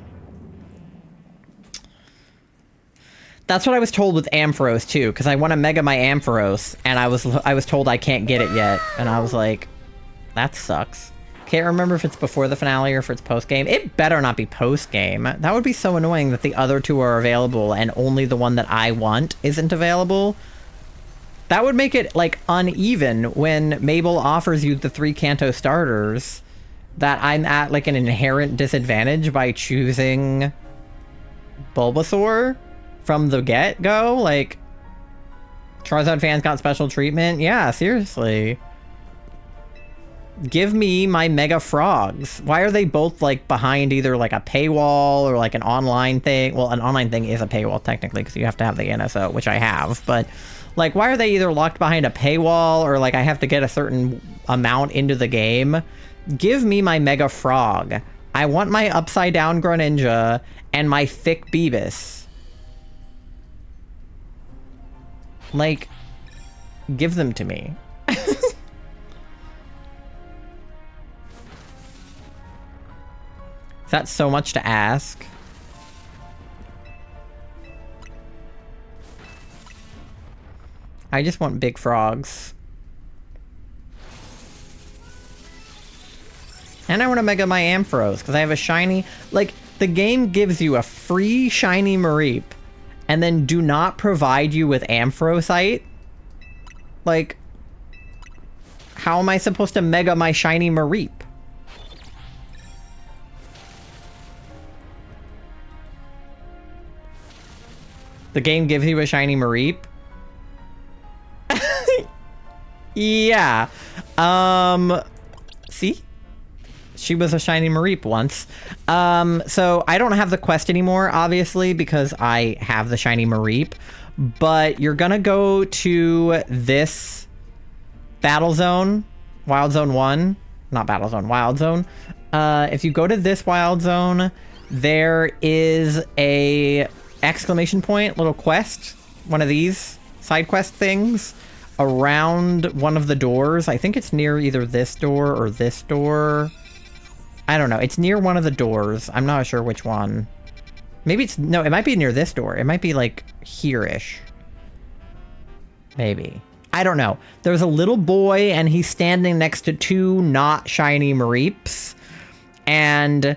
That's what I was told with Ampharos too, because I want to Mega my Ampharos and I was told I can't get it yet. And I was like, that sucks. Can't remember if it's before the finale or if it's post-game. It better not be post-game. That would be so annoying that the other two are available and only the one that I want isn't available. That would make it, like, uneven when Mabel offers you the 3 Kanto starters, that I'm at, like, an inherent disadvantage by choosing Bulbasaur from the get-go. Like, Charizard fans got special treatment? Yeah, seriously. Give me my Mega Frogs. Why are they both, like, behind either, like, a paywall or, like, an online thing? Well, an online thing is a paywall, technically, because you have to have the NSO, which I have, but... Like, why are they either locked behind a paywall or, like, I have to get a certain amount into the game? Give me my Mega Frog. I want my Upside Down Greninja and my thick Beebus. Like, give them to me. That's so much to ask. I just want big frogs. And I want to Mega my Ampharos, because I have a shiny... Like, the game gives you a free shiny Mareep, and then do not provide you with Ampharosite? Like, how am I supposed to Mega my shiny Mareep? The game gives you a shiny Mareep. Yeah. See? She was a shiny Mareep once. So I don't have the quest anymore, obviously, because I have the shiny Mareep. But you're gonna go to this battle zone, Wild Zone 1. Not battle zone, Wild Zone. If you go to this Wild Zone, there is a exclamation point, little quest, one of these side quest things around one of the doors. I think it's near either this door or this door. I don't know. It's near one of the doors. I'm not sure which one. Maybe it's, no, it might be near this door. It might be like here-ish. Maybe. I don't know. There's a little boy and he's standing next to two not shiny Mareeps. And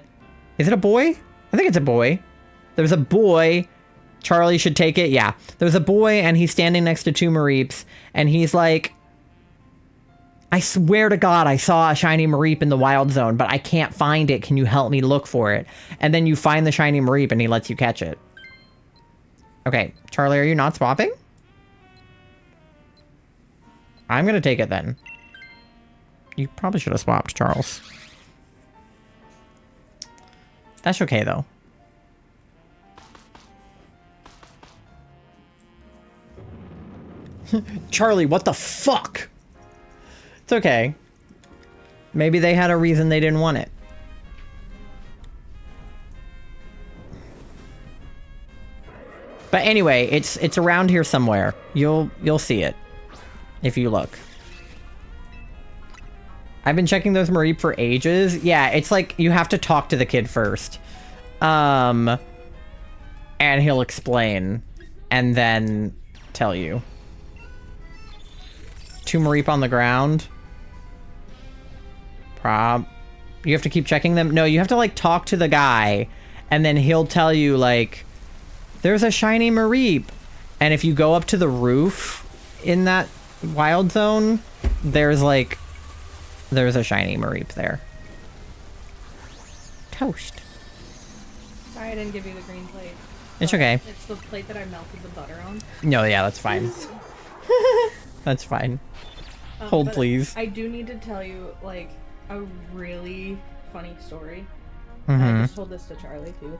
is it a boy? I think it's a boy. There's a boy. Charlie should take it. Yeah. There's a boy and he's standing next to two Mareeps and he's like, I swear to God, I saw a shiny Mareep in the Wild Zone, but I can't find it. Can you help me look for it? And then you find the shiny Mareep and he lets you catch it. Okay. Charlie, are you not swapping? I'm going to take it then. You probably should have swapped, Charles. That's okay, though. Charlie, what the fuck? It's okay. Maybe they had a reason they didn't want it. But anyway, it's around here somewhere. You'll see it if you look. I've been checking those Mareep for ages. Yeah, it's like you have to talk to the kid first. And he'll explain and then tell you. Two Mareep on the ground. You have to keep checking them? No, you have to like talk to the guy and then he'll tell you like, there's a shiny Mareep. And if you go up to the roof in that Wild Zone, there's a shiny Mareep there. Toast. Sorry I didn't give you the green plate. It's okay. It's the plate that I melted the butter on. No, yeah, that's fine. That's fine. Hold, but please. I do need to tell you, like, a really funny story. Mm-hmm. I just told this to Charlie, too.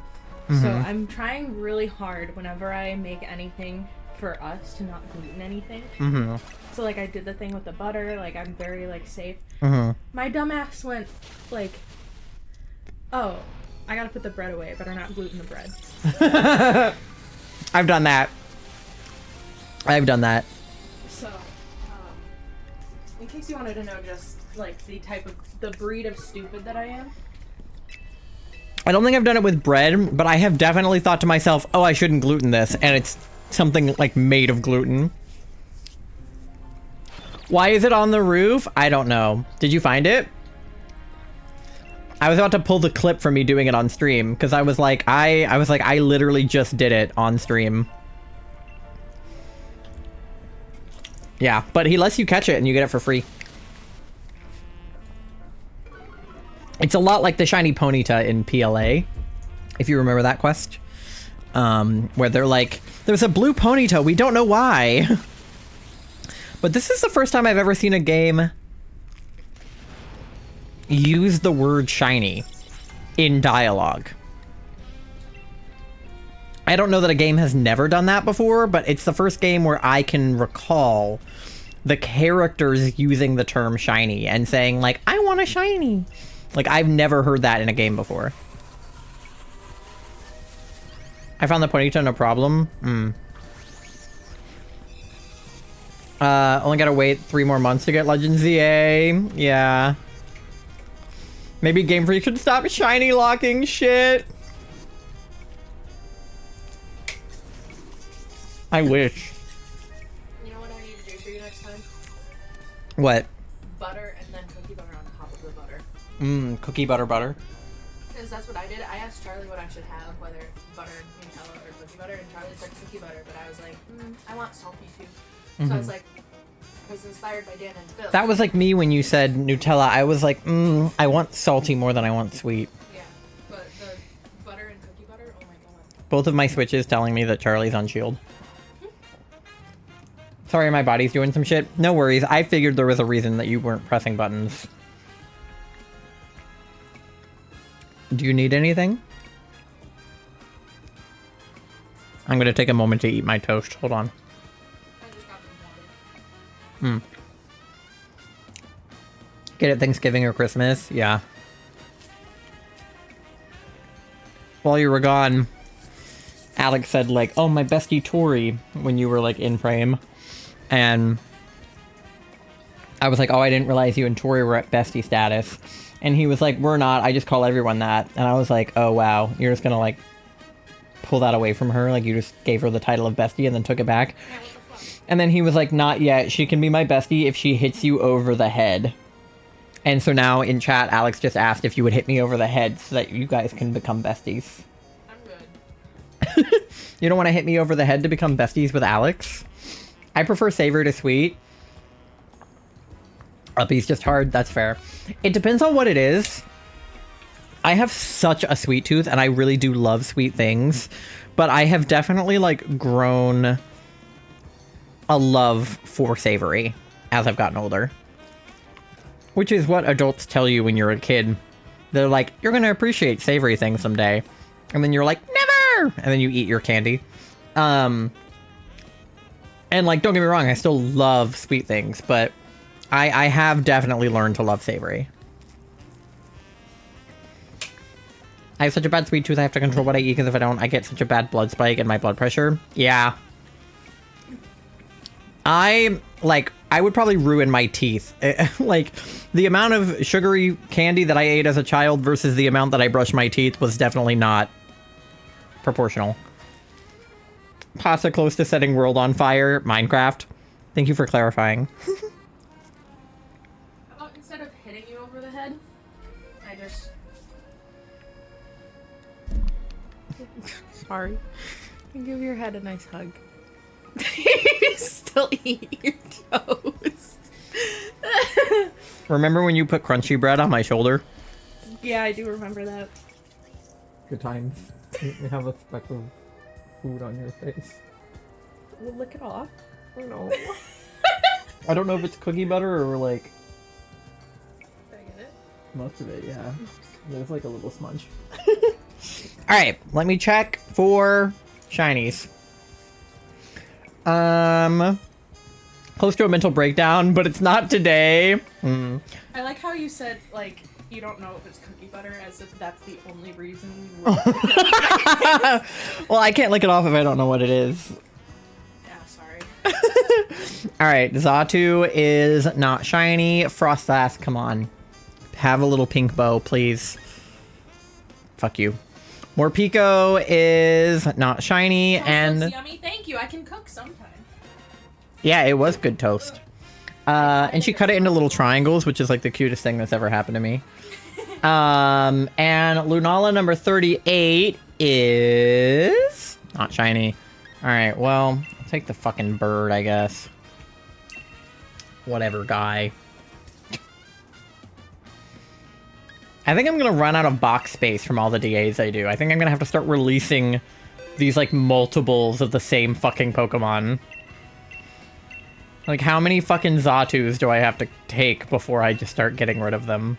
So I'm trying really hard whenever I make anything for us to not gluten anything. Mm-hmm. So, like, I did the thing with the butter. Like, I'm very, like, safe. Mm-hmm. My dumbass went, like, oh, I gotta put the bread away. Better not gluten the bread. I've done that. So, in case you wanted to know just, like, the breed of stupid that I am. I don't think I've done it with bread, but I have definitely thought to myself, oh, I shouldn't gluten this, and it's something, like, made of gluten. Why is it on the roof? I don't know. Did you find it? I was about to pull the clip from me doing it on stream, because I was like, I literally just did it on stream. Yeah, but he lets you catch it and you get it for free. It's a lot like the shiny Ponyta in PLA, if you remember that quest. Where they're like, there's a blue Ponyta, we don't know why. But this is the first time I've ever seen a game use the word shiny in dialogue. I don't know that a game has never done that before, but it's the first game where I can recall the characters using the term shiny and saying like, I want a shiny. Like, I've never heard that in a game before. I found the Ponyta no problem. Only gotta wait 3 more months to get Legend ZA. Yeah. Maybe Game Freak should stop shiny locking shit. I wish. You know what I need to do for you next time? What? Butter and then cookie butter on top of the butter. Cookie butter. Because that's what I did. I asked Charlie what I should have, whether it's butter, Nutella, or cookie butter, and Charlie said cookie butter, but I was like, I want salty too. So I was like, I was inspired by Dan and Phil. That was like me when you said Nutella. I was like, I want salty more than I want sweet. Yeah, but the butter and cookie butter, oh my god. Both of my switches telling me that Charlie's on shield. Sorry, my body's doing some shit. No worries. I figured there was a reason that you weren't pressing buttons. Do you need anything? I'm gonna take a moment to eat my toast. Hold on. I just got them water. Get it Thanksgiving or Christmas? Yeah. While you were gone, Alex said, like, oh, my bestie Tori, when you were, like, in frame. And I was like, oh, I didn't realize you and Tori were at bestie status. And he was like, we're not. I just call everyone that. And I was like, oh, wow. You're just gonna, like, pull that away from her? Like, you just gave her the title of bestie and then took it back? Yeah, what the fuck? And then he was like, not yet. She can be my bestie if she hits you over the head. And so now in chat, Alex just asked if you would hit me over the head so that you guys can become besties. I'm good. You don't want to hit me over the head to become besties with Alex? I prefer savory to sweet. Uppy's just hard. That's fair. It depends on what it is. I have such a sweet tooth, and I really do love sweet things. But I have definitely, like, grown a love for savory as I've gotten older. Which is what adults tell you when you're a kid. They're like, you're going to appreciate savory things someday. And then you're like, never! And then you eat your candy. And, like, don't get me wrong, I still love sweet things, but I have definitely learned to love savory. I have such a bad sweet tooth, I have to control what I eat, because if I don't, I get such a bad blood spike and my blood pressure. Yeah. I would probably ruin my teeth. Like, the amount of sugary candy that I ate as a child versus the amount that I brushed my teeth was definitely not proportional. Pasta close to setting world on fire. Minecraft. Thank you for clarifying. How about instead of hitting you over the head, I just... Sorry. Give your head a nice hug. You still eat your toast. Remember when you put crunchy bread on my shoulder? Yeah, I do remember that. Good times. You have a speck of food on your face. We'll lick it off. No. I don't know if it's cookie butter or like Did I get it? most of it, yeah. There's like a little smudge. Alright, let me check for shinies. Close to a mental breakdown, but it's not today. I like how you said, like, you don't know if it's cookie butter, as if that's the only reason you would. Well, I can't lick it off if I don't know what it is. Yeah, sorry. Alright, Xatu is not shiny. Frostass, come on. Have a little pink bow, please. Fuck you. Morpeko is not shiny, Toast and... looks yummy. Thank you. I can cook sometime. Yeah, it was good toast. And she cut it into little triangles, which is like the cutest thing that's ever happened to me. And Lunala number 38 is not shiny. All right, well, I'll take the fucking bird, I guess. Whatever, guy. I think I'm gonna run out of box space from all the DAs I do. I think I'm gonna have to start releasing these like multiples of the same fucking Pokemon. Like, how many fucking Zatus do I have to take before I just start getting rid of them?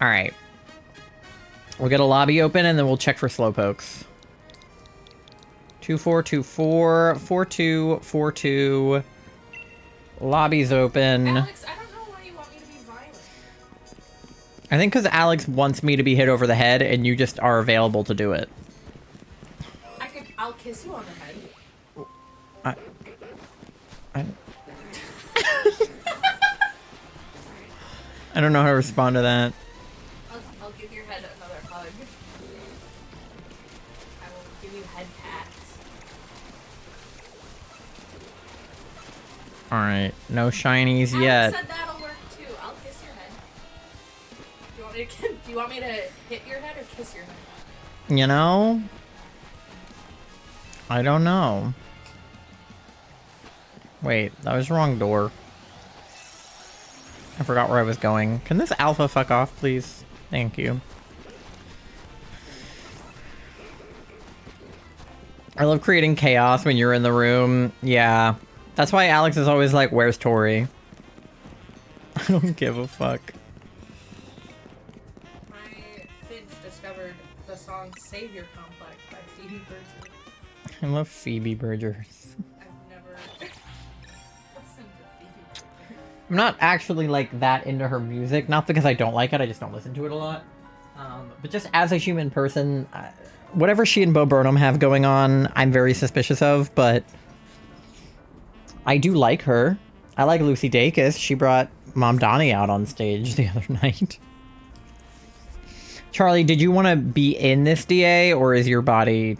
Alright. We'll get a lobby open and then we'll check for Slowpokes. 2424 4242. Lobby's open. Alex, I don't know why you want me to be violent. I think because Alex wants me to be hit over the head and you just are available to do it. I'll kiss you on the head. I don't know how to respond to that. I'll give your head another hug. I will give you head pats. Alright, no shinies Alex yet. said that'll work too. I'll kiss your head. Do you want me to hit your head or kiss your head? You know? I don't know. Wait, that was the wrong door. I forgot where I was going. Can this alpha fuck off, please? Thank you. I love creating chaos when you're in the room. Yeah. That's why Alex is always like, where's Tori? I don't give a fuck. My Finch discovered the song Savior Complex by Phoebe Bridgers. I love Phoebe Bridgers. I've never listened to Phoebe Bridgers. I'm not actually like that into her music. Not because I don't like it, I just don't listen to it a lot. But just as a human person, whatever she and Bo Burnham have going on, I'm very suspicious of, but I do like her. I like Lucy Dacus. She brought Mom Donnie out on stage the other night. Charlie, did you want to be in this DA, or is your body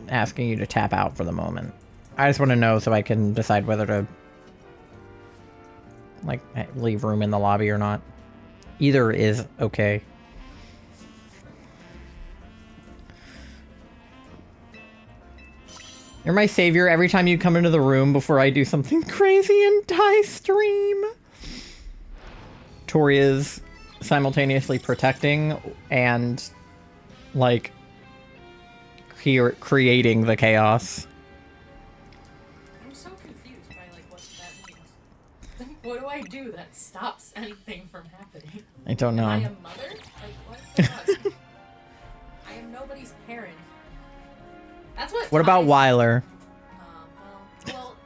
asking you to tap out for the moment? I just want to know so I can decide whether to like leave room in the lobby or not. Either is okay. You're my savior every time you come into the room before I do something crazy and die stream. Tori is simultaneously protecting and like creating the chaos. I'm so confused by like what that means. What do I do that stops anything from happening? I don't know. Am I a mother? Like what the fuck? I am nobody's parent. That's what What about ties- Weiler? Well,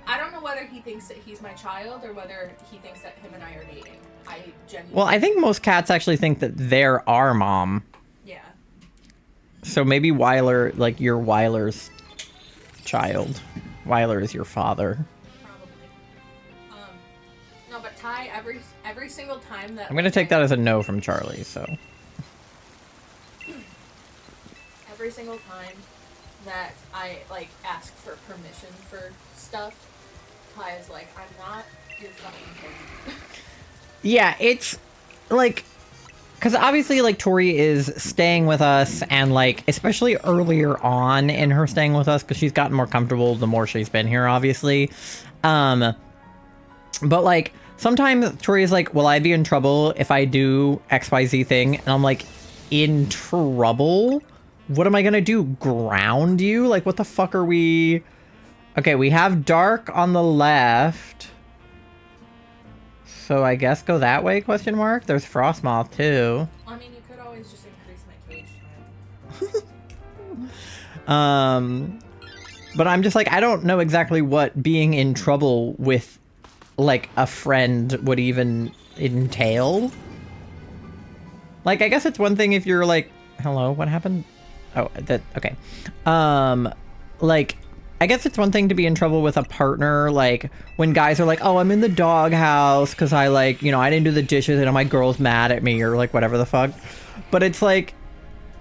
I don't know whether he thinks that he's my child or whether he thinks that him and I are dating. I genuinely. Well, I think most cats actually think that they're our mom. Yeah. So maybe Weiler, like you're Weiler's child. Weiler is your father. Probably. No, but Ty, every single time that I'm gonna take that as a no from Charlie, so. every single time that I like ask for permission for stuff, Ty is like, I'm not your fucking parent. Yeah, it's like, because obviously like Tori is staying with us, and like especially earlier on in her staying with us, because she's gotten more comfortable the more she's been here, obviously. But like sometimes Tori is like, will I be in trouble if I do XYZ thing? And I'm like, in trouble? What am I gonna do? Ground you? Like, what the fuck are we? Okay, we have dark on the left. So I guess go that way, question mark? There's Frostmoth too. I mean, you could always just increase my cage time. But I'm just like, I don't know exactly what being in trouble with like a friend would even entail. Like, I guess it's one thing if you're like, hello, what happened? Oh, that, okay. Like, I guess it's one thing to be in trouble with a partner, like, when guys are like, oh, I'm in the doghouse because I, like, you know, I didn't do the dishes and my girl's mad at me, or, like, whatever the fuck. But it's like,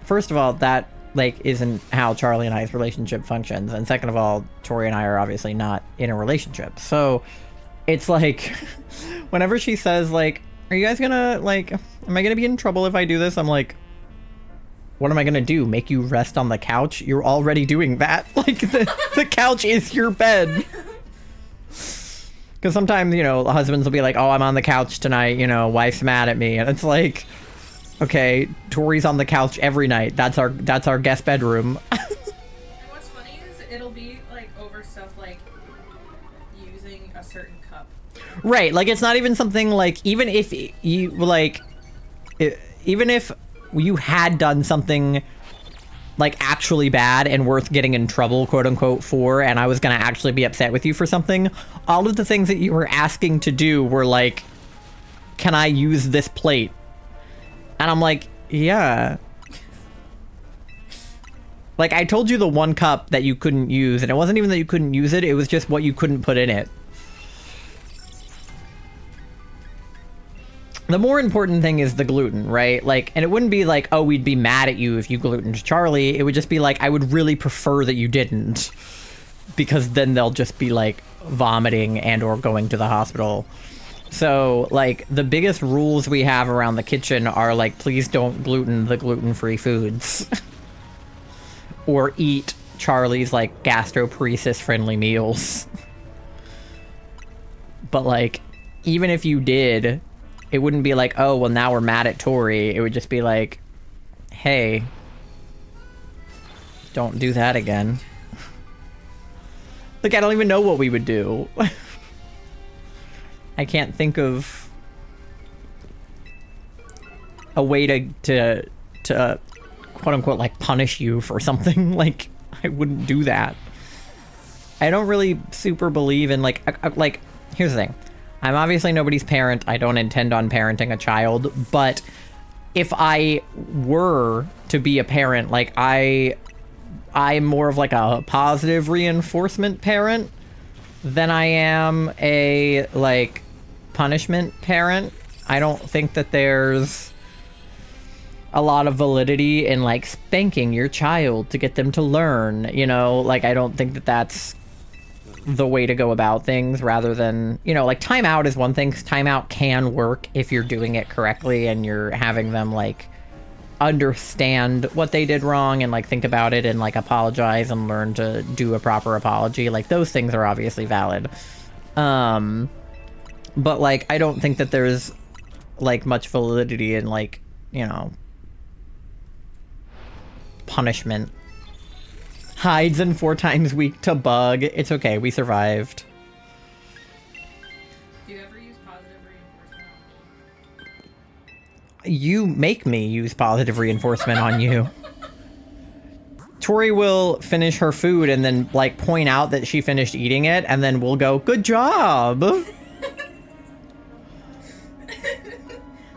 first of all, that, like, isn't how Charlie and I's relationship functions. And second of all, Tori and I are obviously not in a relationship. So, it's like, whenever she says, like, are you guys gonna, like, am I gonna be in trouble if I do this? I'm like, what am I gonna do? Make you rest on the couch? You're already doing that. Like, the couch is your bed. Because sometimes, you know, husbands will be like, oh, I'm on the couch tonight, you know, wife's mad at me. And it's like, okay, Tori's on the couch every night. That's our guest bedroom. And what's funny is it'll be like over stuff like using a certain cup. Right, like, it's not even something like, even if you, like, even if you had done something like actually bad and worth getting in trouble, quote unquote, for, and I was gonna actually be upset with you for something, all of the things that you were asking to do were like, can I use this plate? And I'm like, yeah. Like, I told you the one cup that you couldn't use, and it wasn't even that you couldn't use it, it was just what you couldn't put in it. The more important thing is the gluten, right? Like, and it wouldn't be like, oh, we'd be mad at you if you glutened Charlie. It would just be like, I would really prefer that you didn't, because then they'll just be like vomiting and or going to the hospital. So like the biggest rules we have around the kitchen are like, please don't gluten the gluten-free foods or eat Charlie's like gastroparesis friendly meals. But like, even if you did, it wouldn't be like, oh, well, now we're mad at Tori. It would just be like, hey, don't do that again. Like, I don't even know what we would do. I can't think of a way to quote unquote like punish you for something. Like, I wouldn't do that. I don't really super believe in like here's the thing. I'm obviously nobody's parent. I don't intend on parenting a child, but if I were to be a parent, like I'm more of like a positive reinforcement parent than I am a like punishment parent. I don't think that there's a lot of validity in like spanking your child to get them to learn, you know, like I don't think that that's the way to go about things, rather than, you know, like timeout is one thing, 'cause timeout can work if you're doing it correctly and you're having them like understand what they did wrong and like think about it and like apologize and learn to do a proper apology. Like those things are obviously valid. But like I don't think that there's like much validity in like, you know, punishment. Hides in 4 times weak to bug. It's okay, we survived. Do you ever use positive reinforcement on You make me use positive reinforcement on you. Tori will finish her food and then like point out that she finished eating it, and then we'll go, good job.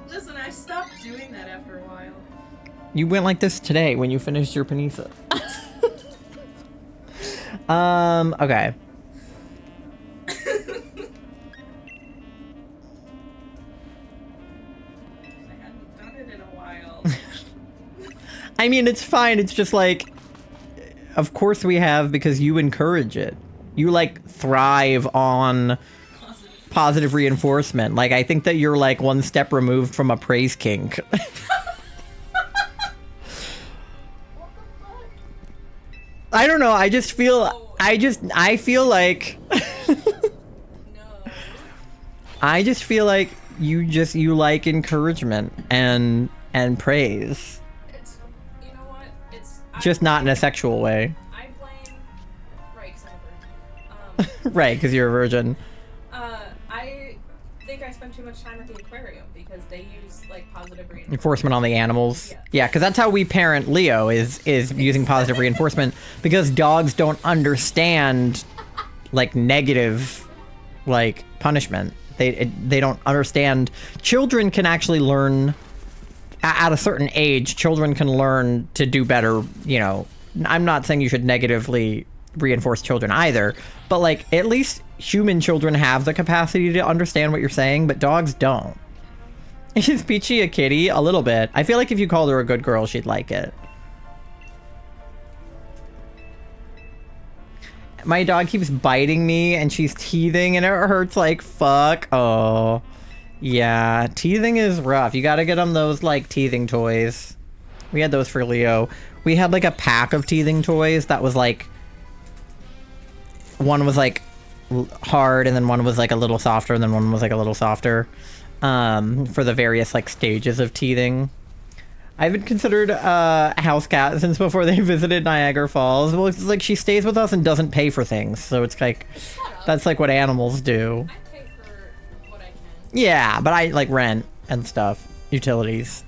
Listen, I stopped doing that after a while. You went like this today when you finished your panisa. Okay. I hadn't done it in a while. I mean, it's fine. It's just like, of course we have, because you encourage it. You like thrive on positive reinforcement. Like, I think that you're like one step removed from a praise kink. I don't know. I just feel, I feel like, No. I just feel like you like encouragement and praise. It's, you know what? It's Just not in a sexual way. I blame right, 'cause I'm a virgin. Right, because you're a virgin. I think I spend too much time at the aquarium because they use like positive reinforcement. Enforcement on the animals. Yeah. Yeah, because that's how we parent Leo, is using positive reinforcement, because dogs don't understand like negative like punishment. They don't understand. Children can actually learn at a certain age. Children can learn to do better. You know, I'm not saying you should negatively reinforce children either, but like at least human children have the capacity to understand what you're saying, but dogs don't. Is Peachy a kitty? A little bit. I feel like if you called her a good girl, she'd like it. My dog keeps biting me and she's teething and it hurts like fuck. Oh, yeah. Teething is rough. You gotta get them those like teething toys. We had those for Leo. We had like a pack of teething toys that was like, one was like hard and then one was like a little softer and then one was like a little softer, for the various like stages of teething. I've been considered a house cat since before they visited Niagara Falls. Well, it's like she stays with us and doesn't pay for things, so it's like, Shut up. that's like what animals do. I pay for what I can. Yeah, but I like rent and stuff, utilities.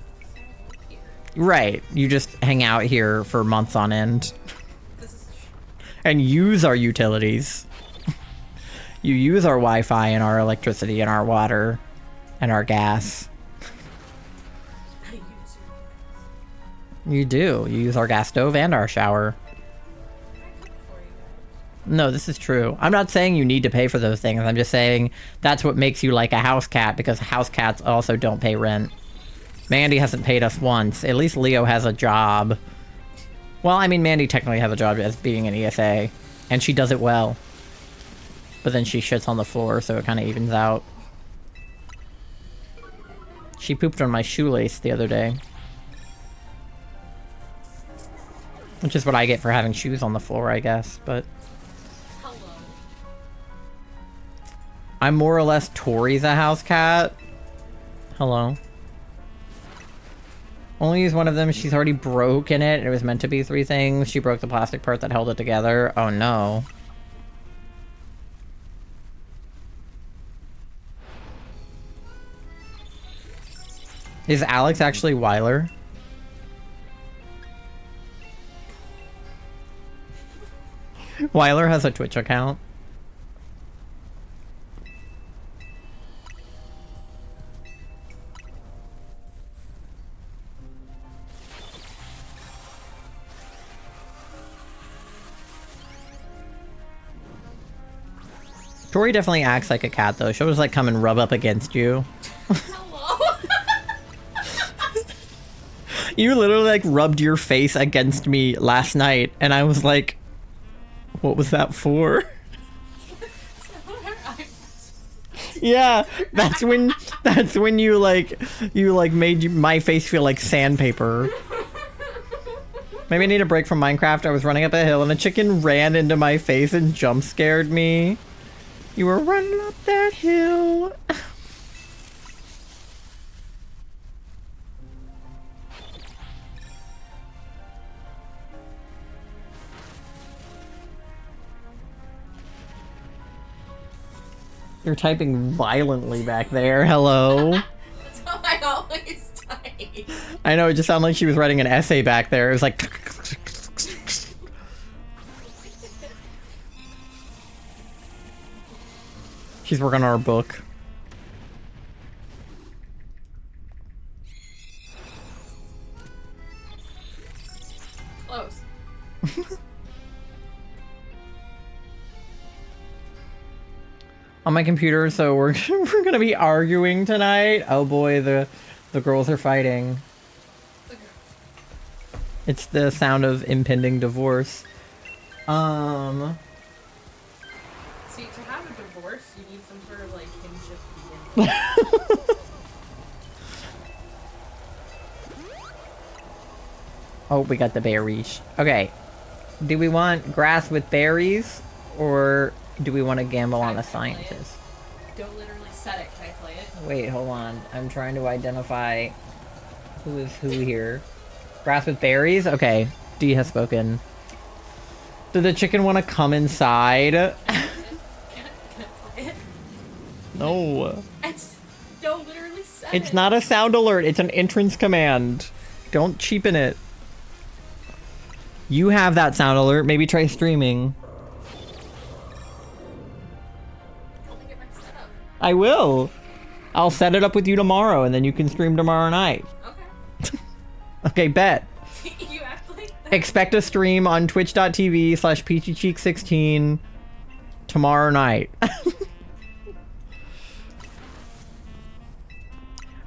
Here. Right, you just hang out here for months on end This is and use our utilities. You use our Wi-Fi and our electricity and our water and our gas. I use You do. You use our gas stove and our shower. I cook for you guys. No, this is true. I'm not saying you need to pay for those things. I'm just saying that's what makes you like a house cat, because house cats also don't pay rent. Mandy hasn't paid us once. At least Leo has a job. Well, I mean, Mandy technically has a job as being an ESA, and she does it well. But then she shits on the floor, so it kind of evens out. She pooped on my shoelace the other day. Which is what I get for having shoes on the floor, I guess, but... Hello. I'm more or less Tori's a house cat. Hello. Only use one of them. She's already broken it. It was meant to be 3 things. She broke the plastic part that held it together. Oh no. Is Alex actually Weiler? Weiler has a Twitch account. Tori definitely acts like a cat, though. She'll just, like, come and rub up against you. Hello. You literally, like, rubbed your face against me last night, and I was like, what was that for? Yeah, that's when you made my face feel like sandpaper. Maybe I need a break from Minecraft. I was running up a hill and a chicken ran into my face and jump scared me. You were running up that hill. You're typing violently back there. Hello. That's how I always type. I know, it just sounded like she was writing an essay back there. It was like... She's working on her book. Close. On my computer, so we're gonna be arguing tonight. Oh boy, the girls are fighting. It's the sound of impending divorce. See, to have a divorce, you need some sort of like kinship to begin with. Oh, we got the berries. Okay. Do we want grass with berries, or do we want to gamble on a scientist? Don't literally set it. Can I play it? Wait, hold on. I'm trying to identify who is who here. Grass with berries? Okay. D has spoken. Did the chicken want to come inside? Can I play it? No. Don't literally set It's it. not a sound alert. It's an entrance command. Don't cheapen it. You have that sound alert. Maybe try streaming. Let me get my setup. I will. I'll set it up with you tomorrow, and then you can stream tomorrow night. Okay. Okay, bet. You act like that. Expect a stream on twitch.tv/peachycheek16 tomorrow night.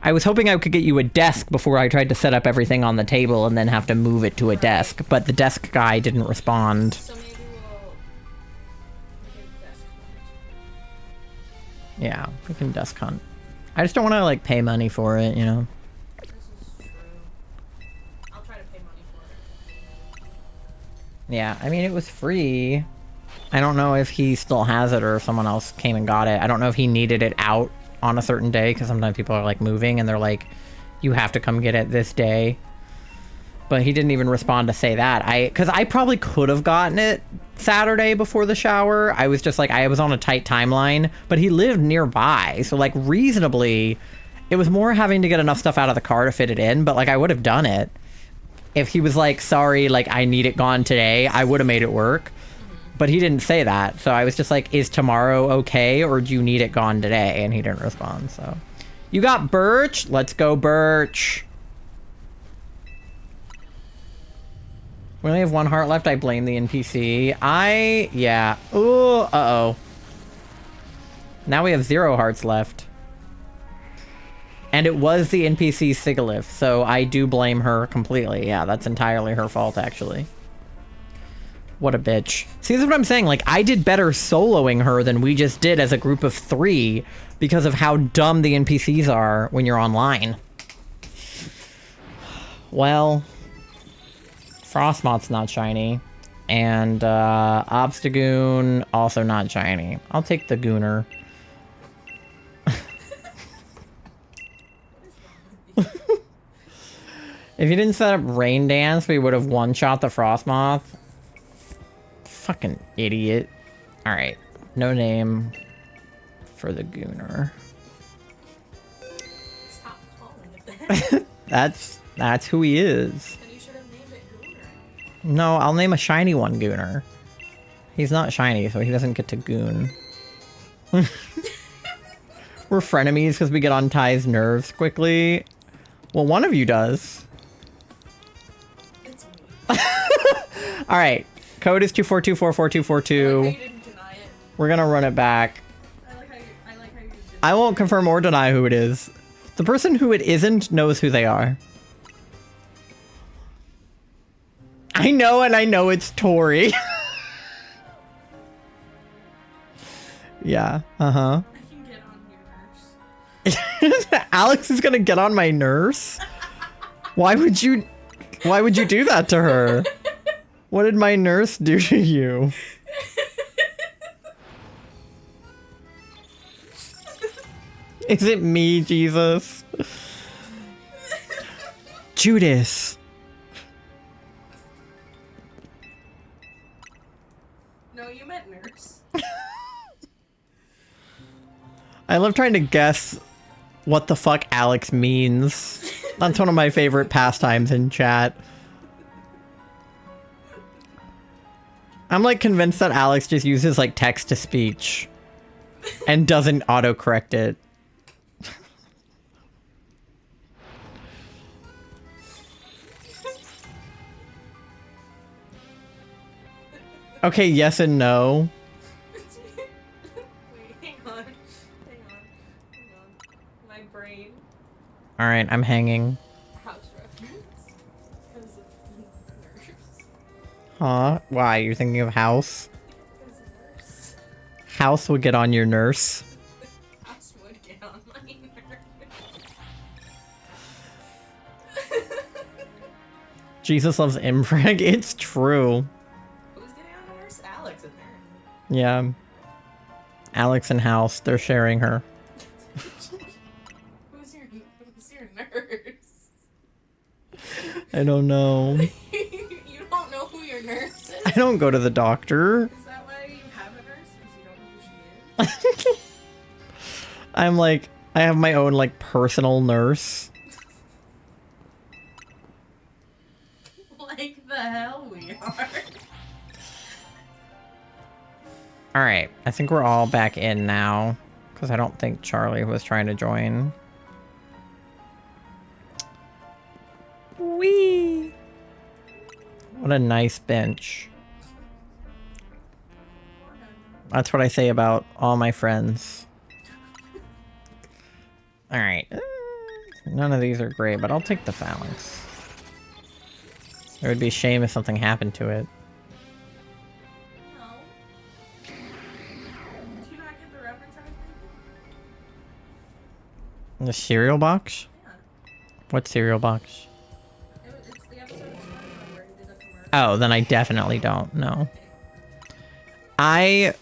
I was hoping I could get you a desk before I tried to set up everything on the table and then have to move it to a desk, but the desk guy didn't respond. So maybe we'll get a desk hunt. Yeah, we can desk hunt. I just don't want to, like, pay money for it, you know? This is true. I'll try to pay money for it. Yeah, I mean, it was free. I don't know if he still has it or if someone else came and got it. I don't know if he needed it out on a certain day, because sometimes people are, like, moving and they're like, you have to come get it this day. But he didn't even respond to say that. Because I probably could have gotten it Saturday before the shower. I was just like, I was on a tight timeline, but he lived nearby. So, like, reasonably, it was more having to get enough stuff out of the car to fit it in, but, like, I would have done it. If he was like, sorry, like, I need it gone today, I would have made it work. But he didn't say that. So I was just like, is tomorrow okay, or do you need it gone today? And he didn't respond, so. You got Birch? Let's go, Birch. We only have 1 heart left. I blame the NPC. Yeah. Ooh, uh-oh. Now we have 0 hearts left. And it was the NPC Sigalith, so I do blame her completely. Yeah, that's entirely her fault, actually. What a bitch. See, this is what I'm saying. Like, I did better soloing her than we just did as a group of 3 because of how dumb the NPCs are when you're online. Well, Frostmoth's not shiny. And, Obstagoon, also not shiny. I'll take the Gooner. If you didn't set up Rain Dance, we would have one-shot the Frostmoth. Fucking idiot. Alright. No name for the Gooner. Stop calling it that. That's who he is. Then you should have named it Gooner. No, I'll name a shiny one Gooner. He's not shiny, so he doesn't get to goon. We're frenemies because we get on Ty's nerves quickly. Well, one of you does. It's me. Alright. Code is I like how 2424442. you didn't deny it. We're gonna run it back. I like how you just did I won't confirm or deny who it is. The person who it isn't knows who they are. I know, and I know it's Tori. Yeah, uh-huh. I can get on your nurse. Alex is gonna get on my nurse? Why would you do that to her? What did my nurse do to you? Is it me, Jesus? Judas. No, you meant nurse. I love trying to guess what the fuck Alex means. That's one of my favorite pastimes in chat. I'm like convinced that Alex just uses like text to speech and doesn't autocorrect it. Okay, yes and no. Wait, hang on. My brain. All right, I'm hanging. House reference. Because of nurse. Huh? Why? You're thinking of House? Because of nurse. House would get on your nurse. House would get on my nerves. Jesus loves impreg. It's true. Who's getting on the nurse? Alex in there. Yeah. Alex and House, they're sharing her. Who's your nurse? I don't know. You don't know who your nurse is? I don't go to the doctor. Is that why you have a nurse? Because you don't know who she is? I'm like, I have my own like personal nurse. Like the hell we are. All right, I think we're all back in now because I don't think Charlie was trying to join. Wee. What a nice bench. That's what I say about all my friends. All right. None of these are great, but I'll take the phalanx. It would be a shame if something happened to it. No. Did you not get the reference I was making? The cereal box? Yeah. What cereal box? It's the episode of SpongeBob where he did a commercial. Oh, then I definitely don't know. I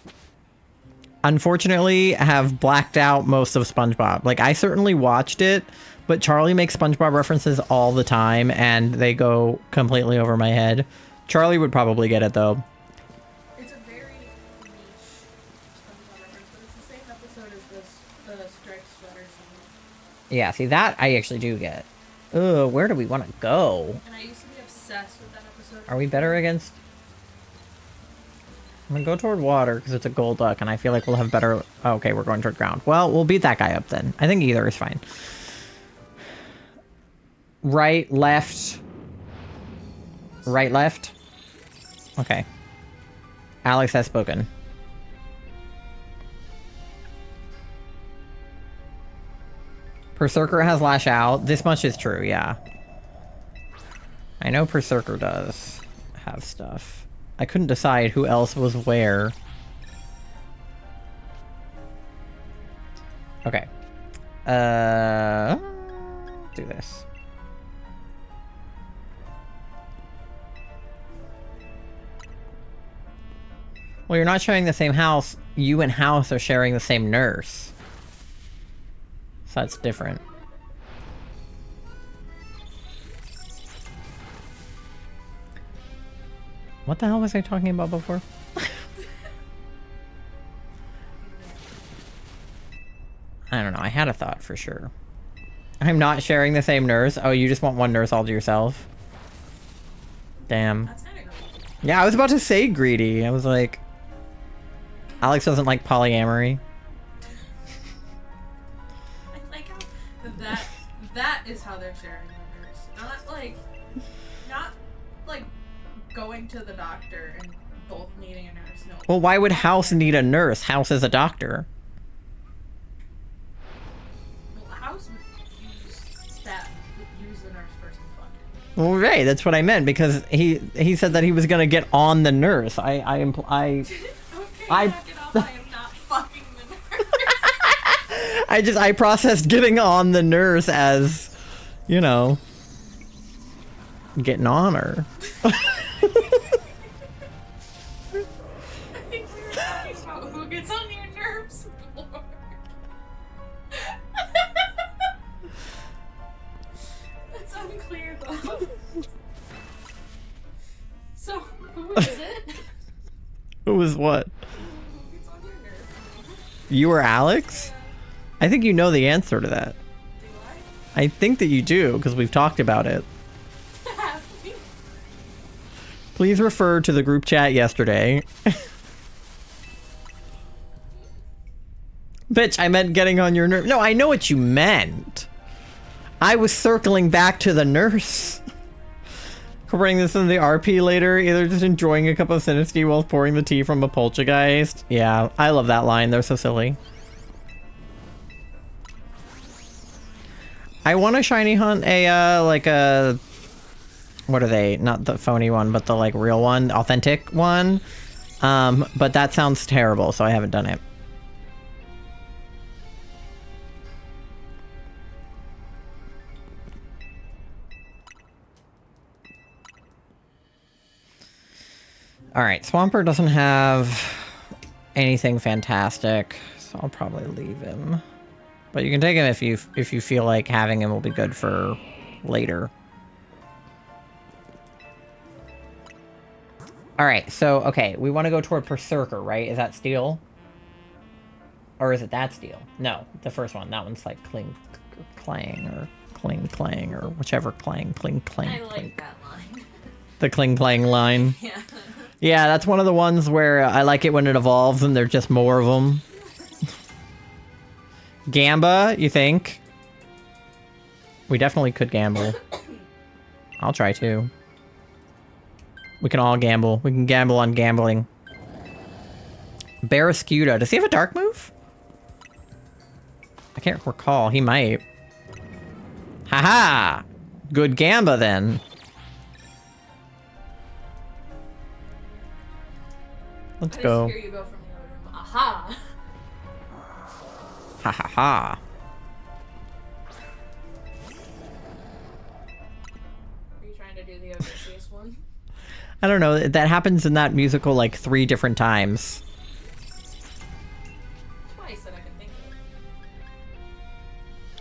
unfortunately have blacked out most of SpongeBob. Like, I certainly watched it, but Charlie makes SpongeBob references all the time, and they go completely over my head. Charlie would probably get it, though. It's a very niche SpongeBob reference, but it's the same episode as the striped sweater scene. Yeah, see, that I actually do get. Ugh, where do we want to go? And I used to be obsessed with that episode. Are we better against... I'm gonna go toward water because it's a gold duck, and I feel like we'll have better... Oh, okay, we're going toward ground. Well, we'll beat that guy up then. I think either is fine. Right, left. Right, left. Okay. Alex has spoken. Berserker has Lash Out. This much is true, yeah. I know Berserker does have stuff. I couldn't decide who else was where. Okay. Do this. Well, you're not sharing the same house. You and House are sharing the same nurse. So that's different. What the hell was I talking about before? I don't know. I had a thought for sure. I'm not sharing the same nurse. Oh, you just want one nurse all to yourself? Damn. That's kind of greedy. Yeah, I was about to say greedy. I was like, Alex doesn't like polyamory. I like how that is how they're sharing the nurse. Not like going to the doctor and both needing a nurse. No. Well, why would House need a nurse? House is a doctor. Well, House would use the nurse first and fuck. Well, right, that's what I meant because he said that he was gonna get on the nurse. Okay, I knock it off. I am not fucking the nurse. I processed getting on the nurse as, you know, getting on her. I think we were talking about who gets on your nerves more. That's unclear though. So, who is it? Who was what? Who gets on your nerves more? You or Alex? I think you know the answer to that. Do I think that you do because we've talked about it. I? Please refer to the group chat yesterday. Bitch, I meant getting on your nerve. No, I know what you meant. I was circling back to the nurse. Bring this in the RP later, either just enjoying a cup of Sinisty while pouring the tea from a poltergeist. Yeah, I love that line. They're so silly. I want to shiny hunt a, like a... What are they? Not the phony one, but the, like, real one. Authentic one. But that sounds terrible, so I haven't done it. Alright, Swampert doesn't have anything fantastic, so I'll probably leave him. But you can take him if you feel like having him will be good for later. Alright, so, okay, we want to go toward Berserker, right? Is that steel? Or is it that steel? No, the first one. That one's like cling, clang, or cling, clang, or whichever clang, cling, clang. I cling. like that line. The cling, clang line. Yeah. Yeah, that's one of the ones where I like it when it evolves and there's just more of them. Gamba, you think? We definitely could gamble. I'll try to. We can all gamble. We can gamble on gambling. Barraskewda. Does he have a dark move? I can't recall. He might. Haha! Good Gamba then. Let's go. I just hear you go from the other room. Aha! Ha ha ha. Are you trying to do the Odysseus one? I don't know. That happens in that musical like 3 different times. Twice that I can think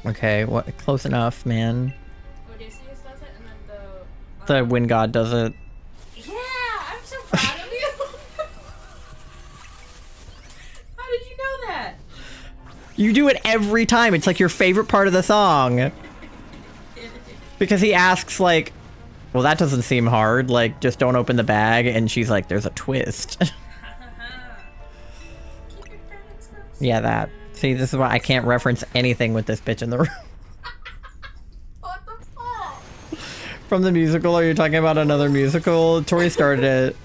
of. Okay, what? Close enough, man. Odysseus does it, and then The Wind God does it. Yeah, I'm so proud of you. How did you know that? You do it every time. It's like your favorite part of the song. Because he asks like, well, that doesn't seem hard. Like, just don't open the bag. And she's like, there's a twist. Keep your friends close. Yeah, that. See, this is why I can't reference anything with this bitch in the room. What the fuck? From the musical, are you talking about another musical? Tori started it.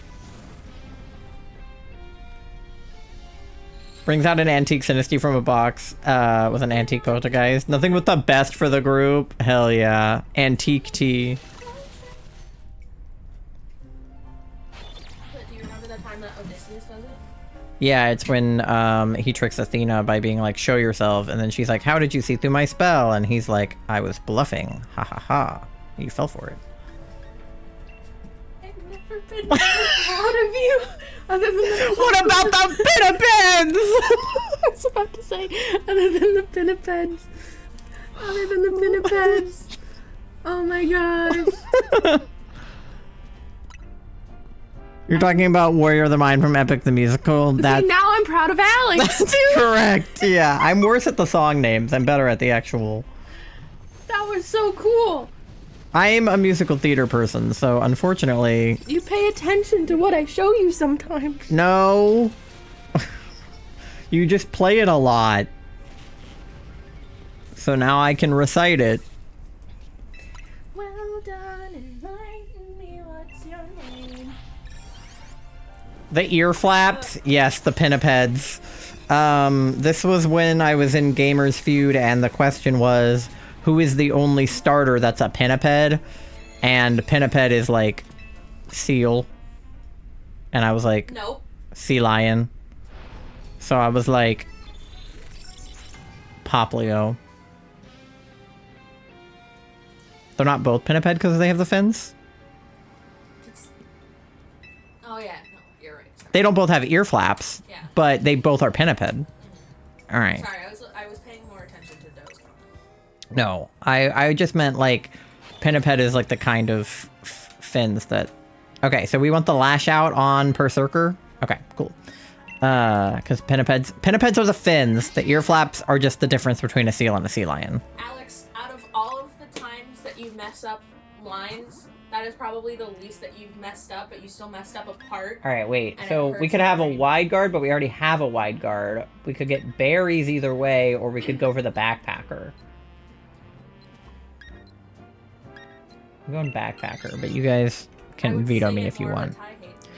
Brings out an antique Sinisty from a box with an antique poltergeist. Nothing but the best for the group. Hell yeah. Antique tea. But do you remember the time that Odysseus does it? Yeah, it's when he tricks Athena by being like, show yourself. And then she's like, how did you see through my spell? And he's like, I was bluffing. Ha ha ha. You fell for it. I've never been more proud of you. Other than the What about the Pinnipeds? I was about to say, other than the Pinnipeds. Other than the Pinnipeds. Oh my gosh. You're talking about Warrior of the Mind from Epic the Musical. That's now I'm proud of Alex too. correct. Yeah, I'm worse at the song names. I'm better at the actual. That was so cool. I'm a musical theater person, so unfortunately, You pay attention to what I show you sometimes. no. You just play it a lot. So now I can recite it. Well done, enlighten me. What's your name? The ear flaps, yes, the pinnipeds. This was when I was in Gamers Feud, and the question was, who is the only starter that's a pinniped? And pinniped is like seal. And I was like, Nope. sea lion. So I was like, Poplio. They're not both pinniped because they have the fins? Oh yeah, no, you're right. Sorry. They don't both have ear flaps, Yeah. but they both are pinniped. All right. Sorry, I was paying more attention to Doe's comment. No, I just meant like pinniped is like the kind of fins that. Okay, so we want the lash out on Berserker. Okay, cool. Because pinnipeds are the fins. The ear flaps are just the difference between a seal and a sea lion. Alex, out of all of the times that you mess up lines, that is probably the least that you've messed up, but you still messed up a part. All right, wait. And So it we hurts could have a your brain. wide guard, but we already have a wide guard. We could get berries either way, or we could go for the backpacker. I'm going backpacker, but you guys I can would veto say me it if you more, want. but Ty hates me.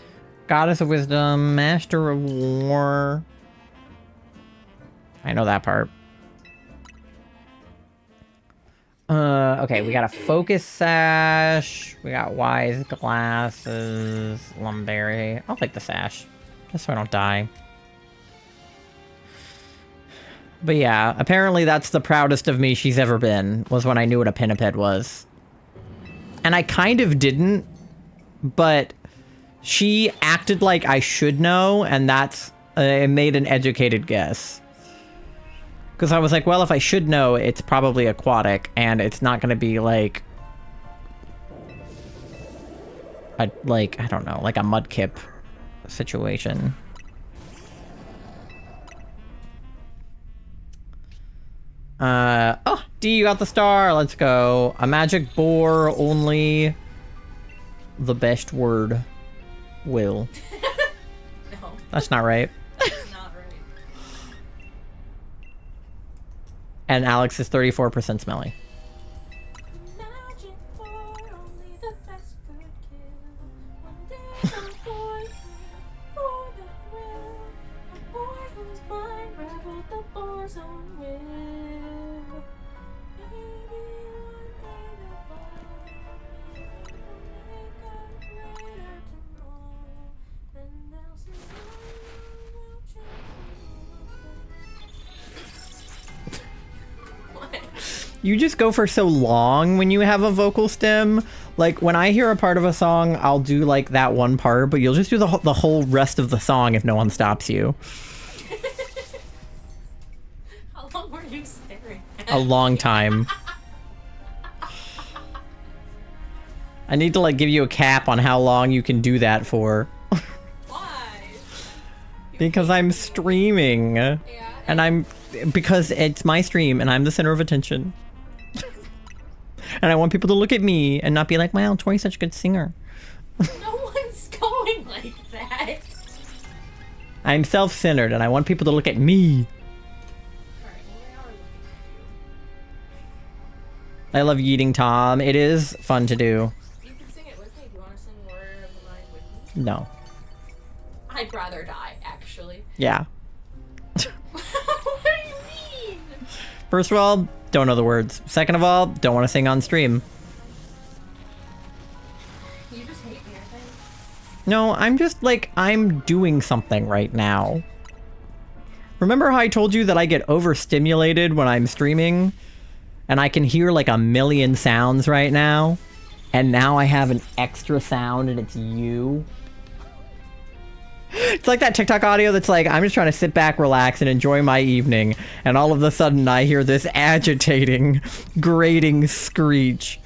Goddess of Wisdom, Master of War. I know that part. Okay, we got a Focus Sash. We got Wise Glasses, Lumberry. I'll take the Sash, just so I don't die. But yeah, apparently that's the proudest of me she's ever been, was when I knew what a pinniped was. And I kind of didn't, but she acted like I should know, and that's it made an educated guess. Because I was like, well, if I should know, it's probably aquatic, and it's not going to be like I don't know, like a mudkip situation. Oh, D, you got the star. Let's go. A magic boar, only the best word will. No, That's not right. that's not right. And Alex is 34% smelly. Magic boy, only the best could kill. One day a boy for the thrill. A boy whose mind reveled the boar's own will. Maybe one day the body will make a greater to know. And they'll see will change the world. What? You just go for so long when you have a vocal stem. Like, when I hear a part of a song, I'll do, like, that one part, but you'll just do the whole rest of the song if no one stops you. How long were you staring at? A long time. I need to, like, give you a cap on how long you can do that for. Why? Because I'm streaming. Yeah. And because it's my stream and I'm the center of attention. And I want people to look at me and not be like, wow, Tori's such a good singer. No one's going like that. I'm self-centered and I want people to look at me. Alright, well, they are looking at I love Yeeting Tom. It is fun to do. you. You can sing it with me. Do you want to sing Warrior of the Mind with me? No. I'd rather die, actually. Yeah. What do you mean? First of all, don't know the words. Second of all, don't want to sing on stream. You just hate me, I think. No, I'm just like, I'm doing something right now. Remember how I told you that I get overstimulated when I'm streaming? And I can hear like a million sounds right now? And now I have an extra sound and it's you? It's like that TikTok audio that's like, I'm just trying to sit back, relax, and enjoy my evening. And all of a sudden I hear this agitating, grating screech.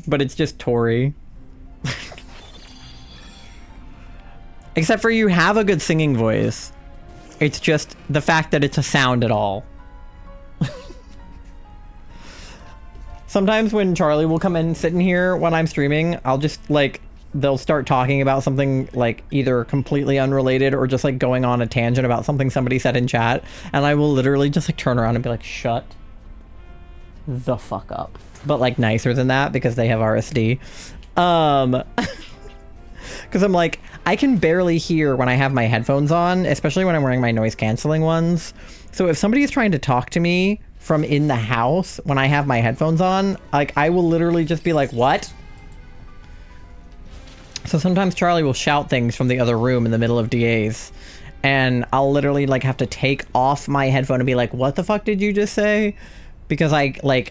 But it's just Tori. Except for you have a good singing voice. It's just the fact that it's a sound at all. Sometimes when Charlie will come in and sit in here when I'm streaming, I'll just like, they'll start talking about something like either completely unrelated or just like going on a tangent about something somebody said in chat. And I will literally just like turn around and be like, shut the fuck up. But like nicer than that because they have RSD. Because I'm like, I can barely hear when I have my headphones on, especially when I'm wearing my noise canceling ones. So if somebody is trying to talk to me from in the house when I have my headphones on, like I will literally just be like, what? So sometimes Charlie will shout things from the other room in the middle of DAs, and I'll literally like have to take off my headphone and be like, what the fuck did you just say? Because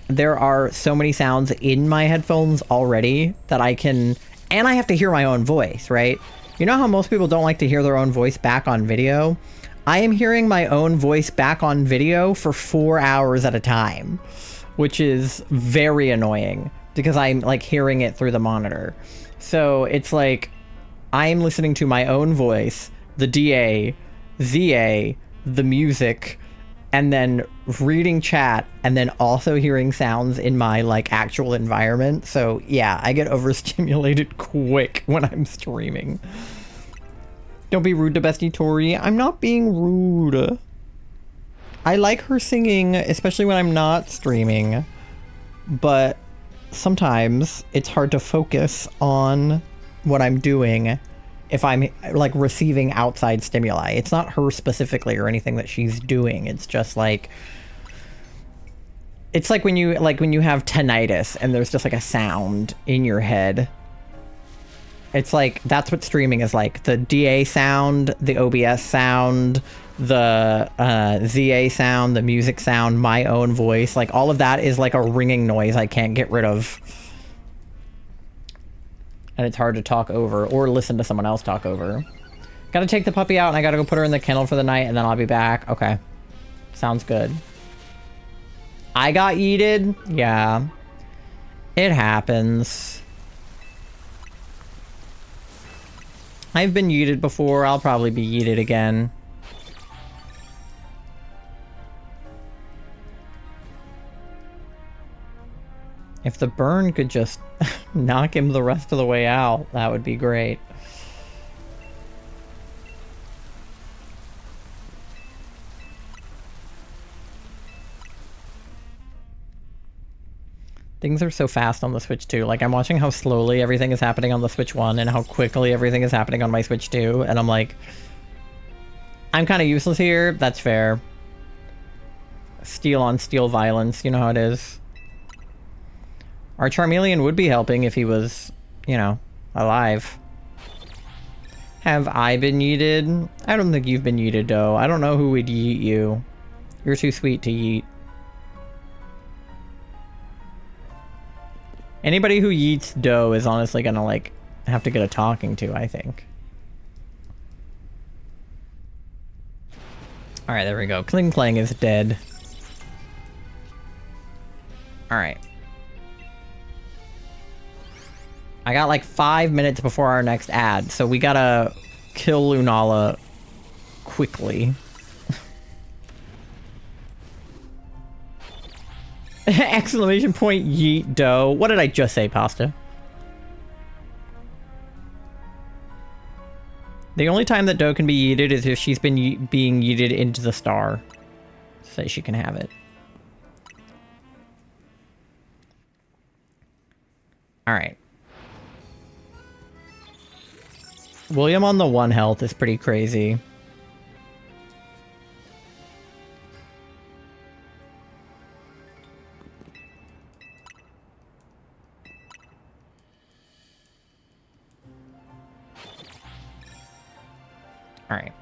there are so many sounds in my headphones already that I can, and I have to hear my own voice, right? You know how most people don't like to hear their own voice back on video? I am hearing my own voice back on video for 4 hours at a time, which is very annoying because I'm like hearing it through the monitor. So it's like I'm listening to my own voice, the DA, ZA, the music, and then reading chat, and then also hearing sounds in my like actual environment. So yeah, I get overstimulated quick when I'm streaming. Don't be rude to Bestie Tori. I'm not being rude. I like her singing, especially when I'm not streaming. But sometimes it's hard to focus on what I'm doing if I'm like receiving outside stimuli. It's not her specifically or anything that she's doing. It's just like, it's like when you have tinnitus and there's just like a sound in your head. It's like, that's what streaming is like. The DA sound, the OBS sound, the ZA sound, the music sound, my own voice, like all of that is like a ringing noise I can't get rid of. And it's hard to talk over or listen to someone else talk over. Gotta take the puppy out and I gotta go put her in the kennel for the night and then I'll be back. Okay. Sounds good. I got yeeted? Yeah. It happens. I've been yeeted before. I'll probably be yeeted again. If the burn could just knock him the rest of the way out, that would be great. Things are so fast on the Switch 2. Like, I'm watching how slowly everything is happening on the Switch 1 and how quickly everything is happening on my Switch 2. And I'm like, I'm kind of useless here. That's fair. Steel on steel violence. You know how it is. Our Charmeleon would be helping if he was, you know, alive. Have I been yeeted? I don't think you've been yeeted, though. I don't know who would yeet you. You're too sweet to yeet. Anybody who yeets Doe is honestly gonna, like, have to get a talking to, I think. Alright, there we go. Kling Klang is dead. Alright. I got, like, 5 minutes before our next ad, so we gotta kill Lunala quickly. Exclamation point yeet Doe. What did I just say, Pasta? The only time that Doe can be yeeted is if she's been being yeeted into the star. So she can have it. Alright. William on the 1 health is pretty crazy. All right.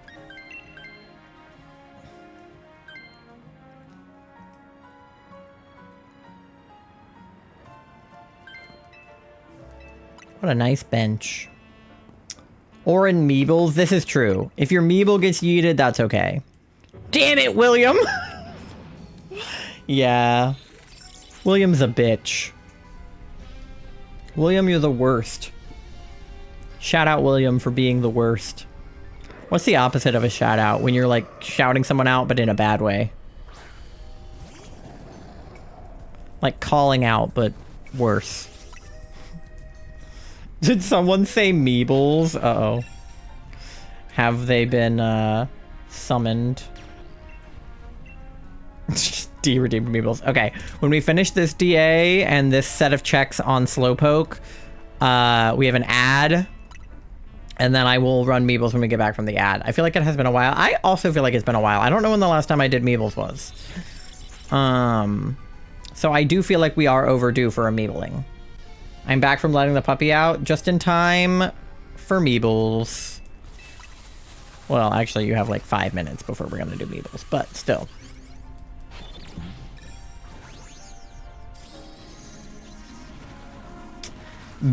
What a nice bench. Or in Meebles, this is true. If your Meeble gets yeeted, that's okay. Damn it, William! Yeah. William's a bitch. William, you're the worst. Shout out William for being the worst. What's the opposite of a shout out when you're like shouting someone out but in a bad way? Like calling out but worse. Did someone say Meebles? Uh-oh. Have they been summoned? D redeemed Meebles. Okay, when we finish this DA and this set of checks on Slowpoke, we have an ad, and then I will run Meebles when we get back from the ad. I feel like it has been a while. I also feel like it's been a while. I don't know when the last time I did Meebles was. So I do feel like we are overdue for a Meebling. I'm back from letting the puppy out just in time for Meebles. Well, actually, you have like 5 minutes before we're gonna do Meebles, but still.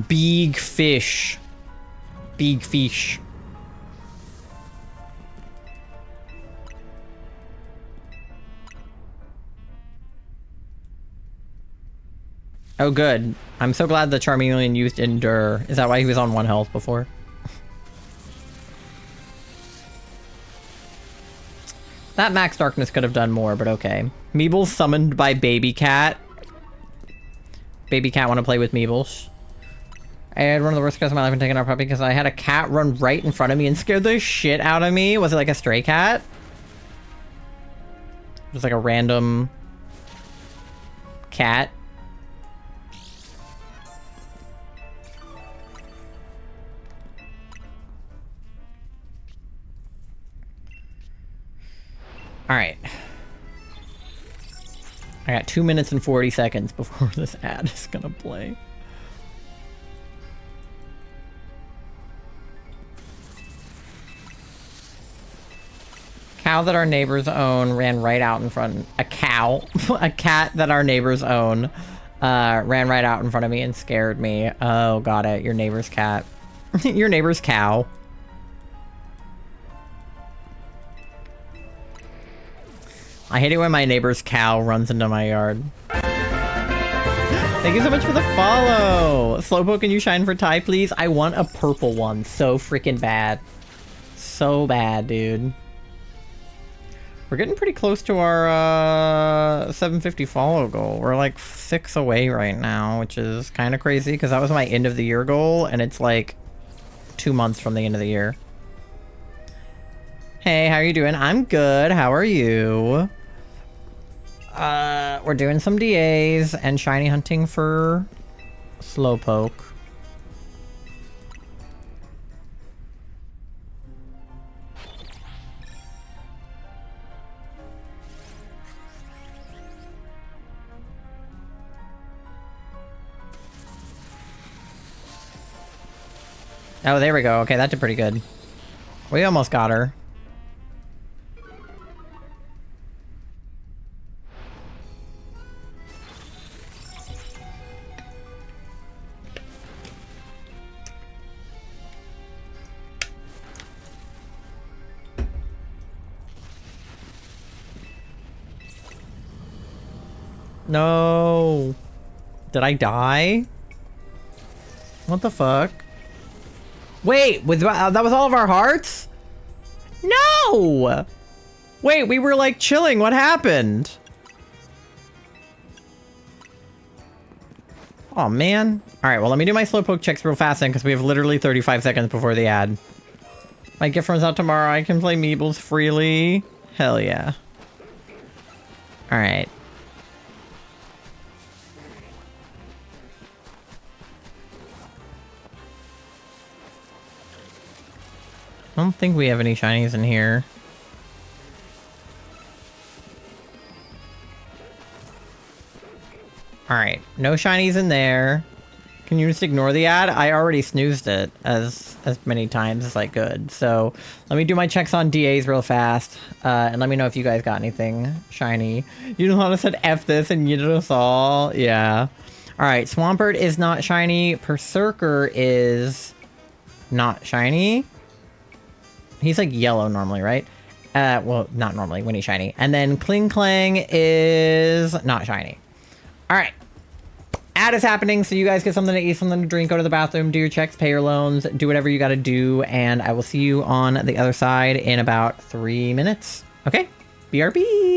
Big fish. Big fish. Oh, good. I'm so glad the Charmeleon used Endure. Is that why he was on 1 health before? That Max Darkness could have done more, but okay. Meebles summoned by Baby Cat. Baby Cat want to play with Meebles. I had one of the worst scares of my life when taking our puppy because I had a cat run right in front of me and scared the shit out of me. Was it like a stray cat? It was like a random cat. All right. I got 2 minutes and 40 seconds before this ad is gonna play. Cow that our neighbors own ran right out in front. A cow, a cat that our neighbors own, ran right out in front of me and scared me. Oh, got it. Your neighbor's cat. Your neighbor's cow. I hate it when my neighbor's cow runs into my yard. Thank you so much for the follow. Slowpoke, can you shine for Ty, please? I want a purple one so freaking bad. So bad, dude. We're getting pretty close to our 750 follow goal. We're like 6 away right now, which is kind of crazy because that was my end of the year goal and it's like 2 months from the end of the year. Hey, how are you doing? I'm good. How are you? We're doing some DAs and shiny hunting for Slowpoke. Oh, there we go. Okay, that did pretty good. We almost got her. No. Did I die? What the fuck? Wait, that was all of our hearts? No! Wait, we were like chilling. What happened? Oh man. All right, well, let me do my Slowpoke checks real fast then because we have literally 35 seconds before the ad. My gift runs out tomorrow. I can play Meebles freely. Hell yeah. All right. I don't think we have any shinies in here. Alright, no shinies in there. Can you just ignore the ad? I already snoozed it as many times as I could. So let me do my checks on DAs real fast. And let me know if you guys got anything shiny. You just want to said F this and you just all. Yeah. Alright, Swampert is not shiny. Berserker is not shiny. He's like yellow normally, right? Well, not normally when he's shiny. And then Kling Clang is not shiny. All right. that is happening. So you guys get something to eat, something to drink, go to the bathroom, do your checks, pay your loans, do whatever you got to do. And I will see you on the other side in about 3 minutes. Okay? BRB.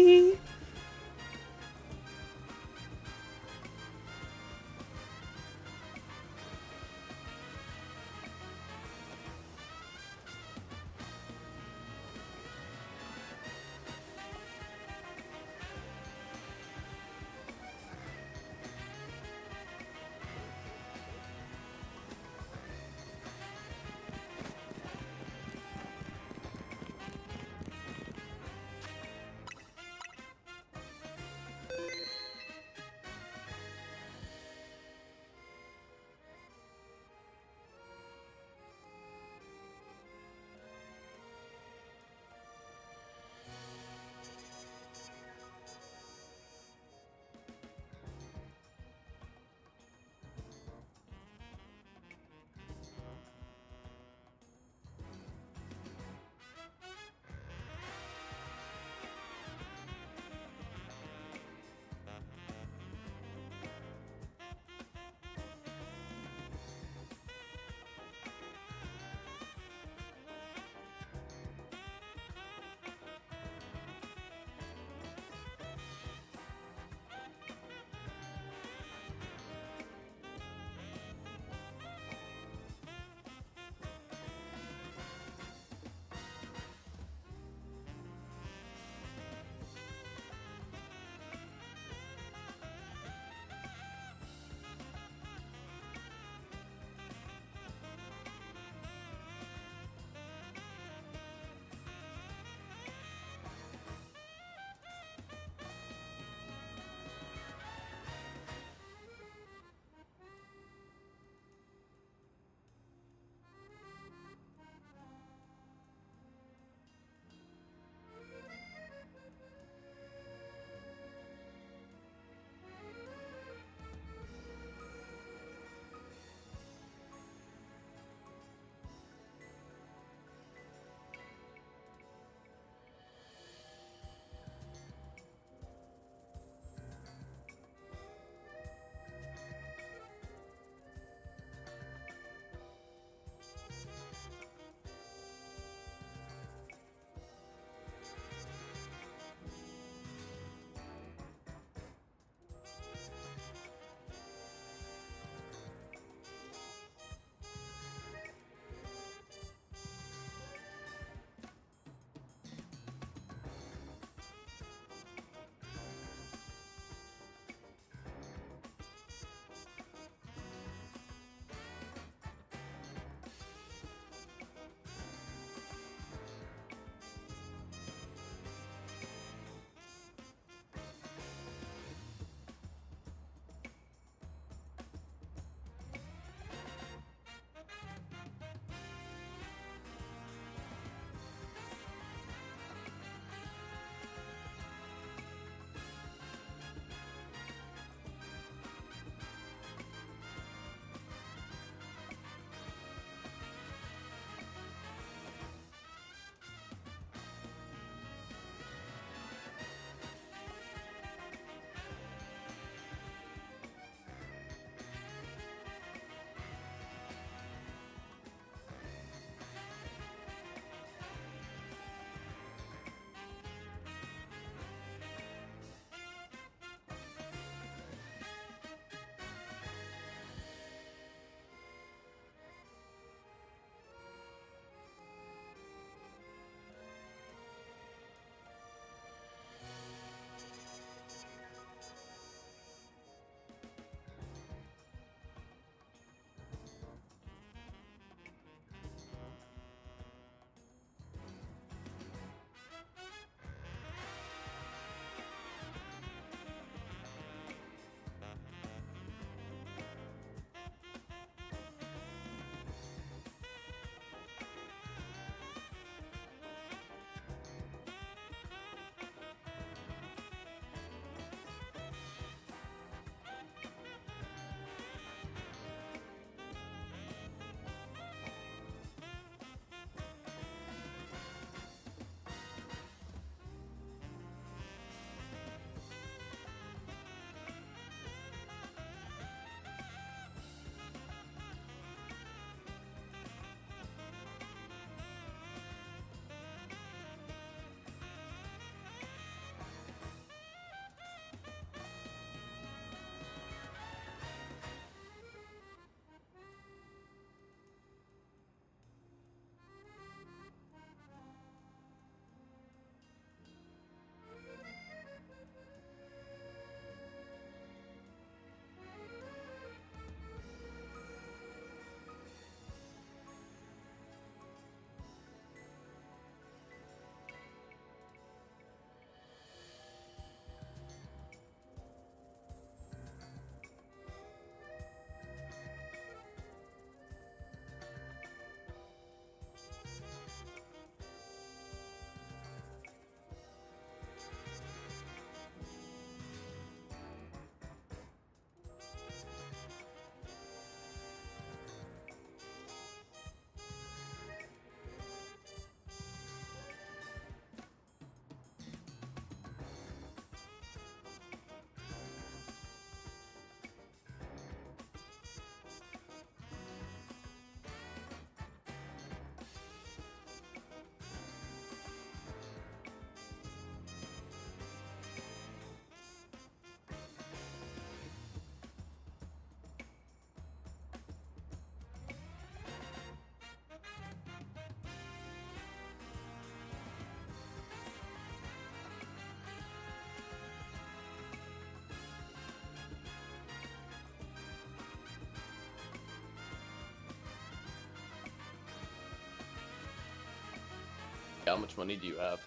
how much money do you have?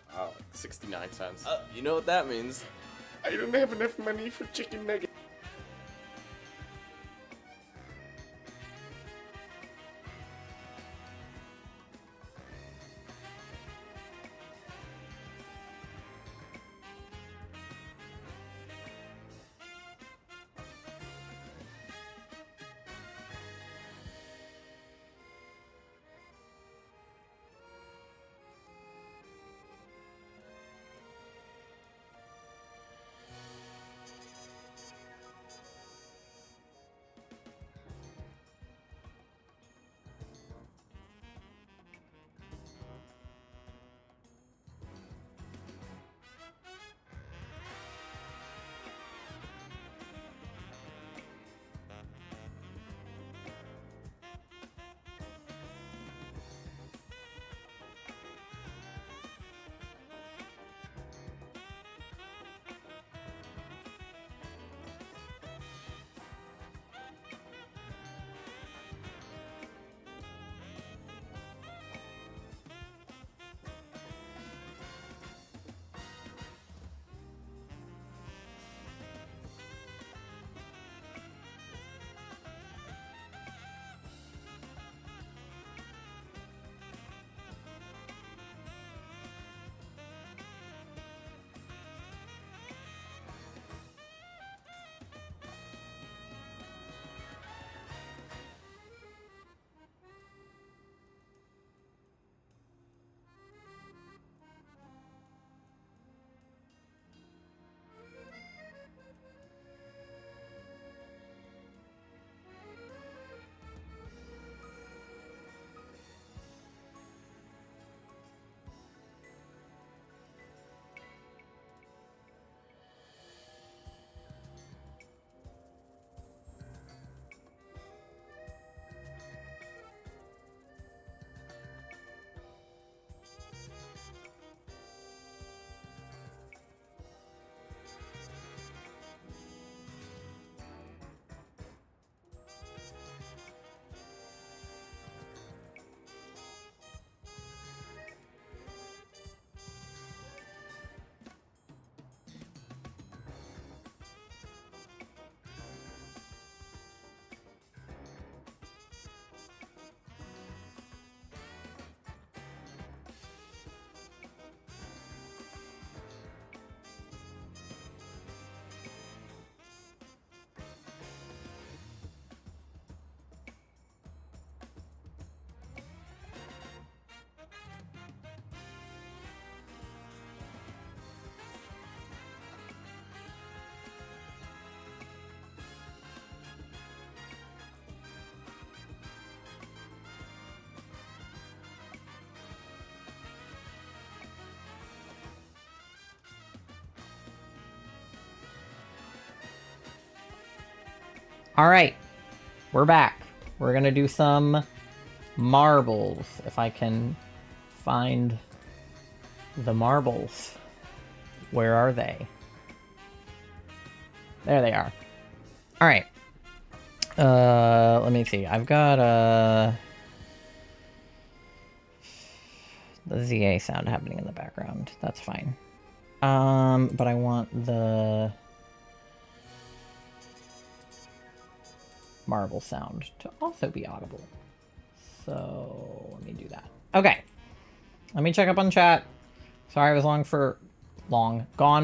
69 cents. You know what that means. I don't have enough money for chicken nuggets. All right, we're back. We're gonna do some marbles, if I can find the marbles. Where are they? There they are. All right. Let me see. I've got the ZA sound happening in the background. That's fine. But I want the marble sound to also be audible. So let me do that. Okay. Let me check up on chat. Sorry I was gone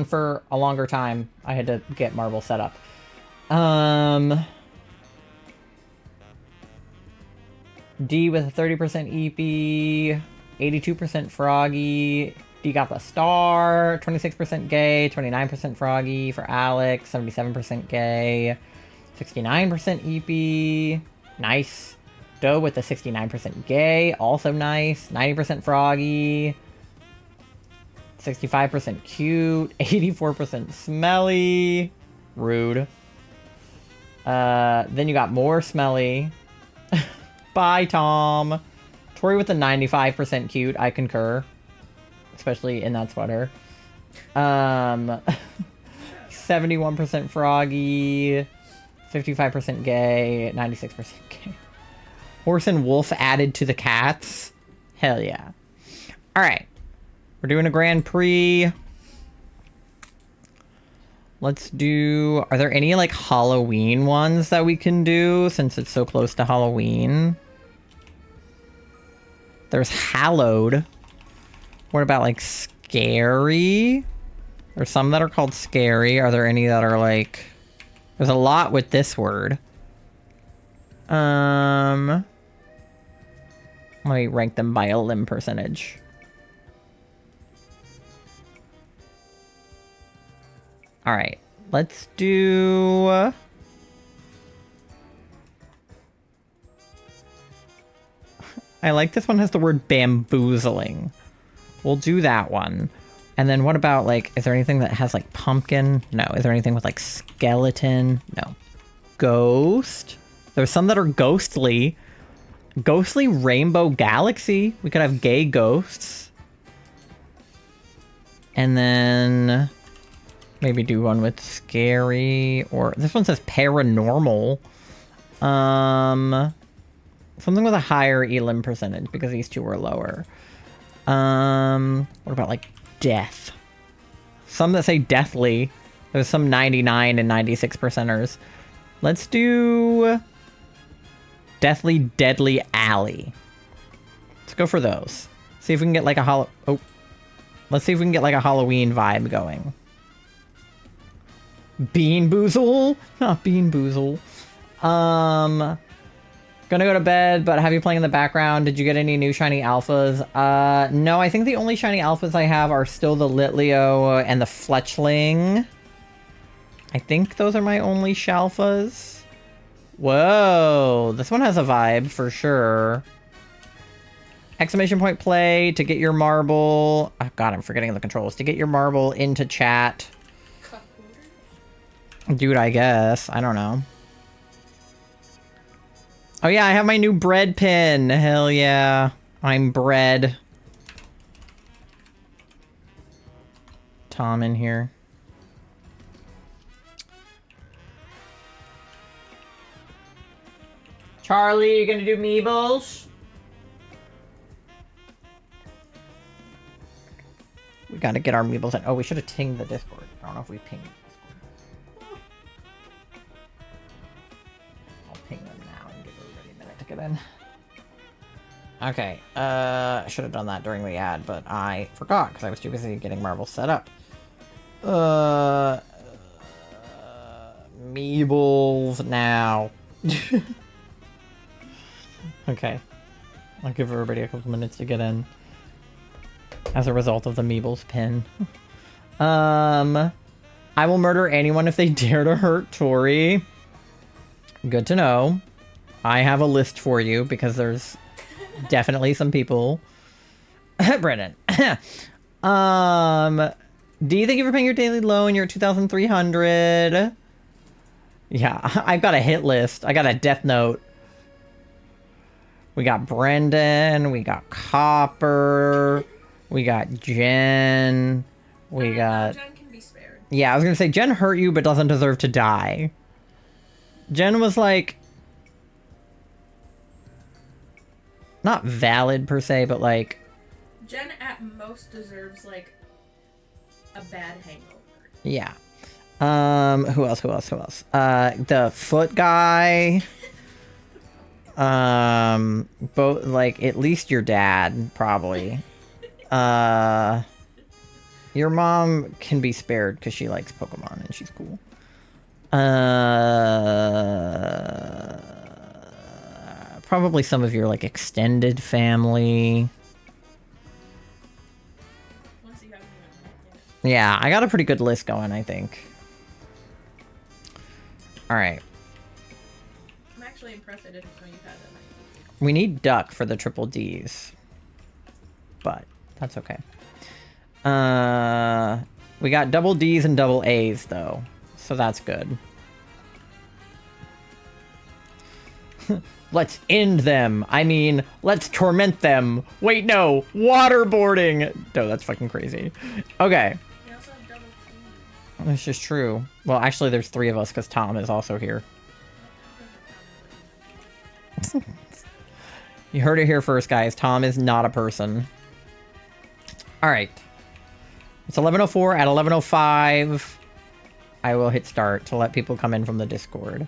for a longer time. I had to get marble set up. D with a 30% EP, 82% Froggy. D got the star, 26% gay, 29% Froggy for Alex, 77% gay, 69% EP. Nice. Doe with the 69% gay, also nice. 90% Froggy, 65% cute, 84% smelly. Rude. Then you got more smelly. Bye, Tom. Tori with the 95% cute. I concur. Especially in that sweater. 71% froggy. 55% gay. 96% gay. Horse and wolf added to the cats. Hell yeah. Alright. We're doing a Grand Prix. Let's do... Are there any, like, Halloween ones that we can do since it's so close to Halloween? There's Hallowed. What about, like, Scary? There's some that are called Scary. Are there any that are, like... There's a lot with this word. Let me rank them by a limb percentage. All right, let's do... I like this one has the word bamboozling. We'll do that one. And then what about, like, is there anything that has, like, pumpkin? No. Is there anything with, like, skeleton? No. Ghost? There's some that are ghostly. Ghostly Rainbow Galaxy. We could have gay ghosts. And then... maybe do one with scary, or this one says paranormal. Something with a higher elim percentage because these two were lower. What about like death? Some that say deathly. There's some 99 and 96 percenters. Let's do Deathly Deadly Alley. Let's go for those. See if we can get like a let's see if we can get like a Halloween vibe going. Bean Boozle? Not Bean Boozle. Gonna go to bed, but have you playing in the background? Did you get any new shiny alphas? No, I think the only shiny alphas I have are still the Litleo and the Fletchling. I think those are my only shalfas. Whoa, this one has a vibe for sure. Exclamation point play to get your marble. Oh god, I'm forgetting the controls. To get your marble into chat. Dude, I guess. I don't know. Oh yeah, I have my new bread pin. Hell yeah. I'm bread. Tom in here. Charlie, you gonna do meebles? We gotta get our meebles in. Oh, we should have pinged the Discord. I don't know if we pinged. Ping them now and give everybody a minute to get in. Okay, I should have done that during the ad, but I forgot because I was too busy getting Marvel set up. Meebles now. Okay, I'll give everybody a couple minutes to get in. As a result of the Meebles pin. I will murder anyone if they dare to hurt Tori. Good to know. I have a list for you because there's definitely some people. Brennan. Do you think you're paying your daily low and you're at 2,300? Yeah, I've got a hit list. I got a death note. We got Brendan. We got Copper. We got Jen. We got... Jen can be spared. Yeah, I was going to say Jen hurt you but doesn't deserve to die. Jen was like... not valid per se, but like... Jen at most deserves like a bad hangover. Yeah. Who else? The foot guy. Both, like, at least your dad, probably. Your mom can be spared because she likes Pokemon and she's cool. Probably some of your, like, extended family. Once you have Yeah, I got a pretty good list going, I think. Alright. I'm actually impressed I didn't know you had that many. We need Duck for the triple Ds. But, that's okay. We got double Ds and double As, though. So that's good. Let's end them. I mean, let's torment them. Wait, no. Waterboarding. No, that's fucking crazy. Okay. We also have double T's. That's just true. Well, actually, there's 3 of us because Tom is also here. You heard it here first, guys. Tom is not a person. All right. It's 11:04. At 11:05, I will hit start to let people come in from the Discord.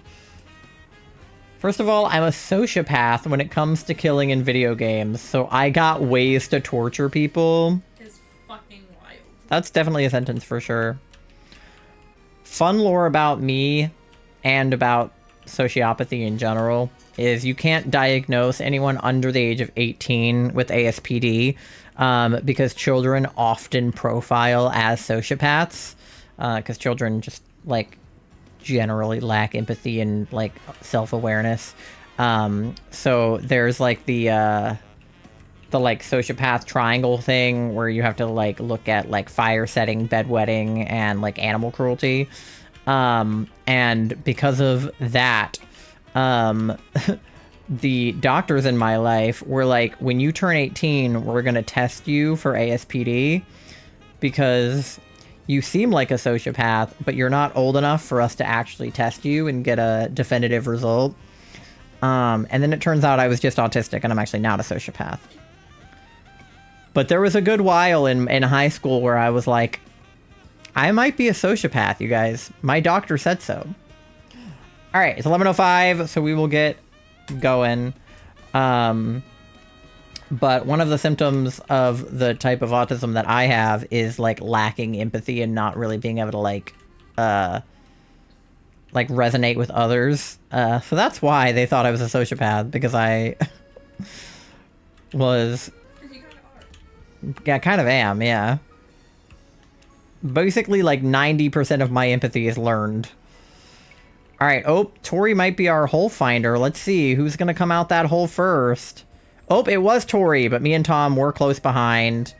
First of all, I'm a sociopath when it comes to killing in video games, so I got ways to torture people. Is fucking wild. That's definitely a sentence for sure. Fun lore about me and about sociopathy in general is you can't diagnose anyone under the age of 18 with ASPD because children often profile as sociopaths because children just like generally lack empathy and like self-awareness. So there's like the like sociopath triangle thing where you have to like look at like fire setting, bedwetting, and like animal cruelty. And because of that, the doctors in my life were like, when you turn 18, we're going to test you for ASPD because you seem like a sociopath, but you're not old enough for us to actually test you and get a definitive result. And then it turns out I was just autistic and I'm actually not a sociopath. But there was a good while in high school where I was like, I might be a sociopath, you guys. My doctor said so. All right, it's 11:05, so we will get going. But one of the symptoms of the type of autism that I have is like lacking empathy and not really being able to like resonate with others. So that's why they thought I was a sociopath, because I was... Because you kind of are. Yeah, I kind of am, yeah. Basically, like 90% of my empathy is learned. All right. Oh, Tori might be our hole finder. Let's see who's going to come out that hole first. Oh, it was Tori, but me and Tom were close behind.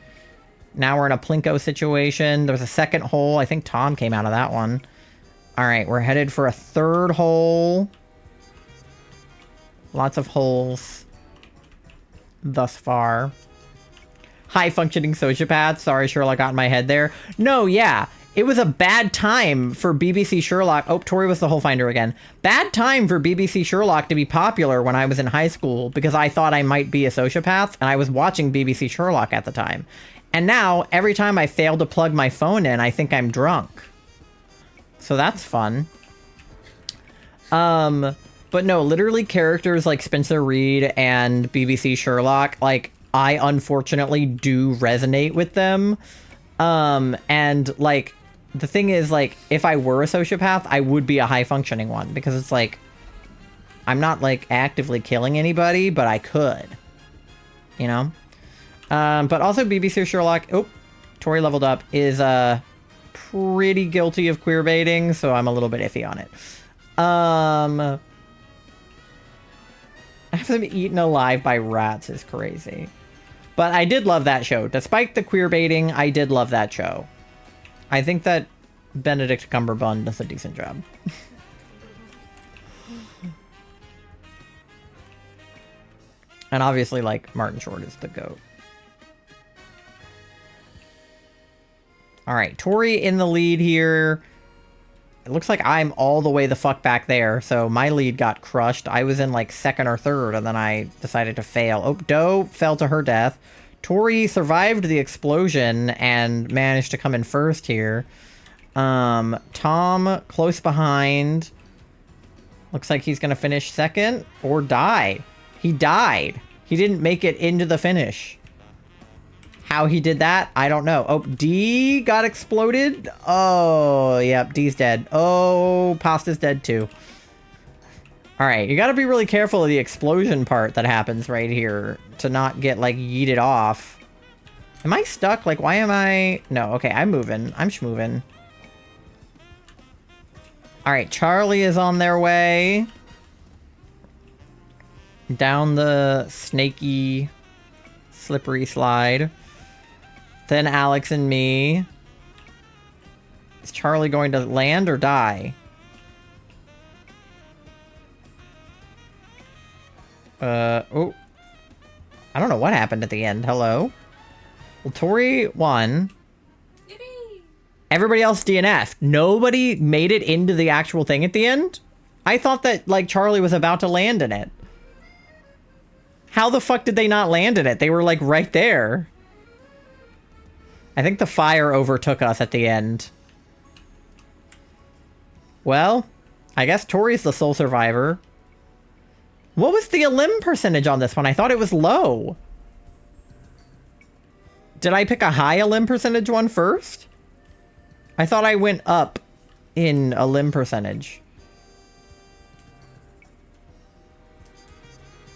Now we're in a Plinko situation. There's a second hole. I think Tom came out of that one. All right. We're headed for a third hole. Lots of holes thus far. High-functioning sociopath. Sorry, Sherlock got in my head there. No, yeah. It was a bad time for BBC Sherlock. Oh, Tori was the hole finder again. Bad time for BBC Sherlock to be popular when I was in high school because I thought I might be a sociopath and I was watching BBC Sherlock at the time. And now, every time I fail to plug my phone in, I think I'm drunk. So that's fun. But no, literally characters like Spencer Reid and BBC Sherlock, like, I unfortunately do resonate with them. And like, the thing is, like, if I were a sociopath, I would be a high functioning one because it's like, I'm not like actively killing anybody, but I could, you know? But also BBC Sherlock, oh, Tori leveled up, is, pretty guilty of queer baiting, so I'm a little bit iffy on it. Have them eaten alive by rats is crazy. But I did love that show. Despite the queer baiting, I did love that show. I think that Benedict Cumberbatch does a decent job. And obviously, like, Martin Short is the GOAT. Alright, Tori in the lead here. It looks like I'm all the way the fuck back there, so my lead got crushed. I was in, like, second or third, and then I decided to fail. Oh, Doe fell to her death. Tori survived the explosion and managed to come in first here. Tom, close behind. Looks like he's gonna finish second, or die. He died. He didn't make it into the finish. How he did that, I don't know. Oh, D got exploded. Oh, yep, D's dead. Oh, Pasta's dead too. All right, you gotta be really careful of the explosion part that happens right here to not get, like, yeeted off. Am I stuck? Like, why am I... No, okay, I'm moving. I'm schmoving. All right, Charlie is on their way. Down the snaky, slippery slide. Then Alex and me. Is Charlie going to land or die? Oh. I don't know what happened at the end. Hello? Well, Tori won. Yippee! Everybody else DNF'd. Nobody made it into the actual thing at the end? I thought that, like, Charlie was about to land in it. How the fuck did they not land in it? They were, like, right there. I think the fire overtook us at the end. Well, I guess Tori's the sole survivor. What was the elim percentage on this one? I thought it was low. Did I pick a high elim percentage one first? I thought I went up in elim percentage.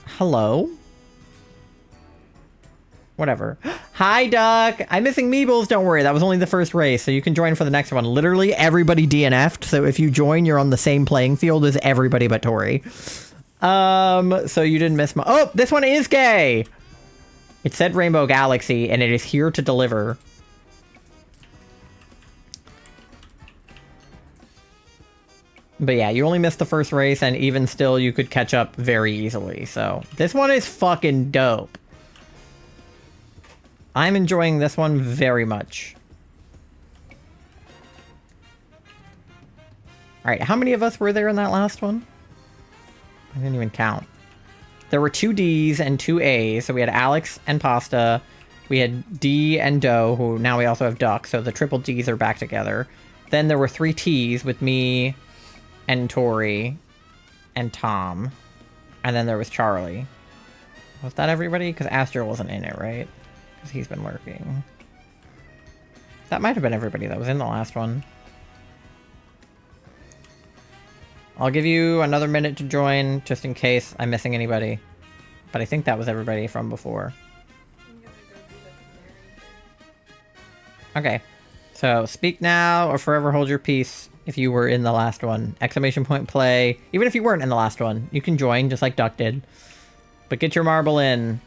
Hello? Whatever. Hi, Duck! I'm missing Meebles, don't worry. That was only the first race, so you can join for the next one. Literally everybody DNF'd, so if you join, you're on the same playing field as everybody but Tori. So you didn't miss my... Oh, this one is gay! It said Rainbow Galaxy, and it is here to deliver. But yeah, you only missed the first race, and even still, you could catch up very easily. So this one is fucking dope. I'm enjoying this one very much. Alright, how many of us were there in that last one? I didn't even count. There were 2 Ds and 2 As, so we had Alex and Pasta. We had D and Doe, who now we also have Duck, so the triple Ds are back together. Then there were 3 Ts with me and Tori and Tom. And then there was Charlie. Was that everybody? Because Astro wasn't in it, right? Because he's been lurking. That might have been everybody that was in the last one. I'll give you another minute to join, just in case I'm missing anybody. But I think that was everybody from before. I'm gonna go do the canary thing. Okay. So, speak now or forever hold your peace if you were in the last one. Exclamation point play. Even if you weren't in the last one, you can join, just like Duck did. But get your marble in.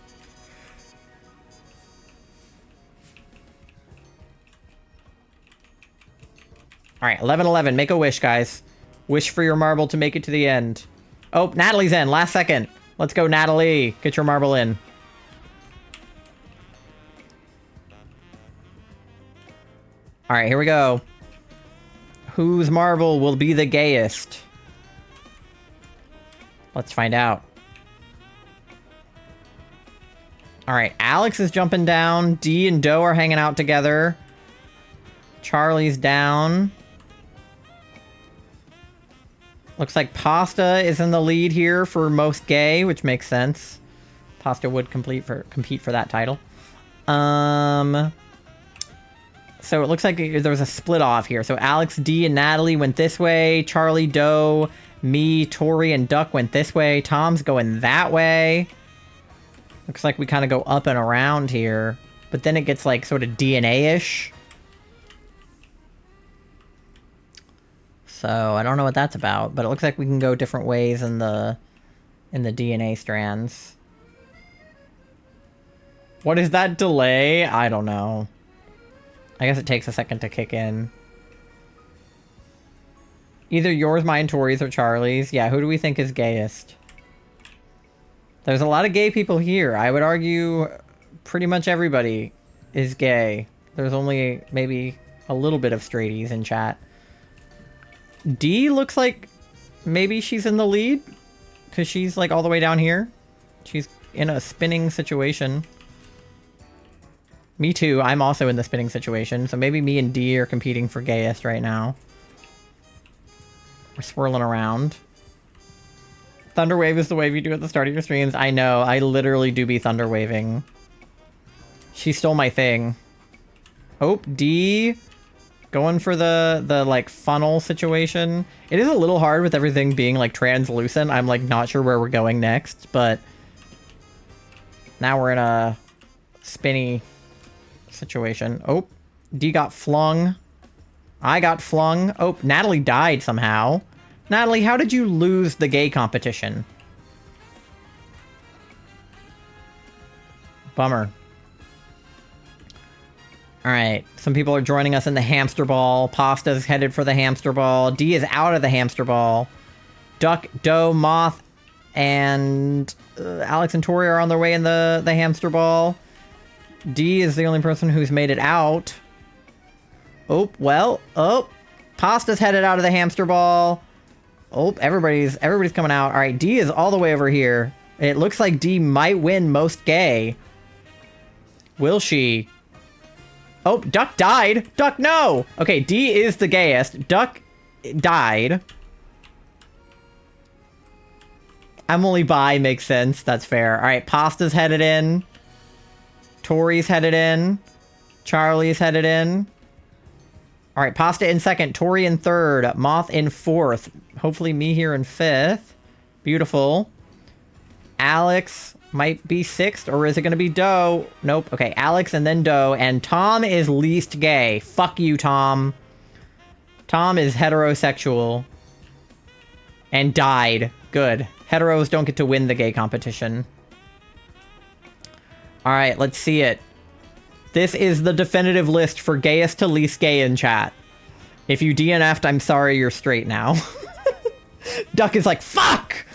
Alright, 11-11. Make a wish, guys. Wish for your marble to make it to the end. Oh, Natalie's in. Last second. Let's go, Natalie. Get your marble in. Alright, here we go. Whose marble will be the gayest? Let's find out. Alright, Alex is jumping down. D and Doe are hanging out together. Charlie's down. Looks like Pasta is in the lead here for most gay, which makes sense. Pasta would compete for that title. So it looks like there was a split off here. So Alex, D, and Natalie went this way. Charlie, Doe, me, Tori, and Duck went this way. Tom's going that way. Looks like we kind of go up and around here. But then it gets like sort of DNA-ish. So I don't know what that's about, but it looks like we can go different ways in the DNA strands. What is that delay? I don't know. I guess it takes a second to kick in. Either yours, mine, Tori's, or Charlie's. Yeah, who do we think is gayest? There's a lot of gay people here. I would argue pretty much everybody is gay. There's only maybe a little bit of straighties in chat. D looks like maybe she's in the lead because she's like all the way down here. She's in a spinning situation. Me too. I'm also in the spinning situation. So maybe me and D are competing for gayest right now. We're swirling around. Thunderwave is the wave you do at the start of your streams. I know. I literally do be thunder waving. She stole my thing. Oh, D... going for the like funnel situation. It is a little hard with everything being like translucent. I'm like not sure where we're going next, but now we're in a spinny situation. Oh, D got flung. I got flung. Oh, Natalie died somehow. Natalie, how did you lose the gay competition? Bummer. Alright, some people are joining us in the hamster ball. Pasta's headed for the hamster ball. D is out of the hamster ball. Duck, Doe, Moth, and Alex and Tori are on their way in the hamster ball. D is the only person who's made it out. Oh, well, oh. Pasta's headed out of the hamster ball. Oh, everybody's coming out. Alright, D is all the way over here. It looks like D might win most gay. Will she? Oh, Duck died. Duck, no. Okay, D is the gayest. Duck died. Emily Bye makes sense. That's fair. All right, Pasta's headed in. Tori's headed in. Charlie's headed in. All right, Pasta in second. Tori in third. Moth in fourth. Hopefully me here in fifth. Beautiful. Alex might be sixth, or is it going to be Doe? Nope. Okay, Alex and then Doe. And Tom is least gay. Fuck you, Tom. Tom is heterosexual. And died. Good. Heteros don't get to win the gay competition. Alright, let's see it. This is the definitive list for gayest to least gay in chat. If you DNF'd, I'm sorry, you're straight now. Duck is like, fuck!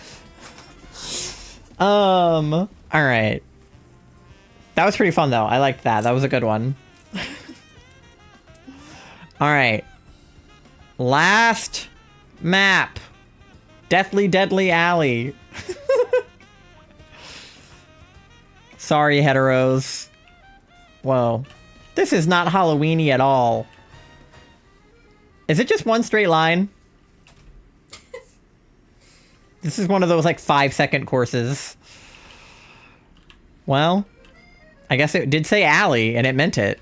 Alright. That was pretty fun, though. I liked that. That was a good one. Alright. Last map. Deathly Deadly Alley. Sorry, heteros. Whoa. This is not Halloween-y at all. Is it just one straight line? This is one of those, like, 5-second courses. Well, I guess it did say alley, and it meant it.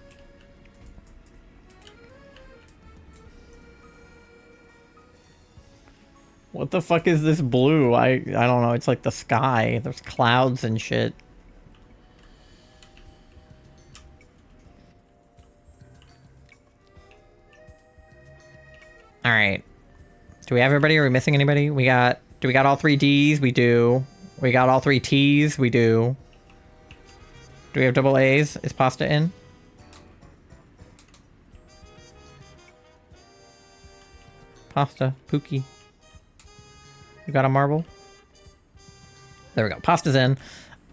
What the fuck is this blue? I don't know. It's like the sky. There's clouds and shit. All right. Do we have everybody? Are we missing anybody? Do we got all 3 Ds? We do. We got all 3 Ts? We do. Do we have double A's? Is Pasta in? Pasta. Pookie. You got a marble? There we go. Pasta's in.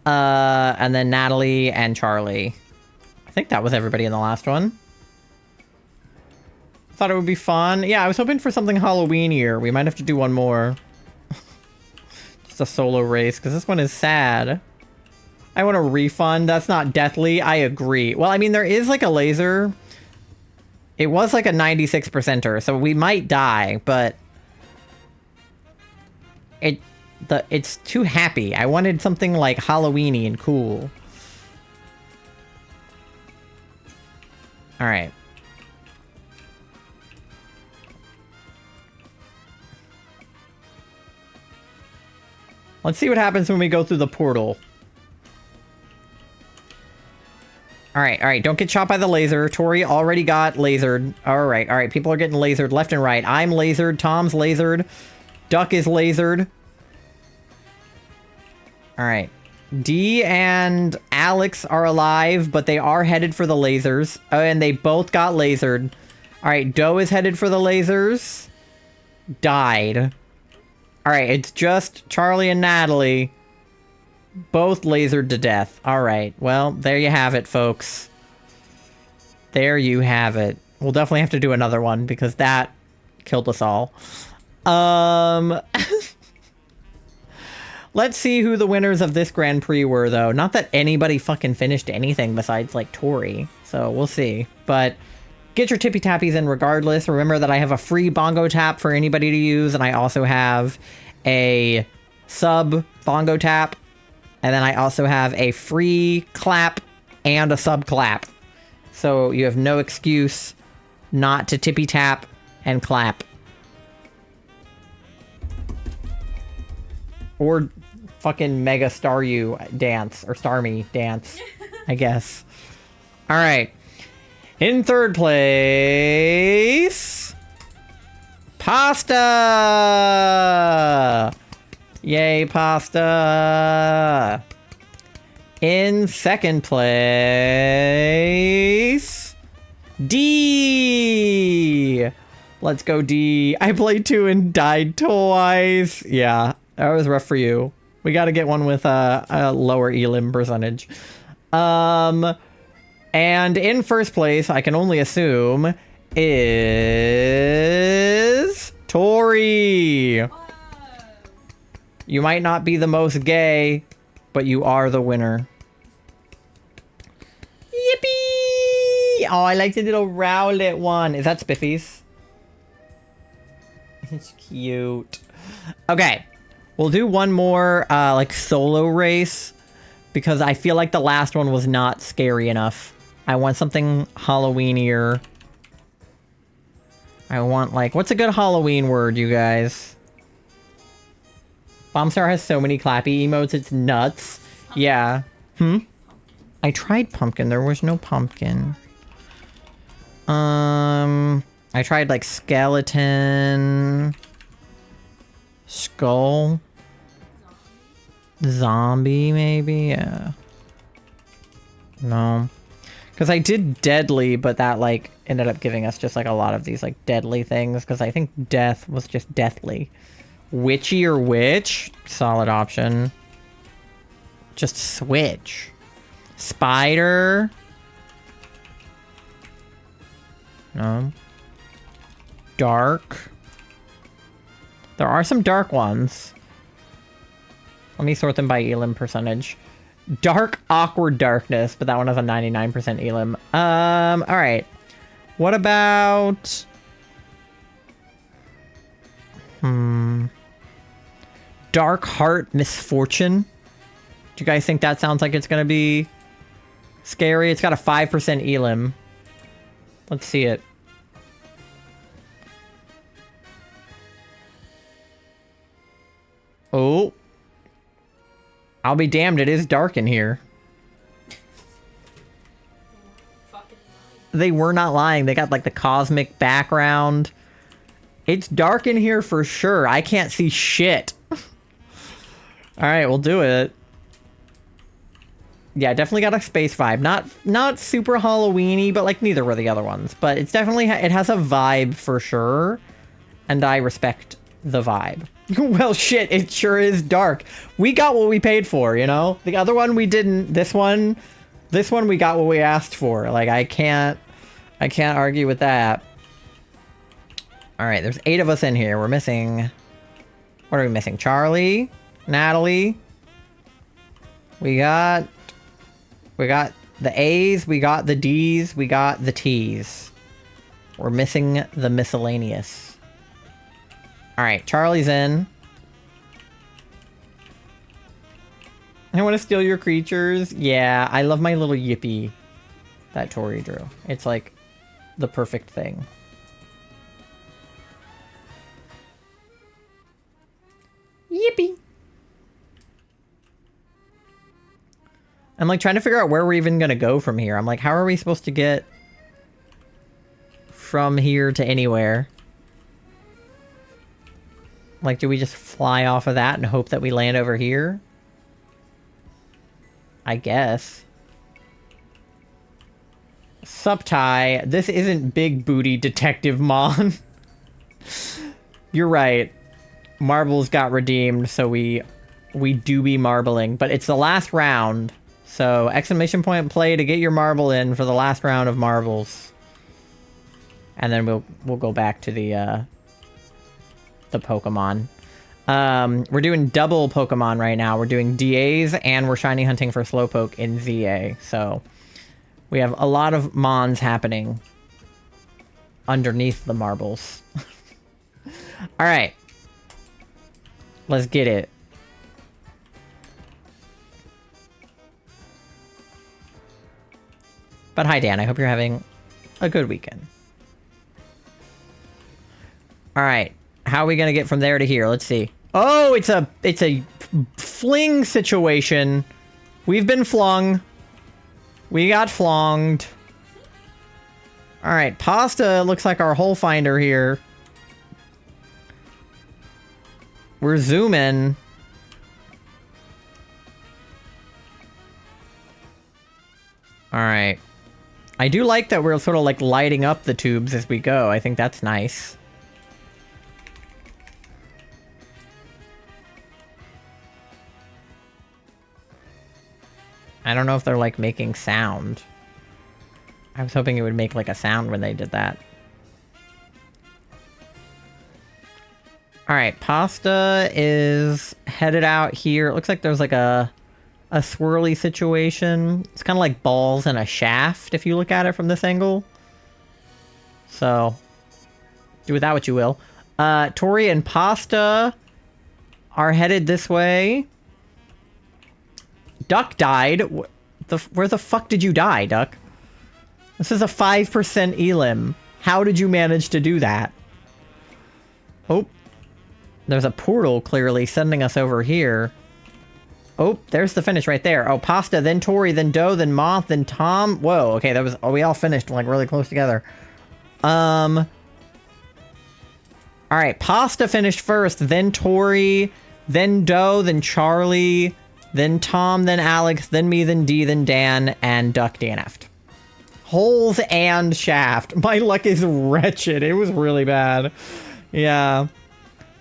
And then Natalie and Charlie. I think that was everybody in the last one. Thought it would be fun. Yeah, I was hoping for something Halloween-ier. We might have to do one more. Just a solo race, because this one is sad. I want a refund. That's not deathly. I agree. Well, I mean, there is like a laser. It was like a 96%er, so we might die, but it's too happy. I wanted something like Halloween-y and cool. All right. Let's see what happens when we go through the portal. Alright, don't get shot by the laser. Tori already got lasered. Alright, people are getting lasered left and right. I'm lasered, Tom's lasered, Duck is lasered. Alright. D and Alex are alive, but they are headed for the lasers. Oh, and they both got lasered. Alright, Doe is headed for the lasers. Died. Alright, it's just Charlie and Natalie. Both lasered to death. Alright, well, there you have it, folks. There you have it. We'll definitely have to do another one, because that killed us all. Let's see who the winners of this Grand Prix were, though. Not that anybody fucking finished anything besides, like, Tori. So, we'll see. But get your tippy tappies in regardless. Remember that I have a free bongo tap for anybody to use, and I also have a sub bongo tap, and then I also have a free clap and a sub clap. So you have no excuse not to tippy tap and clap. Or fucking mega star you dance, or star me dance, I guess. All right. In third place, Pasta! Yay, Pasta! In second place, D! Let's go, D. I played 2 and died twice. Yeah, that was rough for you. We gotta get one with a lower elim percentage. And in first place, I can only assume, is Tori. You might not be the most gay, but you are the winner. Yippee! Oh, I like the little Rowlet one. Is that Spiffy's? It's cute. Okay. We'll do one more, like, solo race. Because I feel like the last one was not scary enough. I want something Halloweenier. I want, like... What's a good Halloween word, you guys? Bombstar has so many clappy emotes, it's nuts. Yeah. I tried pumpkin. There was no pumpkin. I tried, like, skeleton... Skull... Zombie, maybe? Yeah. No. Because I did deadly, but that, like, ended up giving us just, like, a lot of these, like, deadly things. Because I think death was just deathly. Witchy or witch? Solid option. Just switch. Spider? No. Dark? There are some dark ones. Let me sort them by elim percentage. Dark, awkward darkness, but that one has a 99% elim. Alright. What about... Dark heart misfortune? Do you guys think that sounds like it's gonna be scary? It's got a 5% elim. Let's see it. Oh. I'll be damned, it is dark in here. Fucking They were not lying. They got, like, the cosmic background. It's dark in here for sure. I can't see shit. Alright, we'll do it. Yeah, definitely got a space vibe. Not super Halloween-y, but, like, neither were the other ones. But it's definitely... it has a vibe for sure. And I respect the vibe. Well, shit, it sure is dark. We got what we paid for, you know? The other one we didn't. This one we got what we asked for. Like, I can't argue with that. All right, there's 8 of us in here. We're missing... What are we missing? Charlie? Natalie? We got the A's, we got the D's, we got the T's. We're missing the miscellaneous. Alright, Charlie's in. I want to steal your creatures. Yeah, I love my little yippee that Tori drew. It's like the perfect thing. Yippee. I'm like trying to figure out where we're even gonna go from here. I'm like, how are we supposed to get from here to anywhere? Like, do we just fly off of that and hope that we land over here? I guess. Subtie, this isn't Big Booty Detective Mon. You're right. Marbles got redeemed, so we do be marbling. But it's the last round. So, exclamation point play to get your marble in for the last round of marbles. And then we'll go back to the Pokemon. We're doing double Pokemon right now. We're doing DAs and we're shiny hunting for Slowpoke in ZA. So we have a lot of Mons happening underneath the marbles. All right. Let's get it. But hi, Dan. I hope you're having a good weekend. All right. How are we gonna get from there to here? Let's see. Oh, it's a fling situation. We've been flung. We got flonged. All right, Pasta looks like our hole finder here. We're zooming. All right. I do like that we're sort of like lighting up the tubes as we go. I think that's nice. I don't know if they're like making sound. I was hoping it would make like a sound when they did that. All right, Pasta is headed out here. It looks like there's like a a swirly situation. It's kind of like balls in a shaft if you look at it from this angle. So, do with that what you will. Tori and Pasta are headed this way. Duck died. Where the fuck did you die, Duck? This is a 5% elim. How did you manage to do that? Oh. There's a portal clearly sending us over here. Oh, there's the finish right there. Oh, Pasta, then Tori, then Doe, then Moth, then Tom. Whoa, okay, that was... Oh, we all finished, like, really close together. Alright, Pasta finished first, then Tori, then Doe, then Charlie, then Tom, then Alex, then me, then D, then Dan, and Duck DNF'd. Holes and Shaft. My luck is wretched. It was really bad. Yeah.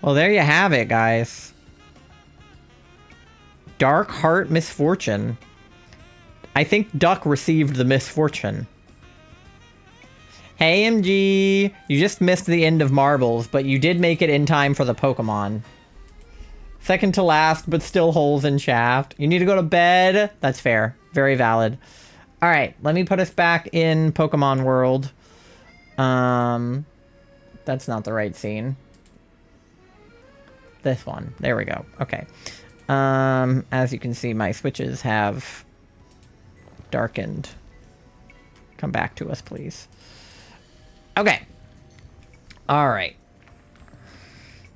Well, there you have it, guys. Dark Heart Misfortune. I think Duck received the misfortune. Hey, MG. You just missed the end of Marbles, but you did make it in time for the Pokemon. Second to last, but still holes in Shaft. You need to go to bed. That's fair. Very valid. All right, let me put us back in Pokemon World. That's not the right scene. This one. There we go. Okay. As you can see, my switches have darkened. Come back to us, please. Okay. All right.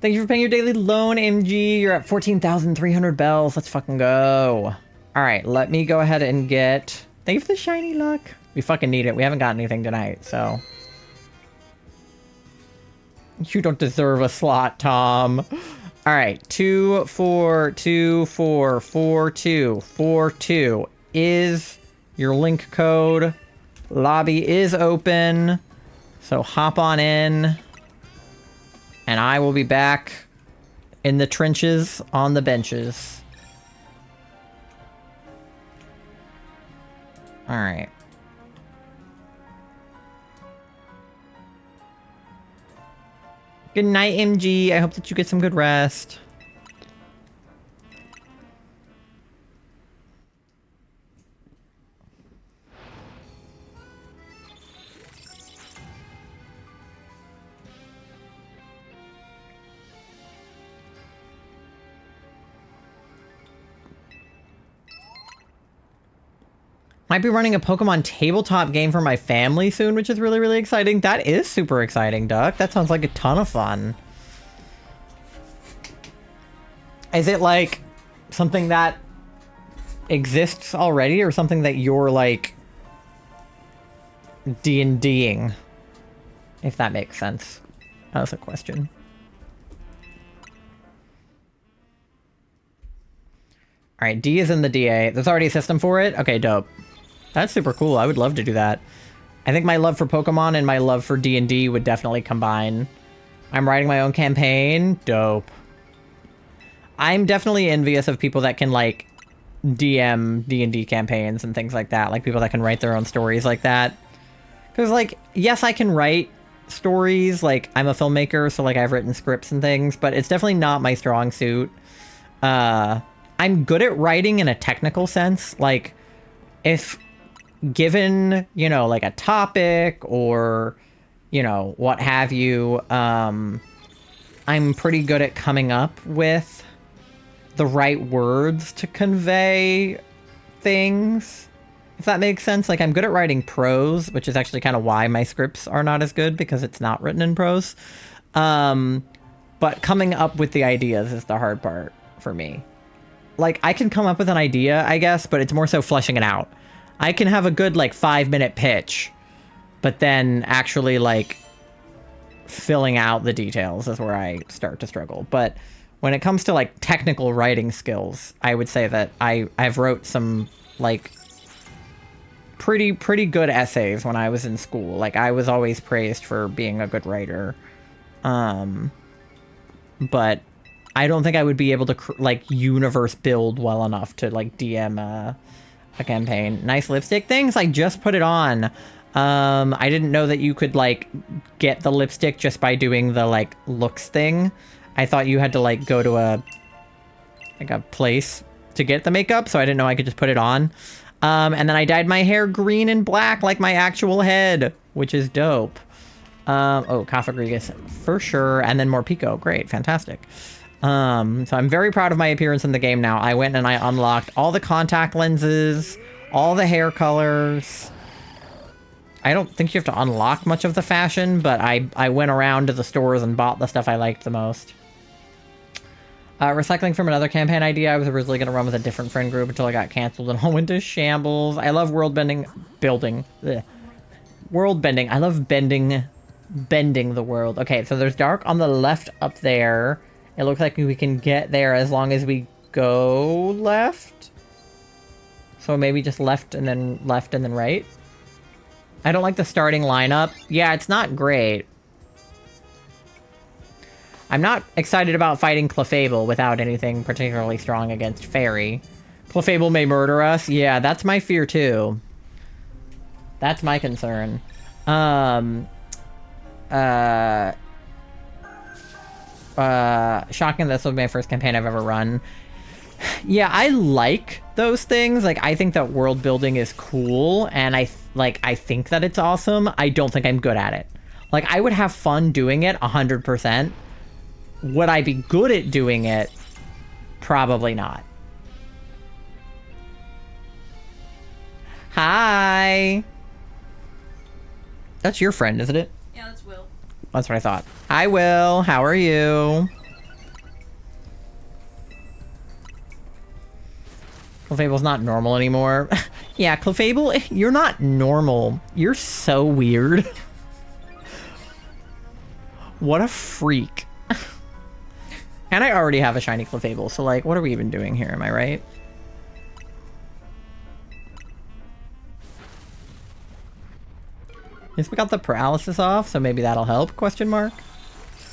Thank you for paying your daily loan, MG. You're at 14,300 bells. Let's fucking go. All right, let me go ahead and get... Thank you for the shiny luck. We fucking need it. We haven't got anything tonight, so... You don't deserve a slot, Tom. All right, 2, 4, 2, 4, 4, 2, 4, 2 is your link code. Lobby is open, so hop on in, and I will be back in the trenches on the benches. All right. Good night, MG. I hope that you get some good rest. Might be running a Pokemon tabletop game for my family soon, which is really, really exciting. That is super exciting, Duck. That sounds like a ton of fun. Is it like something that exists already or something that you're like D&Ding? If that makes sense. That's a question. All right, D is in the DA. There's already a system for it? Okay, dope. That's super cool. I would love to do that. I think my love for Pokemon and my love for D&D would definitely combine. I'm writing my own campaign. Dope. I'm definitely envious of people that can, like, DM D&D campaigns and things like that. Like, people that can write their own stories like that. Because, like, yes, I can write stories. Like, I'm a filmmaker, so, like, I've written scripts and things. But it's definitely not my strong suit. I'm good at writing in a technical sense. Like, if... given, you know, like a topic or, you know, what have you, I'm pretty good at coming up with the right words to convey things, if that makes sense. Like, I'm good at writing prose, which is actually kind of why my scripts are not as good, because it's not written in prose. But coming up with the ideas is the hard part for me. Like, I can come up with an idea, I guess, but it's more so fleshing it out. I can have a good, like, 5-minute pitch, but then actually, like, filling out the details is where I start to struggle. But when it comes to, like, technical writing skills, I would say that I've wrote some, like, pretty good essays when I was in school. Like, I was always praised for being a good writer. But I don't think I would be able to, like, universe build well enough to, like, DM a campaign. Nice lipstick. Thanks, I just put it on. I didn't know that you could, like, get the lipstick just by doing the, like, looks thing. I thought you had to, like, go to a place to get the makeup, so I didn't know I could just put it on. And then I dyed my hair green and black like my actual head, which is dope. Oh, Cofagrigus for sure, and then more Pico. Great, fantastic. So I'm very proud of my appearance in the game now. I went and I unlocked all the contact lenses, all the hair colors. I don't think you have to unlock much of the fashion, but I went around to the stores and bought the stuff I liked the most. Recycling from another campaign idea, I was originally going to run with a different friend group until I got canceled and all went to shambles. I love world bending. World bending. I love bending the world. Okay, so there's dark on the left up there. It looks like we can get there as long as we go left. So maybe just left and then right. I don't like the starting lineup. Yeah, it's not great. I'm not excited about fighting Clefable without anything particularly strong against Fairy. Clefable may murder us. Yeah, that's my fear too. That's my concern. Shocking this will be my first campaign I've ever run. Yeah, I like those things. Like, I think that world building is cool, and I think that it's awesome. I don't think I'm good at it. Like, I would have fun doing it 100%. Would I be good at doing it? Probably not. Hi. That's your friend, isn't it? Yeah, that's Will. That's what I thought. Hi, Will. How are you? Clefable's not normal anymore. Yeah, Clefable, you're not normal. You're so weird. What a freak. And I already have a shiny Clefable, so like, what are we even doing here? Am I right? Yes, we got the paralysis off, so maybe that'll help, question mark.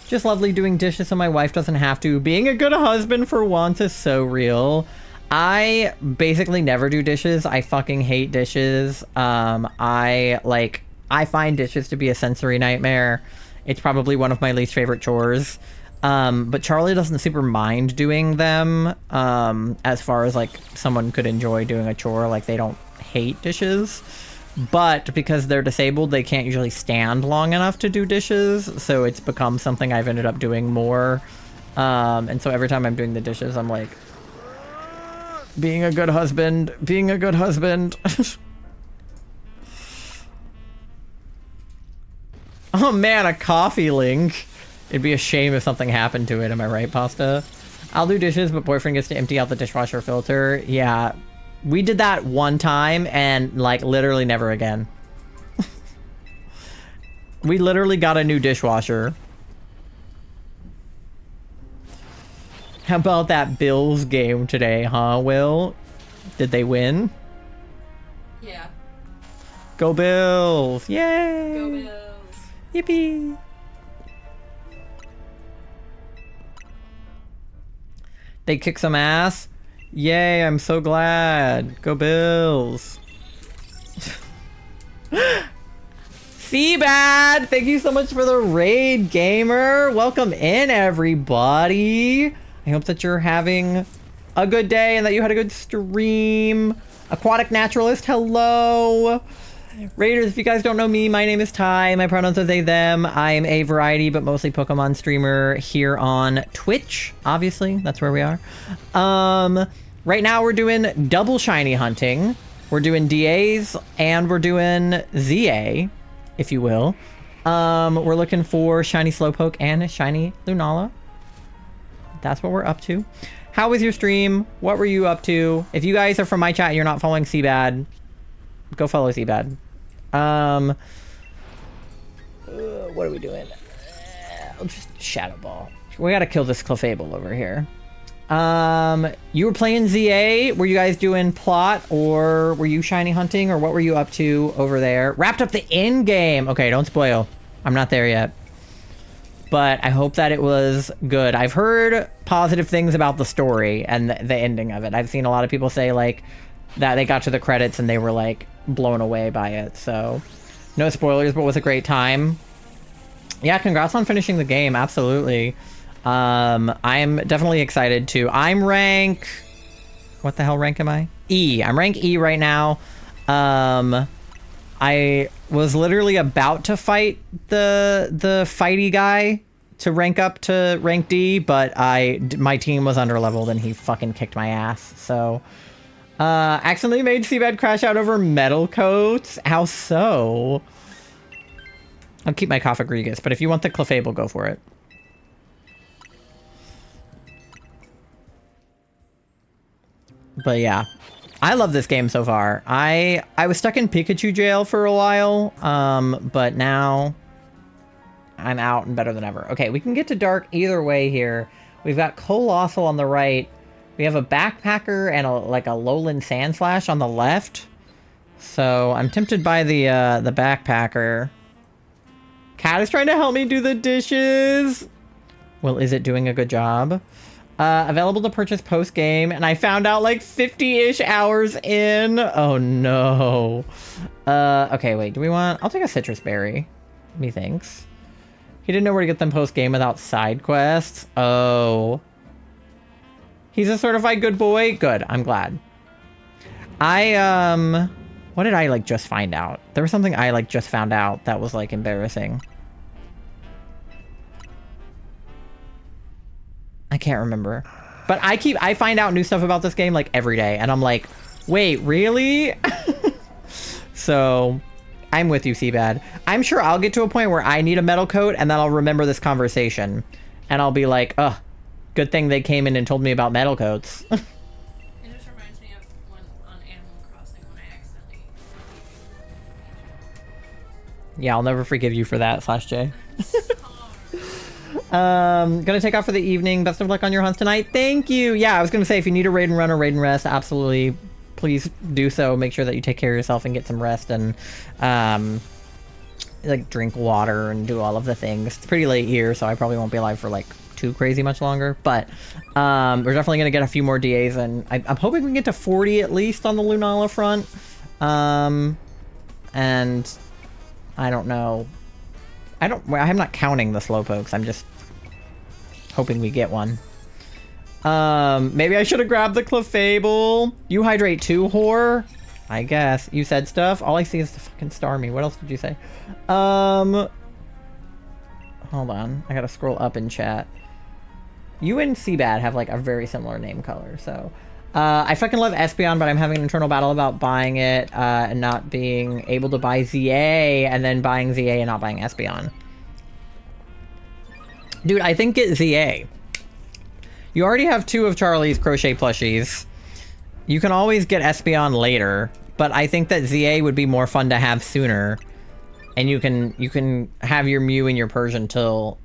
Just lovely doing dishes so my wife doesn't have to. Being a good husband for once is so real. I basically never do dishes. I fucking hate dishes. I find dishes to be a sensory nightmare. It's probably one of my least favorite chores. But Charlie doesn't super mind doing them, as far as like someone could enjoy doing a chore. Like, they don't hate dishes, but because they're disabled, they can't usually stand long enough to do dishes. So it's become something I've ended up doing more. And so every time I'm doing the dishes, I'm like, being a good husband, being a good husband. Oh man, a coffee link. It'd be a shame if something happened to it. Am I right, Pasta? I'll do dishes, but boyfriend gets to empty out the dishwasher filter. Yeah, we did that one time and like literally never again. We literally got a new dishwasher. How about that Bills game today, huh, Will? Did they win? Yeah. Go Bills! Yay! Go Bills. Yippee! They kick some ass. Yay, I'm so glad. Go Bills. Seabad, thank you so much for the raid, gamer. Welcome in, everybody. I hope that you're having a good day and that you had a good stream. Aquatic Naturalist, hello. Raiders, if you guys don't know me, my name is Ty. My pronouns are they, them. I am a variety, but mostly Pokemon streamer here on Twitch. Obviously, that's where we are. Right now we're doing double shiny hunting. We're doing DAs and we're doing ZA, if you will. We're looking for shiny Slowpoke and shiny Lunala. That's what we're up to. How was your stream? What were you up to? If you guys are from my chat and you're not following Seabad, go follow Seabad. What are we doing? I'll just Shadow Ball. We gotta kill this Clefable over here. You were playing ZA. Were you guys doing plot, or were you shiny hunting, or what were you up to over there? Wrapped up the end game. Okay, don't spoil. I'm not there yet. But I hope that it was good. I've heard positive things about the story and the ending of it. I've seen a lot of people say like that they got to the credits and they were like blown away by it. So no spoilers, but it was a great time. Yeah, congrats on finishing the game. Absolutely. I'm definitely excited too. I'm rank What the hell rank am I? E. I'm rank E right now. I was literally about to fight the fighty guy to rank up to rank D, but my team was underleveled and he fucking kicked my ass. So, accidentally made Seabed crash out over metal coats. How so? I'll keep my Cophagrigus, but if you want the Clefable, go for it. But yeah, I love this game so far. I was stuck in Pikachu jail for a while, but now I'm out and better than ever. Okay, we can get to dark either way here. We've got Colossal on the right. We have a Backpacker and a Lowland Sandslash on the left. So I'm tempted by the Backpacker. Cat is trying to help me do the dishes. Well, is it doing a good job? Available to purchase post-game, and I found out like 50-ish hours in. Oh no. Okay, wait, do we want... I'll take a citrus berry. Methinks. He didn't know where to get them post-game without side quests. Oh. He's a certified good boy? Good, I'm glad. What did I like just find out? There was something I like just found out that was like embarrassing. I can't remember. But I find out new stuff about this game like every day, and I'm like, wait, really? So, I'm with you, Seabad. I'm sure I'll get to a point where I need a metal coat, and then I'll remember this conversation. And I'll be like, ugh, good thing they came in and told me about metal coats. It just reminds me of when on Animal Crossing when I accidentally... Yeah, I'll never forgive you for that, /J. Gonna take off for the evening. Best of luck on your hunts tonight. Thank you. Yeah, I was gonna say, if you need a raid and run or raid and rest, absolutely, please do so. Make sure that you take care of yourself and get some rest and like drink water and do all of the things. It's pretty late here, so I probably won't be alive for like too crazy much longer, but we're definitely gonna get a few more DAs, and I'm hoping we can get to 40 at least on the Lunala front. And I don't know. I'm not counting the slowpokes. I'm just hoping we get one. Maybe I should have grabbed the Clefable. You hydrate too, whore? I guess. You said stuff. All I see is the fucking Starmie. What else did you say? Hold on. I gotta scroll up in chat. You and Seabad have like a very similar name color, so... I fucking love Espeon, but I'm having an internal battle about buying it and not being able to buy ZA, and then buying ZA and not buying Espeon. Dude, I think get ZA. You already have 2 of Charlie's crochet plushies. You can always get Espeon later, but I think that ZA would be more fun to have sooner. And you can have your Mew and your Persian till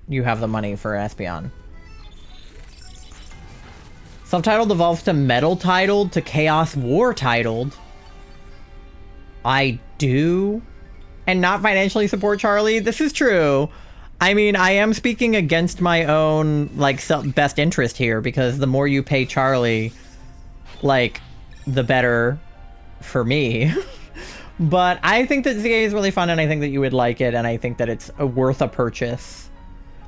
you have the money for Espeon. Subtitled evolves to Metal titled to Chaos War titled. I do. And not financially support Charlie. This is true. I mean, I am speaking against my own, like, best interest here, because the more you pay Charlie, like, the better for me. But I think that ZA is really fun, and I think that you would like it, and I think that it's worth a purchase.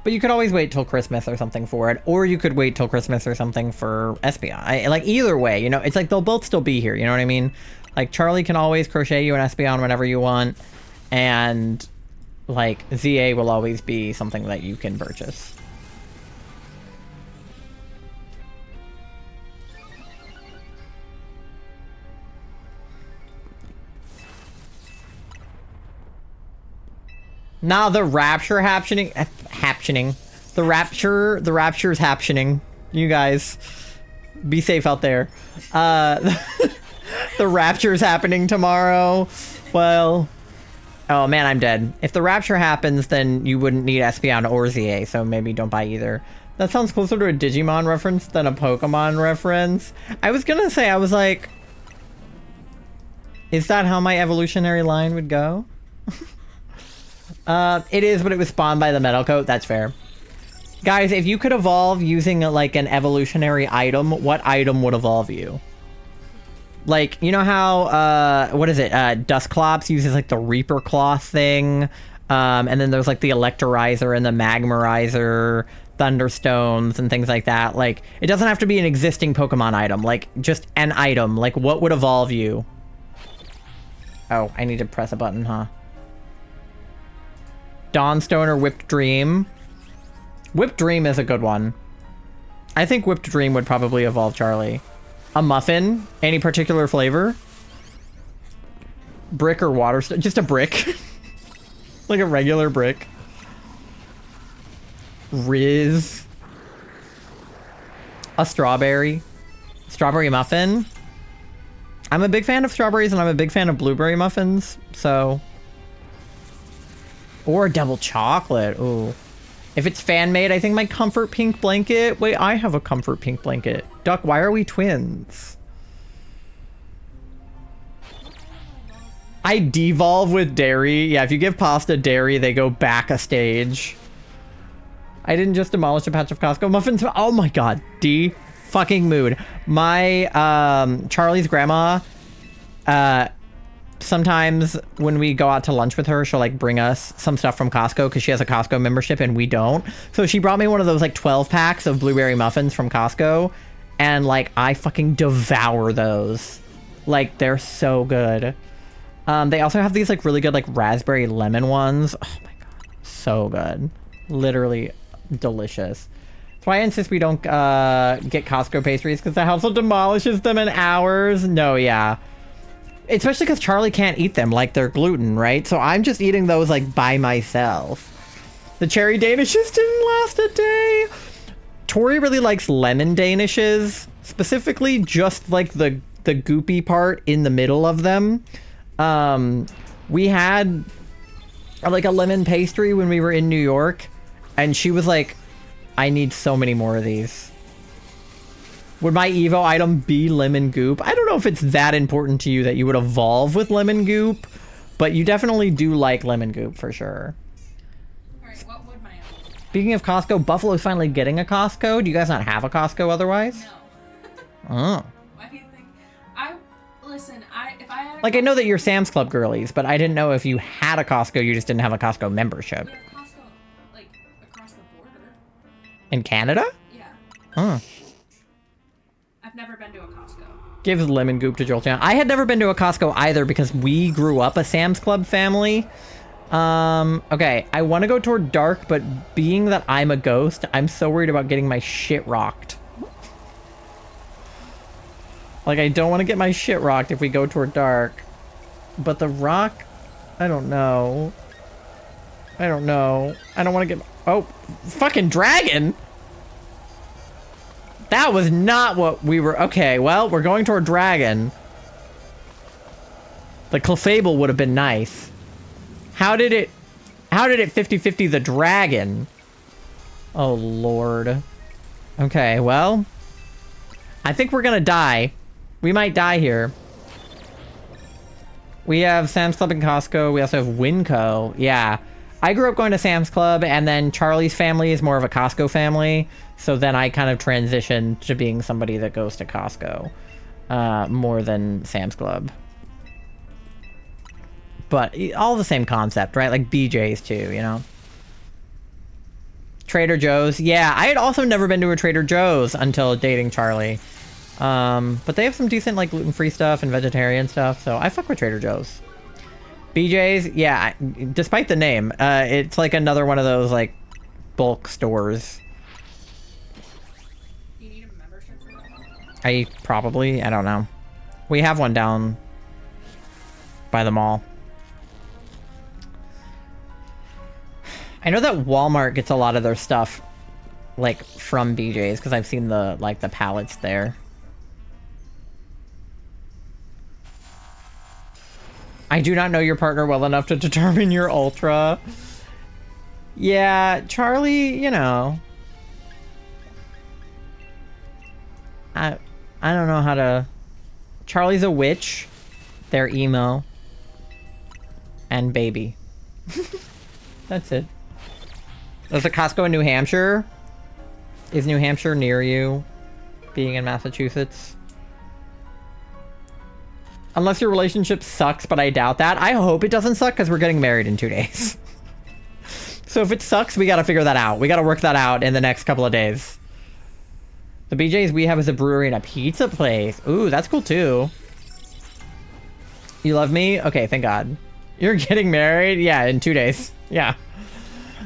But you could always wait till Christmas or something for it, or you could wait till Christmas or something for Espeon. Like, either way, you know, it's like they'll both still be here, you know what I mean? Like, Charlie can always crochet you an Espeon whenever you want, and, like, ZA will always be something that you can purchase. Now the rapture happening. The rapture's happening. You guys, be safe out there. The rapture's happening tomorrow. Well, oh man, I'm dead. If the rapture happens, then you wouldn't need Espeon or ZA, so maybe don't buy either. That sounds closer to a Digimon reference than a Pokemon reference. I was gonna say, I was like, is that how my evolutionary line would go? It is, but it was spawned by the metal coat. That's fair. Guys, if you could evolve using like an evolutionary item, what item would evolve you? Like, you know how, what is it? Dusclops uses like the Reaper Cloth thing. And then there's like the Electorizer and the Magmarizer. Thunderstones and things like that. Like, it doesn't have to be an existing Pokemon item. Like, just an item. Like, what would evolve you? Oh, I need to press a button, huh? Dawnstone or Whipped Dream? Whipped Dream is a good one. I think Whipped Dream would probably evolve Charlie. A muffin? Any particular flavor? Brick or water? Just a brick. Like a regular brick. Riz. A strawberry. Strawberry muffin. I'm a big fan of strawberries and I'm a big fan of blueberry muffins, so. Or double chocolate. Ooh. If it's fan made, I think my comfort pink blanket. Wait, I have a comfort pink blanket. Duck, why are we twins? I devolve with dairy. Yeah, if you give pasta dairy, they go back a stage. I didn't just demolish a patch of Costco muffins. Oh my god. D fucking mood. My Charlie's grandma, sometimes when we go out to lunch with her, she'll like bring us some stuff from Costco because she has a Costco membership and we don't. So she brought me one of those like 12 packs of blueberry muffins from Costco, and like I fucking devour those. Like, they're so good. They also have these like really good like raspberry lemon ones. Oh my god, so good. Literally delicious. That's why I insist we don't get Costco pastries, because the house demolishes them in hours. No, yeah. Especially because Charlie can't eat them, like they're gluten, right? So I'm just eating those like by myself. The cherry danishes didn't last a day. Tori really likes lemon danishes, specifically just like the goopy part in the middle of them. We had like a lemon pastry when we were in New York, and she was like, I need so many more of these. Would my Evo item be lemon goop? I don't know if it's that important to you that you would evolve with lemon goop, but you definitely do like lemon goop for sure. Alright, what would my item? Speaking of Costco, Buffalo's finally getting a Costco. Do you guys not have a Costco otherwise? No. Oh. Why do you think? Listen, if I had a Like, I know that you're Sam's Club girlies, but I didn't know if you had a Costco, you just didn't have a Costco membership. We have Costco, like, across the border. In Canada? Yeah. Huh. I've never been to a Costco. Gives lemon goop to Jolteon. I had never been to a Costco either because we grew up a Sam's Club family. Okay, I want to go toward dark, but being that I'm a ghost, I'm so worried about getting my shit rocked. Like, I don't want to get my shit rocked if we go toward dark. But the rock, I don't know. I don't know. I don't want to get... Oh, fucking dragon! That was not what we were... Okay, well, we're going toward dragon. The Clefable would have been nice. How did it 50-50 the dragon? Oh, Lord. Okay, well... I think we're gonna die. We might die here. We have Sam's Club and Costco. We also have Winco. Yeah. I grew up going to Sam's Club, and then Charlie's family is more of a Costco family. So then I kind of transitioned to being somebody that goes to Costco more than Sam's Club. But all the same concept, right? Like BJ's too, you know? Trader Joe's. Yeah, I had also never been to a Trader Joe's until dating Charlie. But they have some decent like gluten-free stuff and vegetarian stuff, so I fuck with Trader Joe's. BJ's, yeah, despite the name, it's like another one of those like bulk stores. You need a membership for that? I don't know. We have one down by the mall. I know that Walmart gets a lot of their stuff like from BJ's because I've seen the pallets there. I do not know your partner well enough to determine your ultra. Yeah, Charlie, you know. I don't know how to... Charlie's a witch. They're emo. And baby. That's it. There's a Costco in New Hampshire. Is New Hampshire near you? Being in Massachusetts? Unless your relationship sucks, but I doubt that. I hope it doesn't suck because we're getting married in 2 days. So if it sucks, we gotta figure that out. We gotta work that out in the next couple of days. The BJ's we have is a brewery and a pizza place. Ooh, that's cool too. You love me? Okay, thank God. You're getting married? Yeah, in 2 days. Yeah.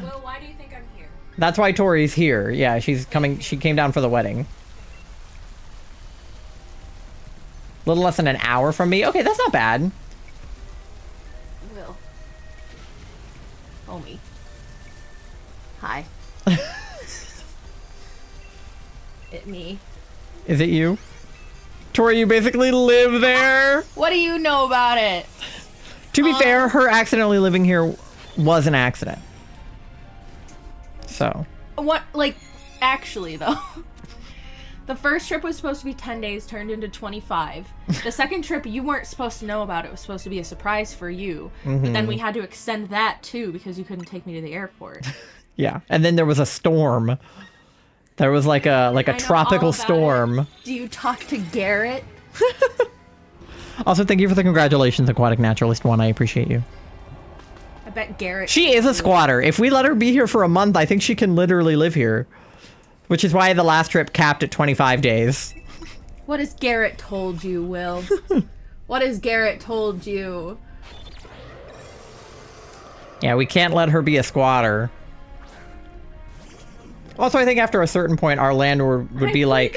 Well, why do you think I'm here? That's why Tori's here. Yeah, she's coming. She came down for the wedding. Little less than an hour from me. Okay, that's not bad. Will. Homie. Hi. It me. Is it you? Tori, you basically live there. What do you know about it? To be fair, her accidentally living here was an accident. So. What, like, actually, though. The first trip was supposed to be 10 days, turned into 25. The second trip, you weren't supposed to know about. It was supposed to be a surprise for you. But then we had to extend that, too, because you couldn't take me to the airport. Yeah, and then there was a storm. There was like a I know tropical all about storm. it. Do you talk to Garrett? Also, thank you for the congratulations, Aquatic Naturalist One. I appreciate you. I bet Garrett... She is a squatter. If we let her be here for a month, I think she can literally live here. Which is why the last trip capped at 25 days. What has Garrett told you, Will? What has Garrett told you? Yeah, we can't let her be a squatter. Also, I think after a certain point, our landlord would be like...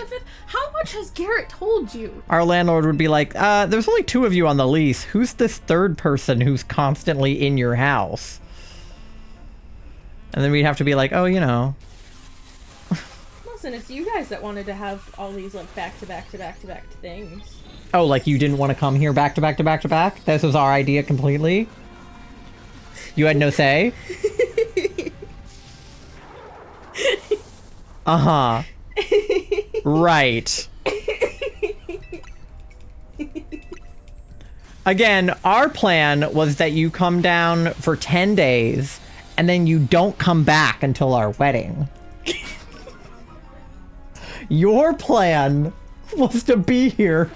How much has Garrett told you? Our landlord would be like, there's only 2 of you on the lease. Who's this third person who's constantly in your house? And then we'd have to be like, oh, you know. Listen, it's you guys that wanted to have all these, like, back-to-back-to-back-to-back things. Oh, like you didn't want to come here back to back to back to back? This was our idea completely? You had no say? Uh-huh. Right. Again, our plan was that you come down for 10 days and then you don't come back until our wedding. Your plan was to be here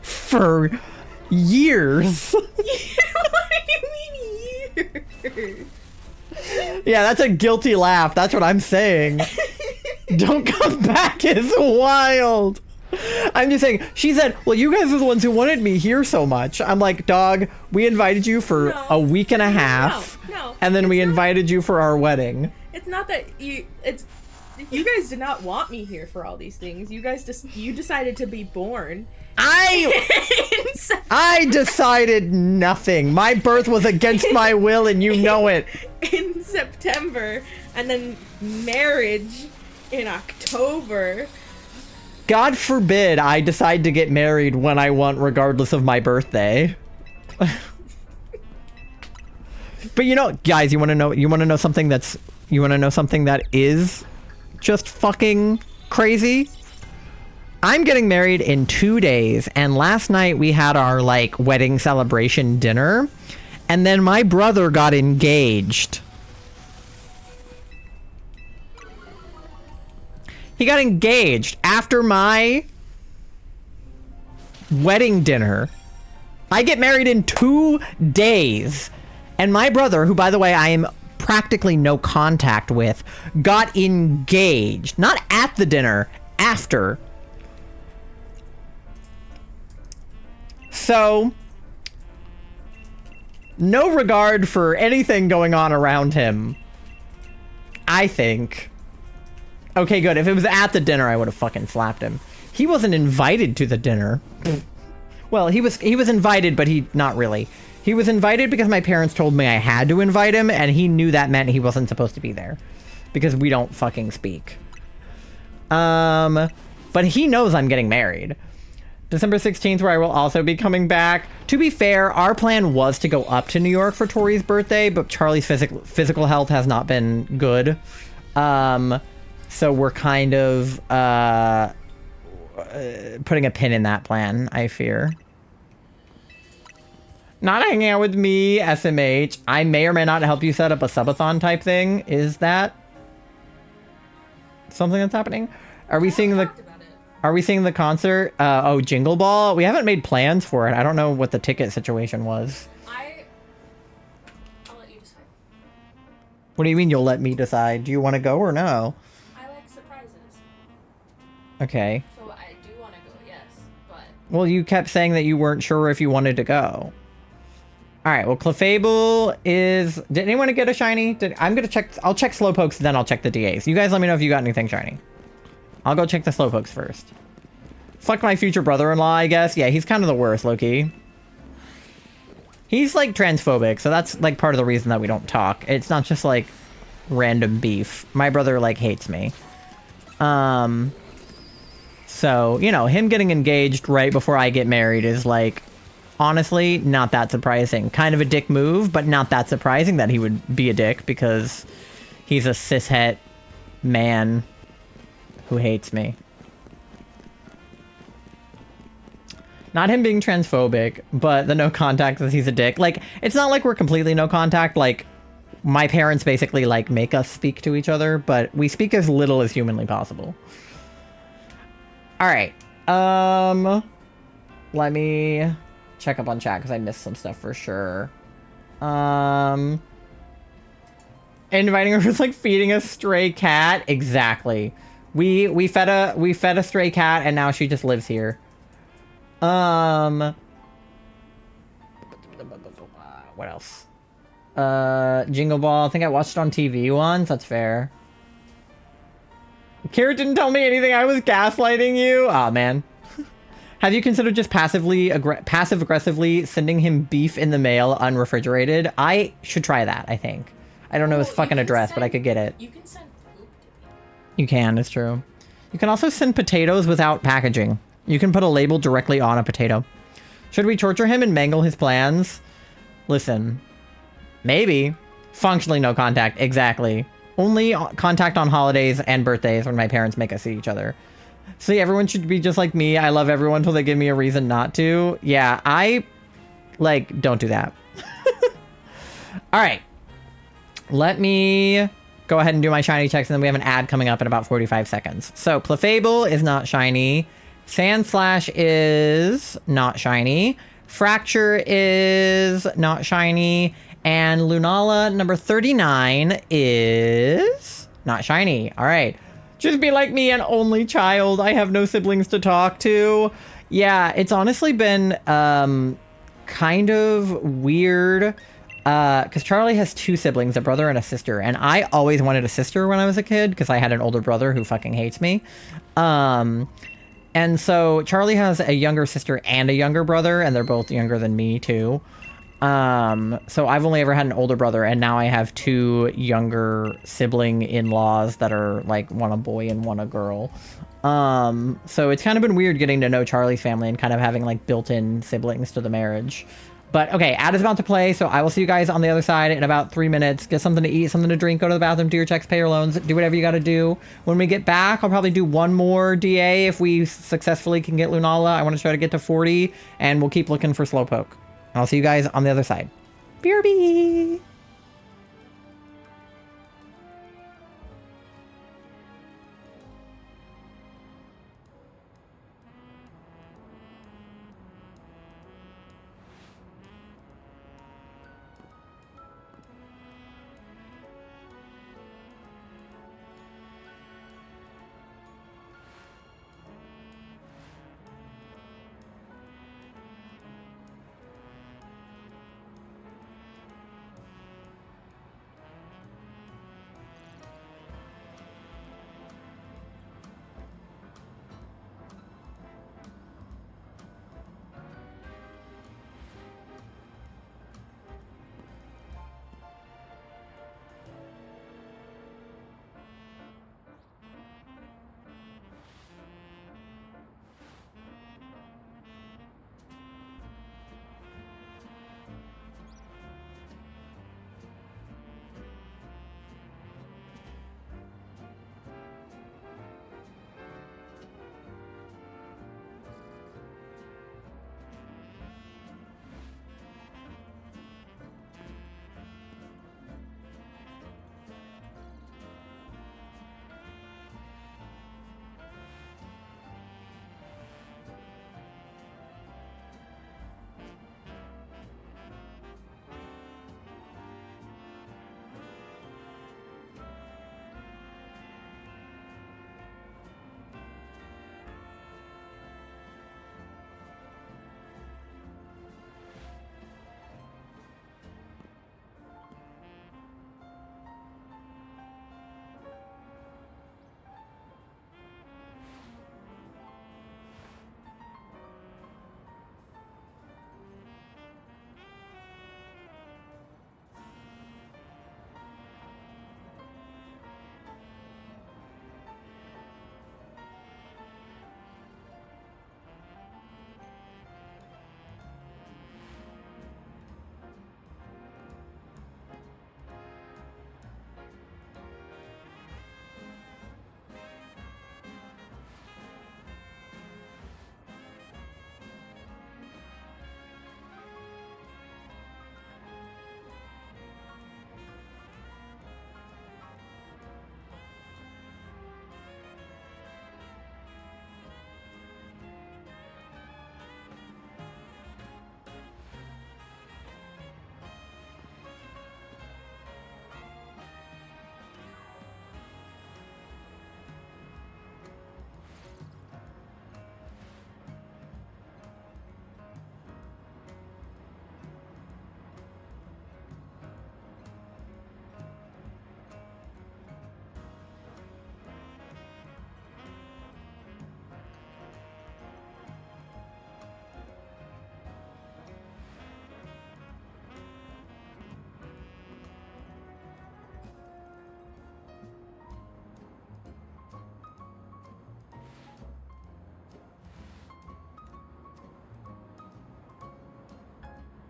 for years. What do you mean years? Yeah, that's a guilty laugh. That's what I'm saying. Don't come back is wild. I'm just saying, she said, well, you guys are the ones who wanted me here so much. I'm like, dog, we invited you for a week and a half. No, and then we it's not- invited you for our wedding. It's not that you... You guys did not want me here for all these things. You guys you decided to be born. I decided nothing. My birth was against my will and you know it. In September, and then marriage in October. God forbid I decide to get married when I want, regardless of my birthday. But you know, guys, you want to know something that is just fucking crazy? I'm getting married in 2 days, and last night we had our like wedding celebration dinner, and then my brother got engaged. He got engaged after my wedding dinner. I get married in 2 days, and my brother, who by the way I am practically no contact with, got engaged. Not at the dinner, after. So, no regard for anything going on around him, I think. Okay, good. If it was at the dinner, I would have fucking slapped him. He wasn't invited to the dinner. Well, he was invited, but not really. He was invited because my parents told me I had to invite him, and he knew that meant he wasn't supposed to be there. Because we don't fucking speak. But he knows I'm getting married. December 16th, where I will also be coming back. To be fair, our plan was to go up to New York for Tori's birthday, but Charlie's physical health has not been good. So we're kind of putting a pin in that plan, I fear. Not hanging out with me, SMH. I may or may not help you set up a subathon type thing. Is that something that's happening? Are we seeing the concert? Oh, Jingle Ball? We haven't made plans for it. I don't know what the ticket situation was. I'll let you decide. What do you mean you'll let me decide? Do you want to go or no? I like surprises, Okay. so I do want to go. Yes, but Well, you kept saying that you weren't sure if you wanted to go. All right. Well, Clefable is. Did anyone get a shiny? I'm gonna check. I'll check Slowpokes, then I'll check the DAs. You guys, let me know if you got anything shiny. I'll go check the Slowpokes first. Fuck my future brother-in-law, I guess. Yeah, he's kind of the worst, Loki. He's like transphobic, so that's like part of the reason that we don't talk. It's not just like random beef. My brother like hates me. So, you know, him getting engaged right before I get married is like, honestly, not that surprising. Kind of a dick move, but not that surprising that he would be a dick because he's a cishet man who hates me. Not him being transphobic, but the no contact that he's a dick. Like, it's not like we're completely no contact. Like, my parents basically, like, make us speak to each other, but we speak as little as humanly possible. Alright. Let me check up on chat, because I missed some stuff for sure. Inviting her was like feeding a stray cat. Exactly. We fed a stray cat, and now she just lives here. What else? Jingle Ball. I think I watched it on TV once. That's fair. Kira didn't tell me anything. I was gaslighting you. Aw, man. Have you considered just passive-aggressively sending him beef in the mail unrefrigerated? I should try that, I think. I don't know his fucking address, but I could get it. you can send poop to me. You can, it's true. You can also send potatoes without packaging. You can put a label directly on a potato. Should we torture him and mangle his plans? Listen. Maybe. Functionally no contact. Exactly. Only contact on holidays and birthdays when my parents make us see each other. See, everyone should be just like me. I love everyone until they give me a reason not to. Yeah, I, like, don't do that. All right. Let me go ahead and do my shiny checks, and then we have an ad coming up in about 45 seconds. So, Clefable is not shiny. Sandslash is not shiny. Fracture is not shiny. And Lunala number 39 is not shiny. All right. Just be like me, an only child. I have no siblings to talk to. Yeah, it's honestly been kind of weird. Because Charlie has two siblings, a brother and a sister. And I always wanted a sister when I was a kid because I had an older brother who fucking hates me. And so Charlie has a younger sister and a younger brother, and they're both younger than me too. So I've only ever had an older brother, and now I have two younger sibling in-laws that are like one a boy and one a girl. So it's kind of been weird getting to know Charlie's family and kind of having like built-in siblings to the marriage. But okay, ad is about to play, so I will see you guys on the other side in about 3 minutes. Get something to eat, something to drink, go to the bathroom, do your checks, pay your loans, do whatever you gotta do. When we get back, I'll probably do one more DA if we successfully can get Lunala. I want to try to get to 40, and we'll keep looking for Slowpoke. And I'll see you guys on the other side. BRB!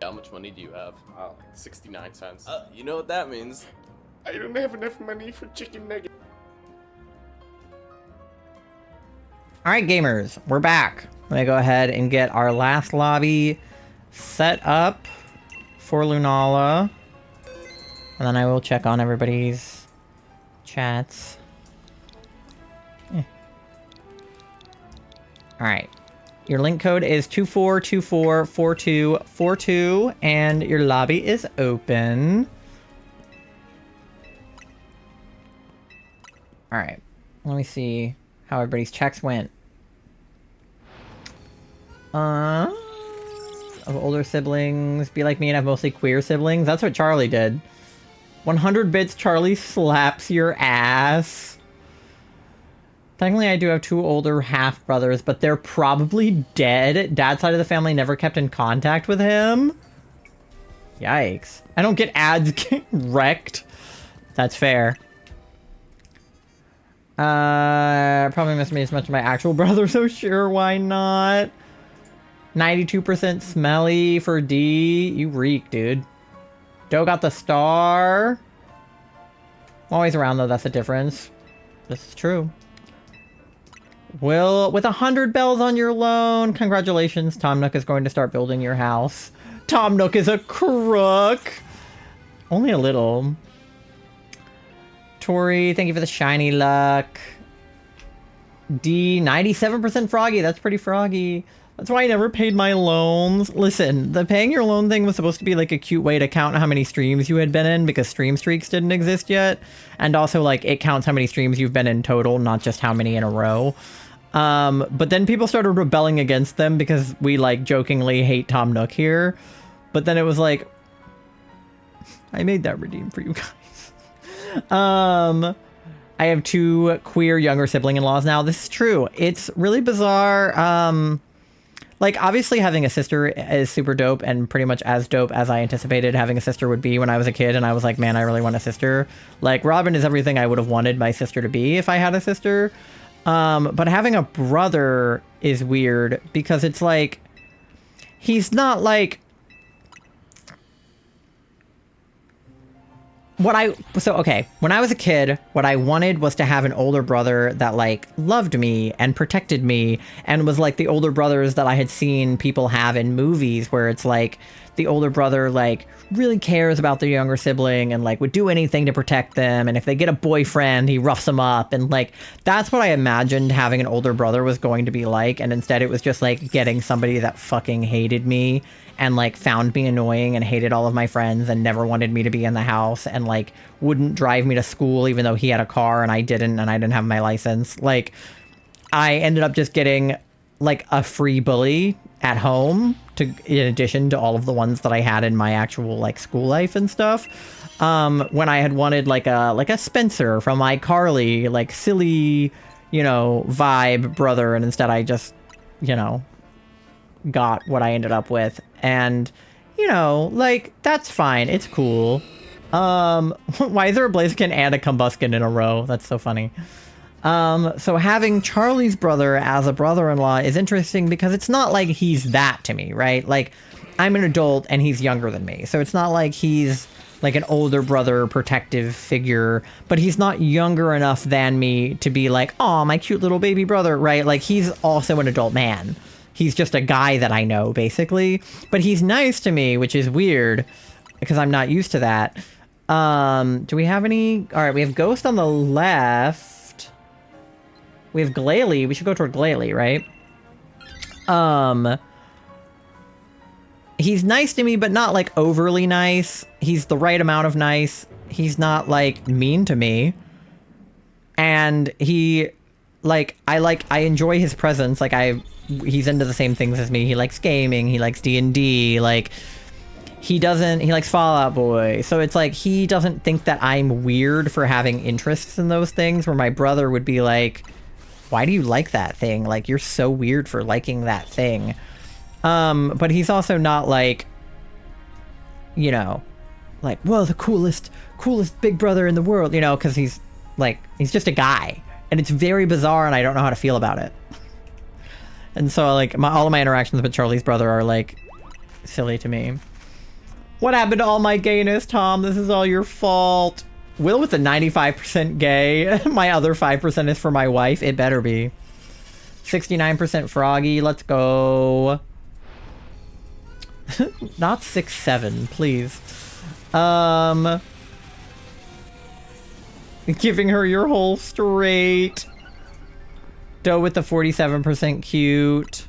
How much money do you have? 69 cents. You know what that means. I don't have enough money for chicken nuggets. All right, gamers, we're back. I'm gonna go ahead and get our last lobby set up for Lunala. And then I will check on everybody's chats. All right. Your link code is 24244242, and your lobby is open. All right. Let me see how everybody's checks went. Of older siblings, be like me and have mostly queer siblings. That's what Charlie did. 100 bits, Charlie slaps your ass. Technically, I do have 2 older half-brothers, but they're probably dead. Dad's side of the family never kept in contact with him. Yikes. I don't get ads get wrecked. That's fair. Probably miss me as much as my actual brother, so sure, why not? 92% smelly for D. You reek, dude. Doe got the star. I'm always around, though. That's the difference. This is true. Will, with 100 bells on your loan, congratulations. Tom Nook is going to start building your house. Tom Nook is a crook. Only a little. Tori, thank you for the shiny luck. D, 97% froggy. That's pretty froggy. That's why I never paid my loans. Listen, the paying your loan thing was supposed to be like a cute way to count how many streams you had been in because stream streaks didn't exist yet. And also like it counts how many streams you've been in total, not just how many in a row. But then people started rebelling against them because we like jokingly hate Tom Nook here. But then it was like, I made that redeem for you guys. I have 2 queer younger sibling-in-laws now. This is true. It's really bizarre. Like, obviously having a sister is super dope and pretty much as dope as I anticipated having a sister would be when I was a kid. And I was like, man, I really want a sister. Like, Robin is everything I would have wanted my sister to be if I had a sister. But having a brother is weird because it's like, he's not like... okay, when I was a kid, what I wanted was to have an older brother that, like, loved me and protected me and was like the older brothers that I had seen people have in movies where it's like the older brother, like, really cares about their younger sibling and, like, would do anything to protect them. And if they get a boyfriend, he roughs them up. And, like, that's what I imagined having an older brother was going to be like. And instead it was just, like, getting somebody that fucking hated me and like found me annoying and hated all of my friends and never wanted me to be in the house and like wouldn't drive me to school even though he had a car and I didn't have my license. Like, I ended up just getting like a free bully at home in addition to all of the ones that I had in my actual like school life and stuff. When I had wanted like a Spencer from iCarly, like silly, you know, vibe brother, and instead I just, you know, got what I ended up with. And, you know, like, that's fine. It's cool. Why is there a Blaziken and a Combusken in a row? That's so funny. So having Charlie's brother as a brother-in-law is interesting because it's not like he's that to me, right? Like, I'm an adult and he's younger than me. So it's not like he's like an older brother protective figure, but he's not younger enough than me to be like, oh, my cute little baby brother, right? Like, he's also an adult man. He's just a guy that I know, basically. But he's nice to me, which is weird, because I'm not used to that. Do we have any... Alright, we have Ghost on the left. We have Glalie. We should go toward Glalie, right? He's nice to me, but not, like, overly nice. He's the right amount of nice. He's not, like, mean to me. And he... I enjoy his presence. Like, he's into the same things as me. He likes gaming. He likes D&D. Like, he likes Fall Out Boy. So it's like, he doesn't think that I'm weird for having interests in those things, where my brother would be like, why do you like that thing? Like, you're so weird for liking that thing. But he's also not like, you know, like, whoa, the coolest big brother in the world, you know, because he's just a guy. And it's very bizarre, and I don't know how to feel about it. And so, like, all of my interactions with Charlie's brother are, like, silly to me. What happened to all my gayness, Tom? This is all your fault. Will with the 95% gay. My other 5% is for my wife. It better be. 69% froggy. Let's go. Not 6-7, please. Giving her your whole straight. Doe with the 47% cute.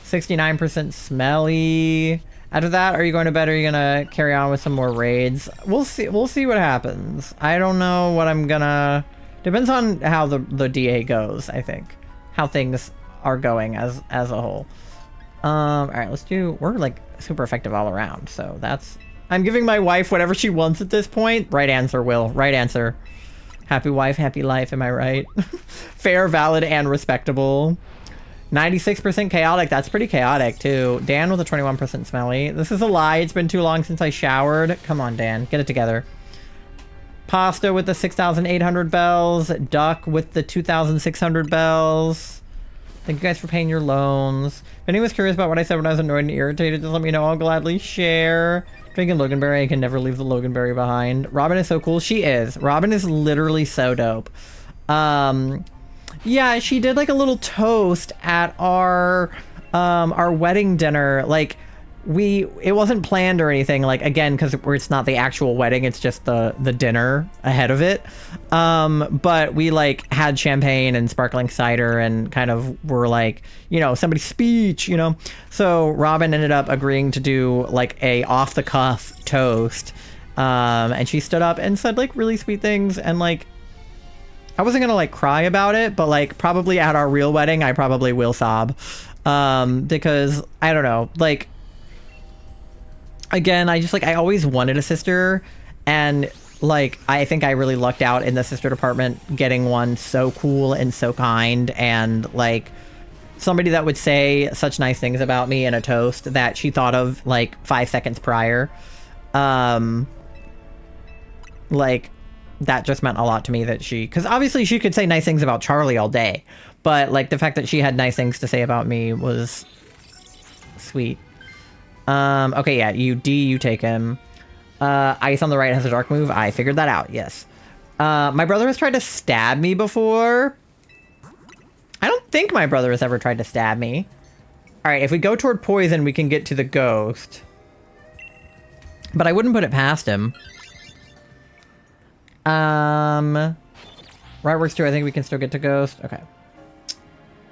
69% smelly. After that, are you going to bed or are you gonna carry on with some more raids? We'll see what happens. I don't know what I'm gonna... Depends on how the DA goes, I think. How things are going as a whole. Alright, let's do... We're like super effective all around, so that's... I'm giving my wife whatever she wants at this point. Right answer, Will. Right answer. Happy wife, happy life, am I right? Fair, valid, and respectable. 96% chaotic. That's pretty chaotic, too. Dan with a 21% smelly. This is a lie. It's been too long since I showered. Come on, Dan. Get it together. Pasta with the 6,800 bells. Duck with the 2,600 bells. Thank you guys for paying your loans. If anyone's curious about what I said when I was annoyed and irritated, just let me know. I'll gladly share. Drinking Loganberry. I can never leave the Loganberry behind. Robin is so cool. She is. Robin is literally so dope. Yeah, she did like a little toast at our wedding dinner. Like it wasn't planned or anything, like, again, because it's not the actual wedding, it's just the dinner ahead of it. But we like had champagne and sparkling cider and kind of were like, you know, somebody's speech, you know. So Robin ended up agreeing to do like a off the cuff toast. And she stood up and said like really sweet things, and like I wasn't gonna like cry about it, but like probably at our real wedding I probably will sob, because I don't know, like, again, I always wanted a sister, and like I think I really lucked out in the sister department getting one so cool and so kind, and like somebody that would say such nice things about me in a toast that she thought of like 5 seconds prior. Like that just meant a lot to me, that because obviously she could say nice things about Charlie all day, but like the fact that she had nice things to say about me was sweet. Okay, yeah, you take him. Ice on the right has a dark move. I figured that out, yes. My brother has tried to stab me before. I don't think my brother has ever tried to stab me. Alright, if we go toward poison, we can get to the ghost. But I wouldn't put it past him. Right works too. I think we can still get to ghost. Okay.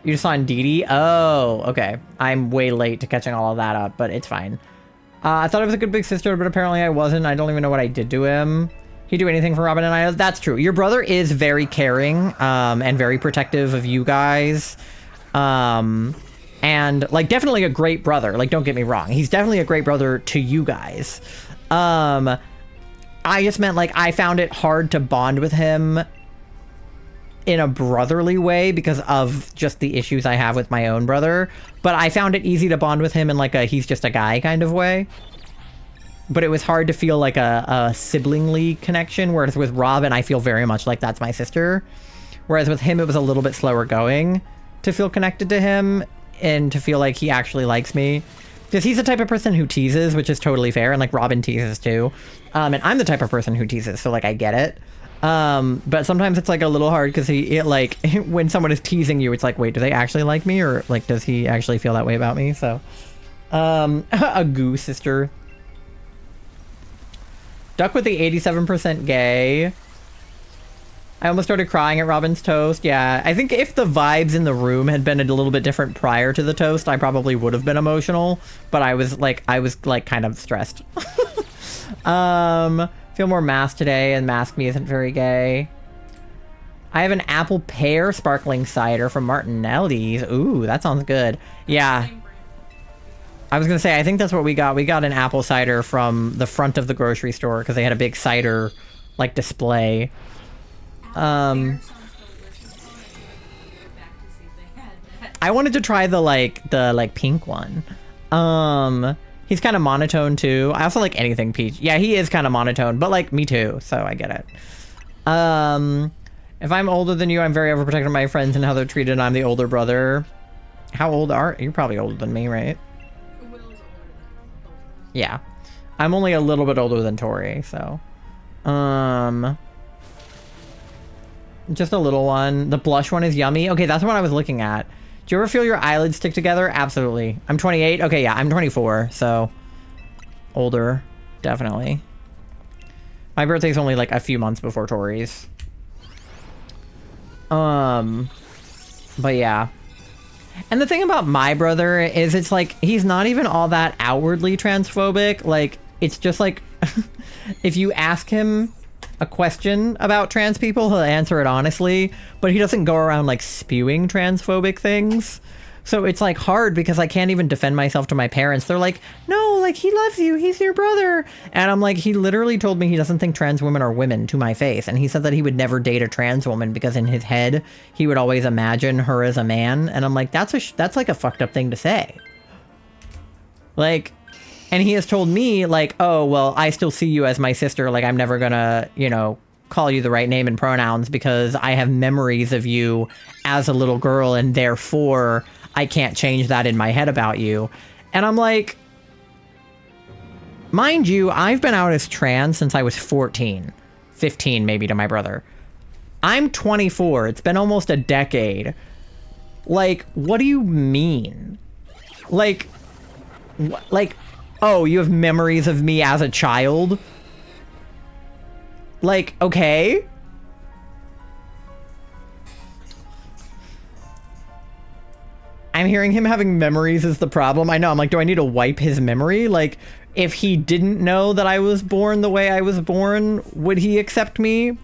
You just saw on Dee Dee? Oh, okay. I'm way late to catching all of that up, but it's fine. I thought I was a good big sister, but apparently I wasn't. I don't even know what I did to him. He'd do anything for Robin and I. That's true. Your brother is very caring, and very protective of you guys. And like definitely a great brother. Like, don't get me wrong. He's definitely a great brother to you guys. I just meant like I found it hard to bond with him in a brotherly way because of just the issues I have with my own brother. But I found it easy to bond with him in like a he's just a guy kind of way. But it was hard to feel like a siblingly connection, whereas with Robin, I feel very much like that's my sister. Whereas with him, it was a little bit slower going to feel connected to him and to feel like he actually likes me. Because he's the type of person who teases, which is totally fair, and like Robin teases too. And I'm the type of person who teases, so like I get it. But sometimes it's like a little hard because like when someone is teasing you, it's like, wait, do they actually like me, or like does he actually feel that way about me? So, a goo sister. Duck with the 87% gay. I almost started crying at Robin's toast. Yeah, I think if the vibes in the room had been a little bit different prior to the toast, I probably would have been emotional. But I was like kind of stressed. Feel more masked today, and Mask Me isn't very gay. I have an apple pear sparkling cider from Martinelli's. Ooh, that sounds good. Yeah. I was gonna say, I think that's what we got. We got an apple cider from the front of the grocery store because they had a big cider like display. I wanted to try the pink one. He's kind of monotone too. I also like anything peach. Yeah, he is kind of monotone, but like me too, so I get it. If I'm older than you, I'm very overprotective of my friends and how they're treated, and I'm the older brother. How old are you? You're probably older than me, right? Will is older than both of us. Yeah. I'm only a little bit older than Tori, so. Just a little one. The blush one is yummy. Okay, that's what I was looking at. Do you ever feel your eyelids stick together? Absolutely. I'm 28. Okay, yeah, I'm 24, so older, definitely. My birthday's only like a few months before Tori's. But yeah. And the thing about my brother is it's like he's not even all that outwardly transphobic. Like it's just like if you ask him a question about trans people, he'll answer it honestly, but he doesn't go around like spewing transphobic things. So it's like hard because I can't even defend myself to my parents. They're like, no, like he loves you, he's your brother. And I'm like, he literally told me he doesn't think trans women are women to my face. And he said that he would never date a trans woman because in his head, he would always imagine her as a man. And I'm like, that's like a fucked up thing to say. Like, and he has told me like, oh, well, I still see you as my sister. Like, I'm never gonna, you know, call you the right name and pronouns because I have memories of you as a little girl and therefore I can't change that in my head about you. And I'm like, mind you, I've been out as trans since I was 14, 15 maybe to my brother. I'm 24. It's been almost a decade. Like, what do you mean? Like, oh, you have memories of me as a child? Like, okay. I'm hearing him having memories is the problem. I know, I'm like, do I need to wipe his memory? Like, if he didn't know that I was born the way I was born, would he accept me?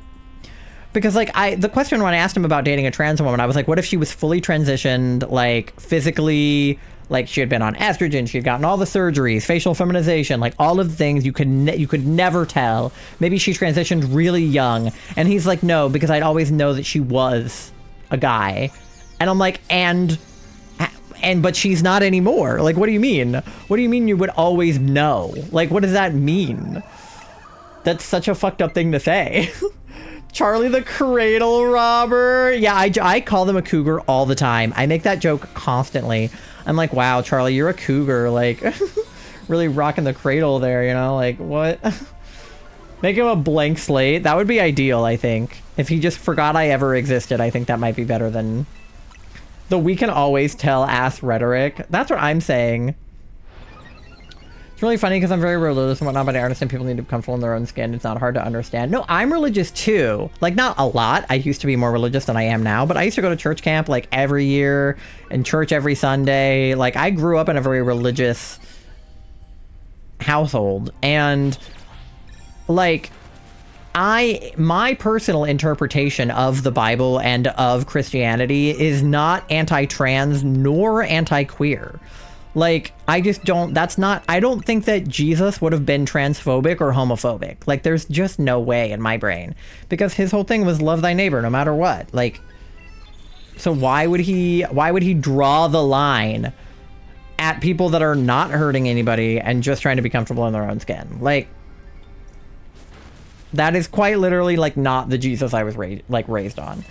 Because, like, the question when I asked him about dating a trans woman, I was like, what if she was fully transitioned, like, physically, like, she had been on estrogen, she had gotten all the surgeries, facial feminization, like, all of the things you could never tell. Maybe she transitioned really young. And he's like, no, because I'd always know that she was a guy. And I'm like, but she's not anymore. Like, what do you mean? What do you mean you would always know? Like, what does that mean? That's such a fucked up thing to say. Charlie the Cradle Robber. Yeah, I call them a cougar all the time. I make that joke constantly. I'm like, wow, Charlie, you're a cougar. Like, really rocking the cradle there, you know? Like, what? Make him a blank slate. That would be ideal, I think. If he just forgot I ever existed, I think that might be better than the we can always tell ass rhetoric. That's what I'm saying. It's really funny because I'm very religious and whatnot, but I understand people need to be comfortable in their own skin. It's not hard to understand. No, I'm religious too. Like, not a lot. I used to be more religious than I am now, but I used to go to church camp like every year and church every Sunday. Like, I grew up in a very religious household. And like, my personal interpretation of the Bible and of Christianity is not anti-trans nor anti-queer. Like, I just don't, I don't think that Jesus would have been transphobic or homophobic. Like, there's just no way in my brain. Because his whole thing was love thy neighbor no matter what. Like, so why would he draw the line at people that are not hurting anybody and just trying to be comfortable in their own skin? Like, that is quite literally, like, not the Jesus I was raised on.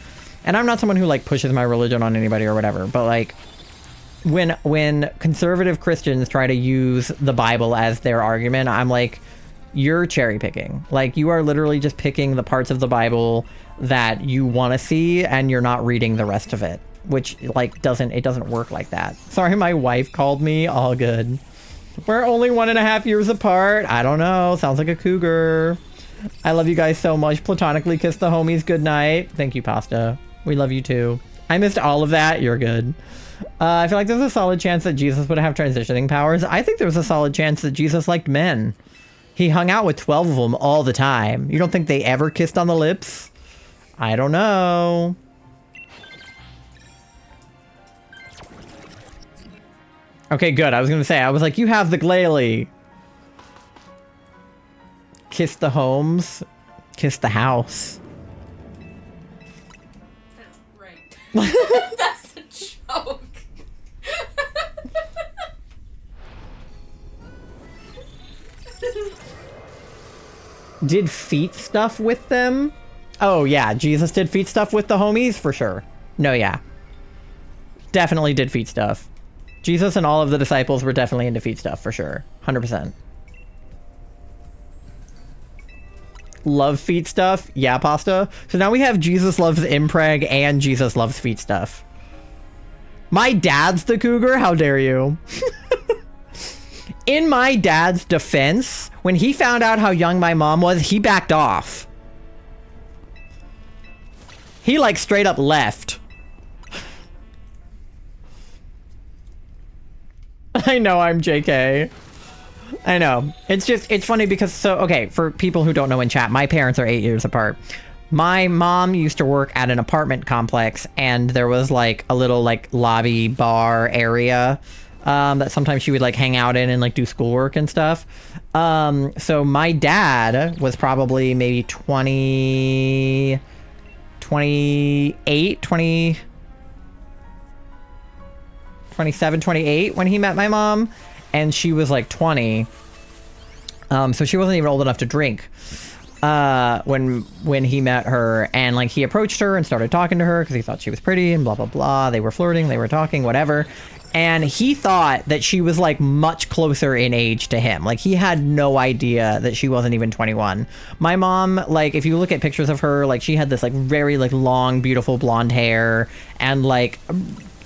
And I'm not someone who, like, pushes my religion on anybody or whatever, but, like, when conservative Christians try to use the Bible as their argument, I'm like, you're cherry picking. Like, you are literally just picking the parts of the Bible that you want to see, and you're not reading the rest of it, which, like, it doesn't work like that. Sorry, my wife called me. All good. We're only 1.5 years apart. I don't know. Sounds like a cougar. I love you guys so much. Platonically kiss the homies. Good night. Thank you, Pasta. We love you too. I missed all of that. You're good. I feel like there's a solid chance that Jesus would have transitioning powers. I think there's a solid chance that Jesus liked men. He hung out with 12 of them all the time. You don't think they ever kissed on the lips? I don't know. Okay, good. I was going to say, I was like, you have the glalie. Kiss the homes. Kiss the house. Right. That's a joke. Did feet stuff with them? Oh, yeah. Jesus did feet stuff with the homies, for sure. No, yeah. Definitely did feet stuff. Jesus and all of the disciples were definitely into feet stuff, for sure. 100%. love feet stuff. Yeah, pasta. So now we have Jesus loves impreg and Jesus loves feet stuff. My dad's the cougar? How dare you? In my dad's defense, when he found out how young my mom was, he backed off. He like straight up left. I know I'm JK. I know. It's funny because, so, okay, for people who don't know in chat, my parents are 8 years apart. My mom used to work at an apartment complex, and there was like a little like lobby bar area that sometimes she would like hang out in and like do schoolwork and stuff. So my dad was probably maybe 28, 27, 28 when he met my mom, and she was like 20. So she wasn't even old enough to drink when he met her, and like he approached her and started talking to her because he thought she was pretty and blah blah blah. They were flirting, they were talking, whatever. And he thought that she was like much closer in age to him. Like he had no idea that she wasn't even 21. My mom, like if you look at pictures of her, like she had this like very like long, beautiful blonde hair, and like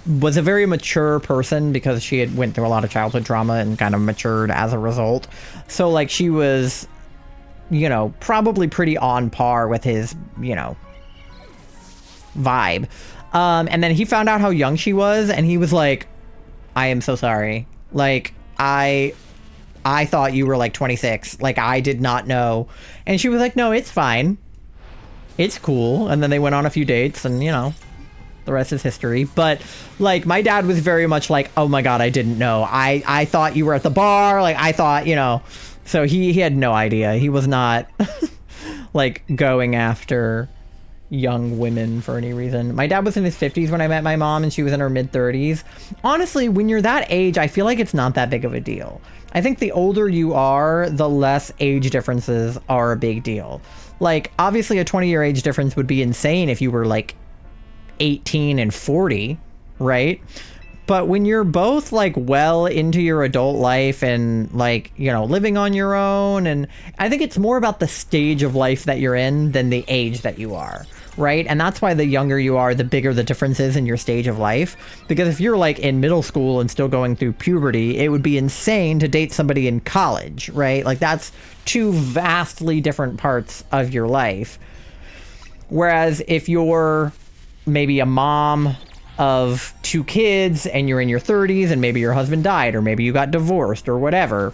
was a very mature person because she had went through a lot of childhood trauma and kind of matured as a result. So like she was, you know, probably pretty on par with his, you know, vibe. And then he found out how young she was, and he was like, I am so sorry. Like, I thought you were like 26. Like, I did not know. And she was like, no, it's fine. It's cool. And then they went on a few dates, and, you know, the rest is history. But, like, my dad was very much like, oh my God, I didn't know. I thought you were at the bar. Like, I thought, you know. So he had no idea. He was not, like, going after young women for any reason. My dad was in his 50s when I met my mom, and she was in her mid-30s. Honestly, when you're that age, I feel like it's not that big of a deal. I think the older you are, the less age differences are a big deal. Like, obviously a 20-year age difference would be insane if you were like 18 and 40, right? But when you're both like well into your adult life and like, you know, living on your own, and I think it's more about the stage of life that you're in than the age that you are, right? And that's why the younger you are, the bigger the difference is in your stage of life. Because if you're like in middle school and still going through puberty, it would be insane to date somebody in college, right? Like that's two vastly different parts of your life. Whereas if you're maybe a mom of 2 kids and you're in your 30s and maybe your husband died or maybe you got divorced or whatever,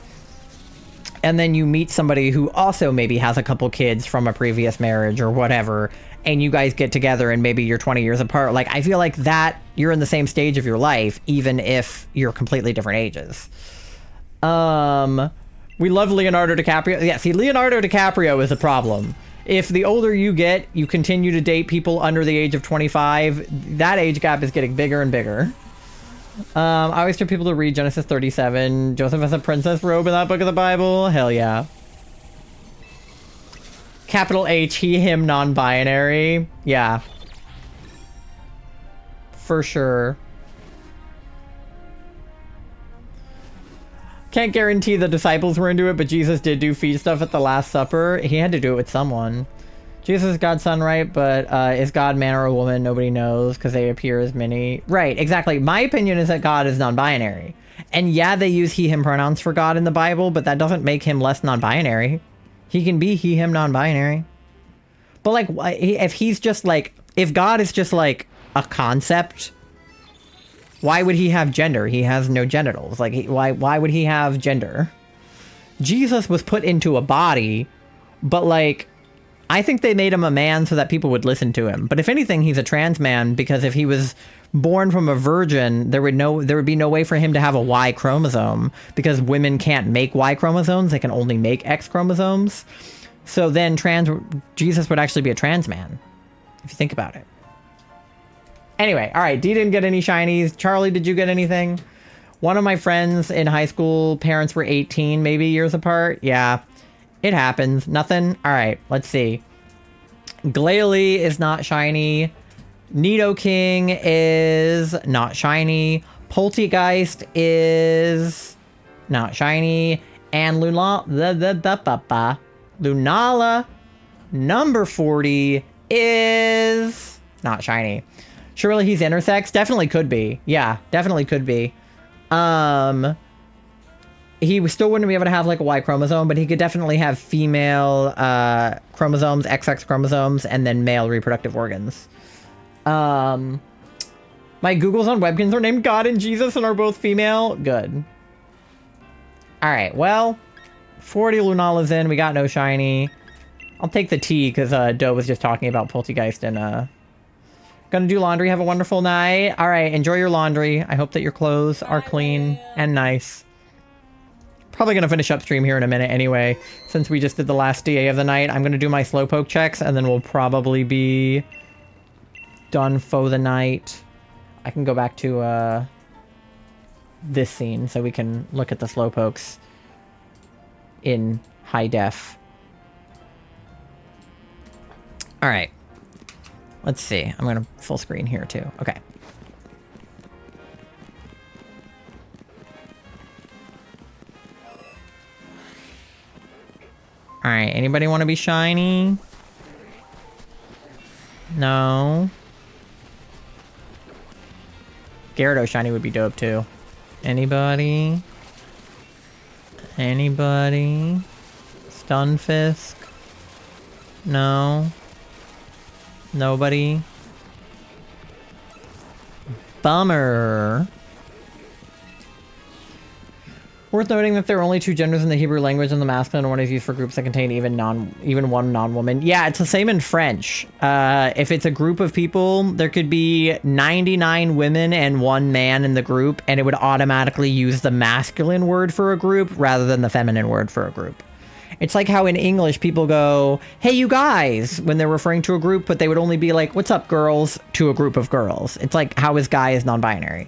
and then you meet somebody who also maybe has a couple kids from a previous marriage or whatever, and you guys get together and maybe you're 20 years apart, like I feel like that you're in the same stage of your life even if you're completely different ages. We love Leonardo DiCaprio. Yeah, see, Leonardo DiCaprio is a problem. If the older you get, you continue to date people under the age of 25, that age gap is getting bigger and bigger. I always tell people to read Genesis 37. Joseph has a princess robe in that book of the Bible. Hell yeah. Capital H, he, him, non-binary. Yeah. For sure. Can't guarantee the disciples were into it, but Jesus did do feet stuff at the Last Supper. He had to do it with someone. Jesus is God's son, right? But is God man or a woman? Nobody knows because they appear as many. Right, exactly. My opinion is that God is non-binary. And yeah, they use he, him pronouns for God in the Bible, but that doesn't make him less non-binary. He can be he, him, non-binary. But like, if he's just like, if God is just like a concept, why would he have gender? He has no genitals. Like, why would he have gender? Jesus was put into a body, but like, I think they made him a man so that people would listen to him. But if anything, he's a trans man because if he was born from a virgin, there would be no way for him to have a Y chromosome because women can't make Y chromosomes. They can only make X chromosomes. So then Jesus would actually be a trans man, if you think about it. Anyway, all right, Dee didn't get any shinies. Charlie, did you get anything? One of my friends in high school, parents were 18 maybe years apart. Yeah, it happens. Nothing? All right, let's see. Glalie is not shiny. Nidoking is not shiny. Poltegeist is not shiny. And Lunala Number 40 is not shiny. Surely he's intersex? Definitely could be. Yeah, definitely could be. He still wouldn't be able to have like a Y chromosome, but he could definitely have female chromosomes, XX chromosomes, and then male reproductive organs. My Googles on Webkins are named God and Jesus and are both female. Good. All right, well, 40 Lunala's in. We got no shiny. I'll take the T because Doe was just talking about Poltergeist and gonna do laundry. Have a wonderful night. All right, enjoy your laundry. I hope that your clothes are clean and nice. Probably gonna finish up stream here in a minute anyway, since we just did the last DA of the night. I'm gonna do my slowpoke checks and then we'll probably be done for the night. I can go back to this scene so we can look at the slowpokes in high def. All right. Let's see. I'm going to full screen here too. Okay. All right. Anybody want to be shiny? No. Gyarados shiny would be dope too. Anybody? Anybody? Stunfisk? No. Nobody? Bummer. Worth noting that there are only two genders in the Hebrew language, and the masculine one is used for groups that contain even one non-woman. Yeah, it's the same in French. If it's a group of people, there could be 99 women and 1 man in the group, and it would automatically use the masculine word for a group rather than the feminine word for a group. It's like how in English people go, "Hey, you guys," when they're referring to a group, but they would only be like, "What's up, girls?" to a group of girls. It's like how is guy is non-binary.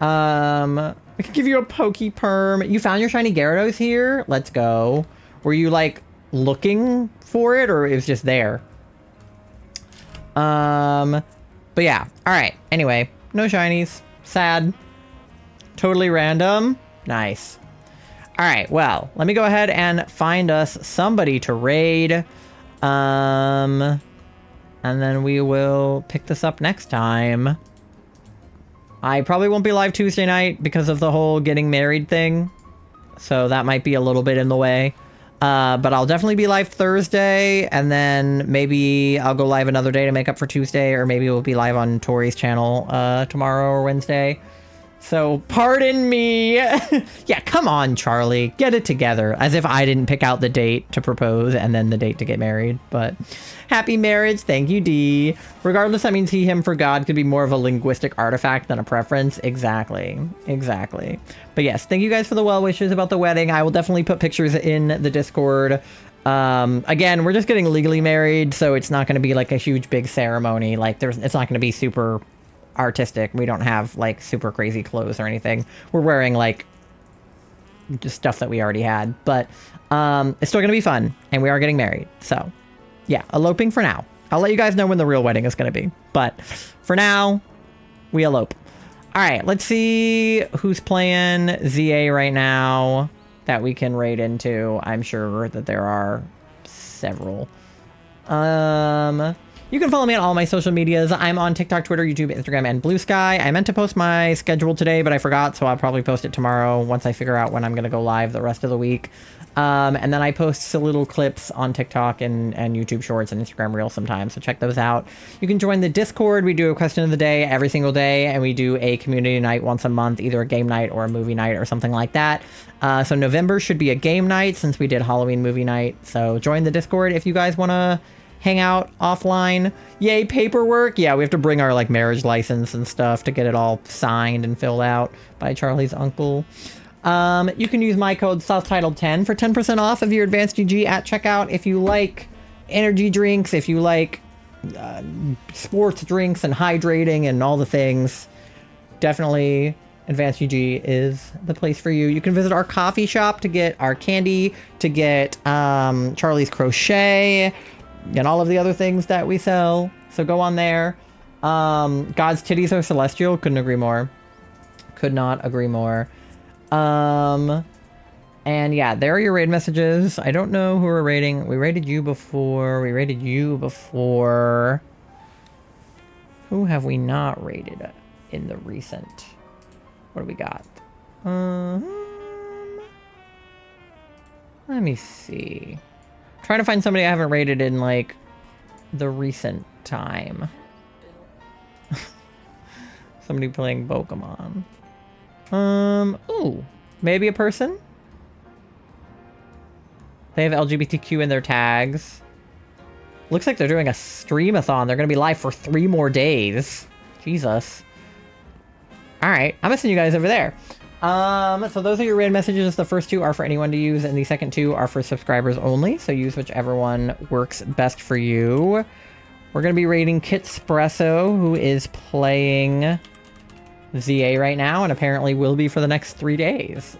I could give you a Poke Perm. You found your shiny Gyarados here? Let's go. Were you like looking for it or it was just there? But yeah. All right. Anyway, no shinies. Sad. Totally random. Nice. All right. Well, let me go ahead and find us somebody to raid. And then we will pick this up next time. I probably won't be live Tuesday night because of the whole getting married thing. So that might be a little bit in the way. But I'll definitely be live Thursday. And then maybe I'll go live another day to make up for Tuesday. Or maybe we'll be live on Tori's channel tomorrow or Wednesday. So pardon me. Yeah, come on, Charlie. Get it together. As if I didn't pick out the date to propose and then the date to get married. But happy marriage. Thank you, D. Regardless, that means he, him for God could be more of a linguistic artifact than a preference. Exactly. Exactly. But yes, thank you guys for the well wishes about the wedding. I will definitely put pictures in the Discord. Again, we're just getting legally married, so it's not going to be like a huge big ceremony. Like it's not going to be super artistic. We don't have like super crazy clothes or anything. We're wearing like just stuff that we already had, but it's still gonna be fun, and we are getting married. So yeah, eloping for now. I'll let you guys know when the real wedding is gonna be, but for now we elope. All right, let's see who's playing ZA right now that we can raid into. I'm sure that there are several. You can follow me on all my social medias. I'm on TikTok, Twitter, YouTube, Instagram, and Blue Sky. I meant to post my schedule today, but I forgot, so I'll probably post it tomorrow once I figure out when I'm going to go live the rest of the week. And then I post little clips on TikTok and YouTube Shorts and Instagram Reels sometimes, so check those out. You can join the Discord. We do a question of the day every single day, and we do a community night once a month, either a game night or a movie night or something like that. So November should be a game night since we did Halloween movie night. So join the Discord if you guys want to hang out offline. Yay, paperwork. Yeah, we have to bring our like marriage license and stuff to get it all signed and filled out by Charlie's uncle. You can use my code SouthTitled10 for 10% off of your Advanced GG at checkout. If you like energy drinks, if you like sports drinks and hydrating and all the things, definitely Advanced GG is the place for you. You can visit our coffee shop to get our candy, to get Charlie's crochet, and all of the other things that we sell. So go on there. God's titties are celestial. Couldn't agree more. Could not agree more. And yeah, there are your raid messages. I don't know who we're raiding. We raided you before. We raided you before. Who have we not raided in the recent? What do we got? Let me see. Trying to find somebody I haven't raided in like the recent time. Somebody playing Pokemon. Ooh, maybe a person? They have LGBTQ in their tags. Looks like they're doing a stream-a-thon. They're gonna be live for 3 more days. Jesus. Alright, I'm gonna send you guys over there. So those are your raid messages. The first 2 are for anyone to use, and the second 2 are for subscribers only. So use whichever one works best for you. We're gonna be raiding Kitspresso, who is playing ZA right now, and apparently will be for the next 3 days.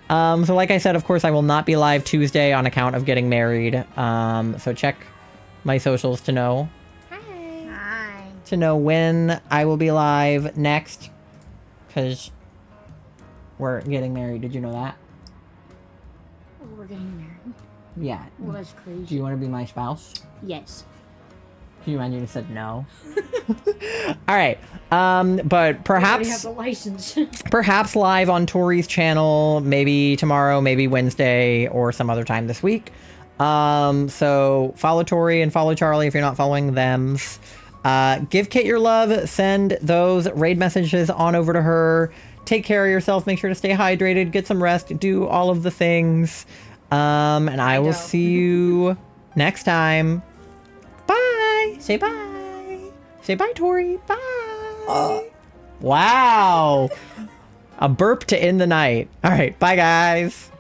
So like I said, of course, I will not be live Tuesday on account of getting married. So check my socials to know. Hi. To know when I will be live next. Because we're getting married. Did you know that? Oh, we're getting married. Yeah. Well, that's crazy. Do you want to be my spouse? Yes. Can you imagine you said no? All right. But I have perhaps the license. perhaps live on Tori's channel, maybe tomorrow, maybe Wednesday, or some other time this week. So follow Tori and follow Charlie if you're not following them. Give Kit your love. Send those raid messages on over to her. Take care of yourself. Make sure to stay hydrated. Get some rest. Do all of the things. And I will see you next time. Bye. Say bye. Say bye, Tori. Bye. Wow. A burp to end the night. All right. Bye, guys.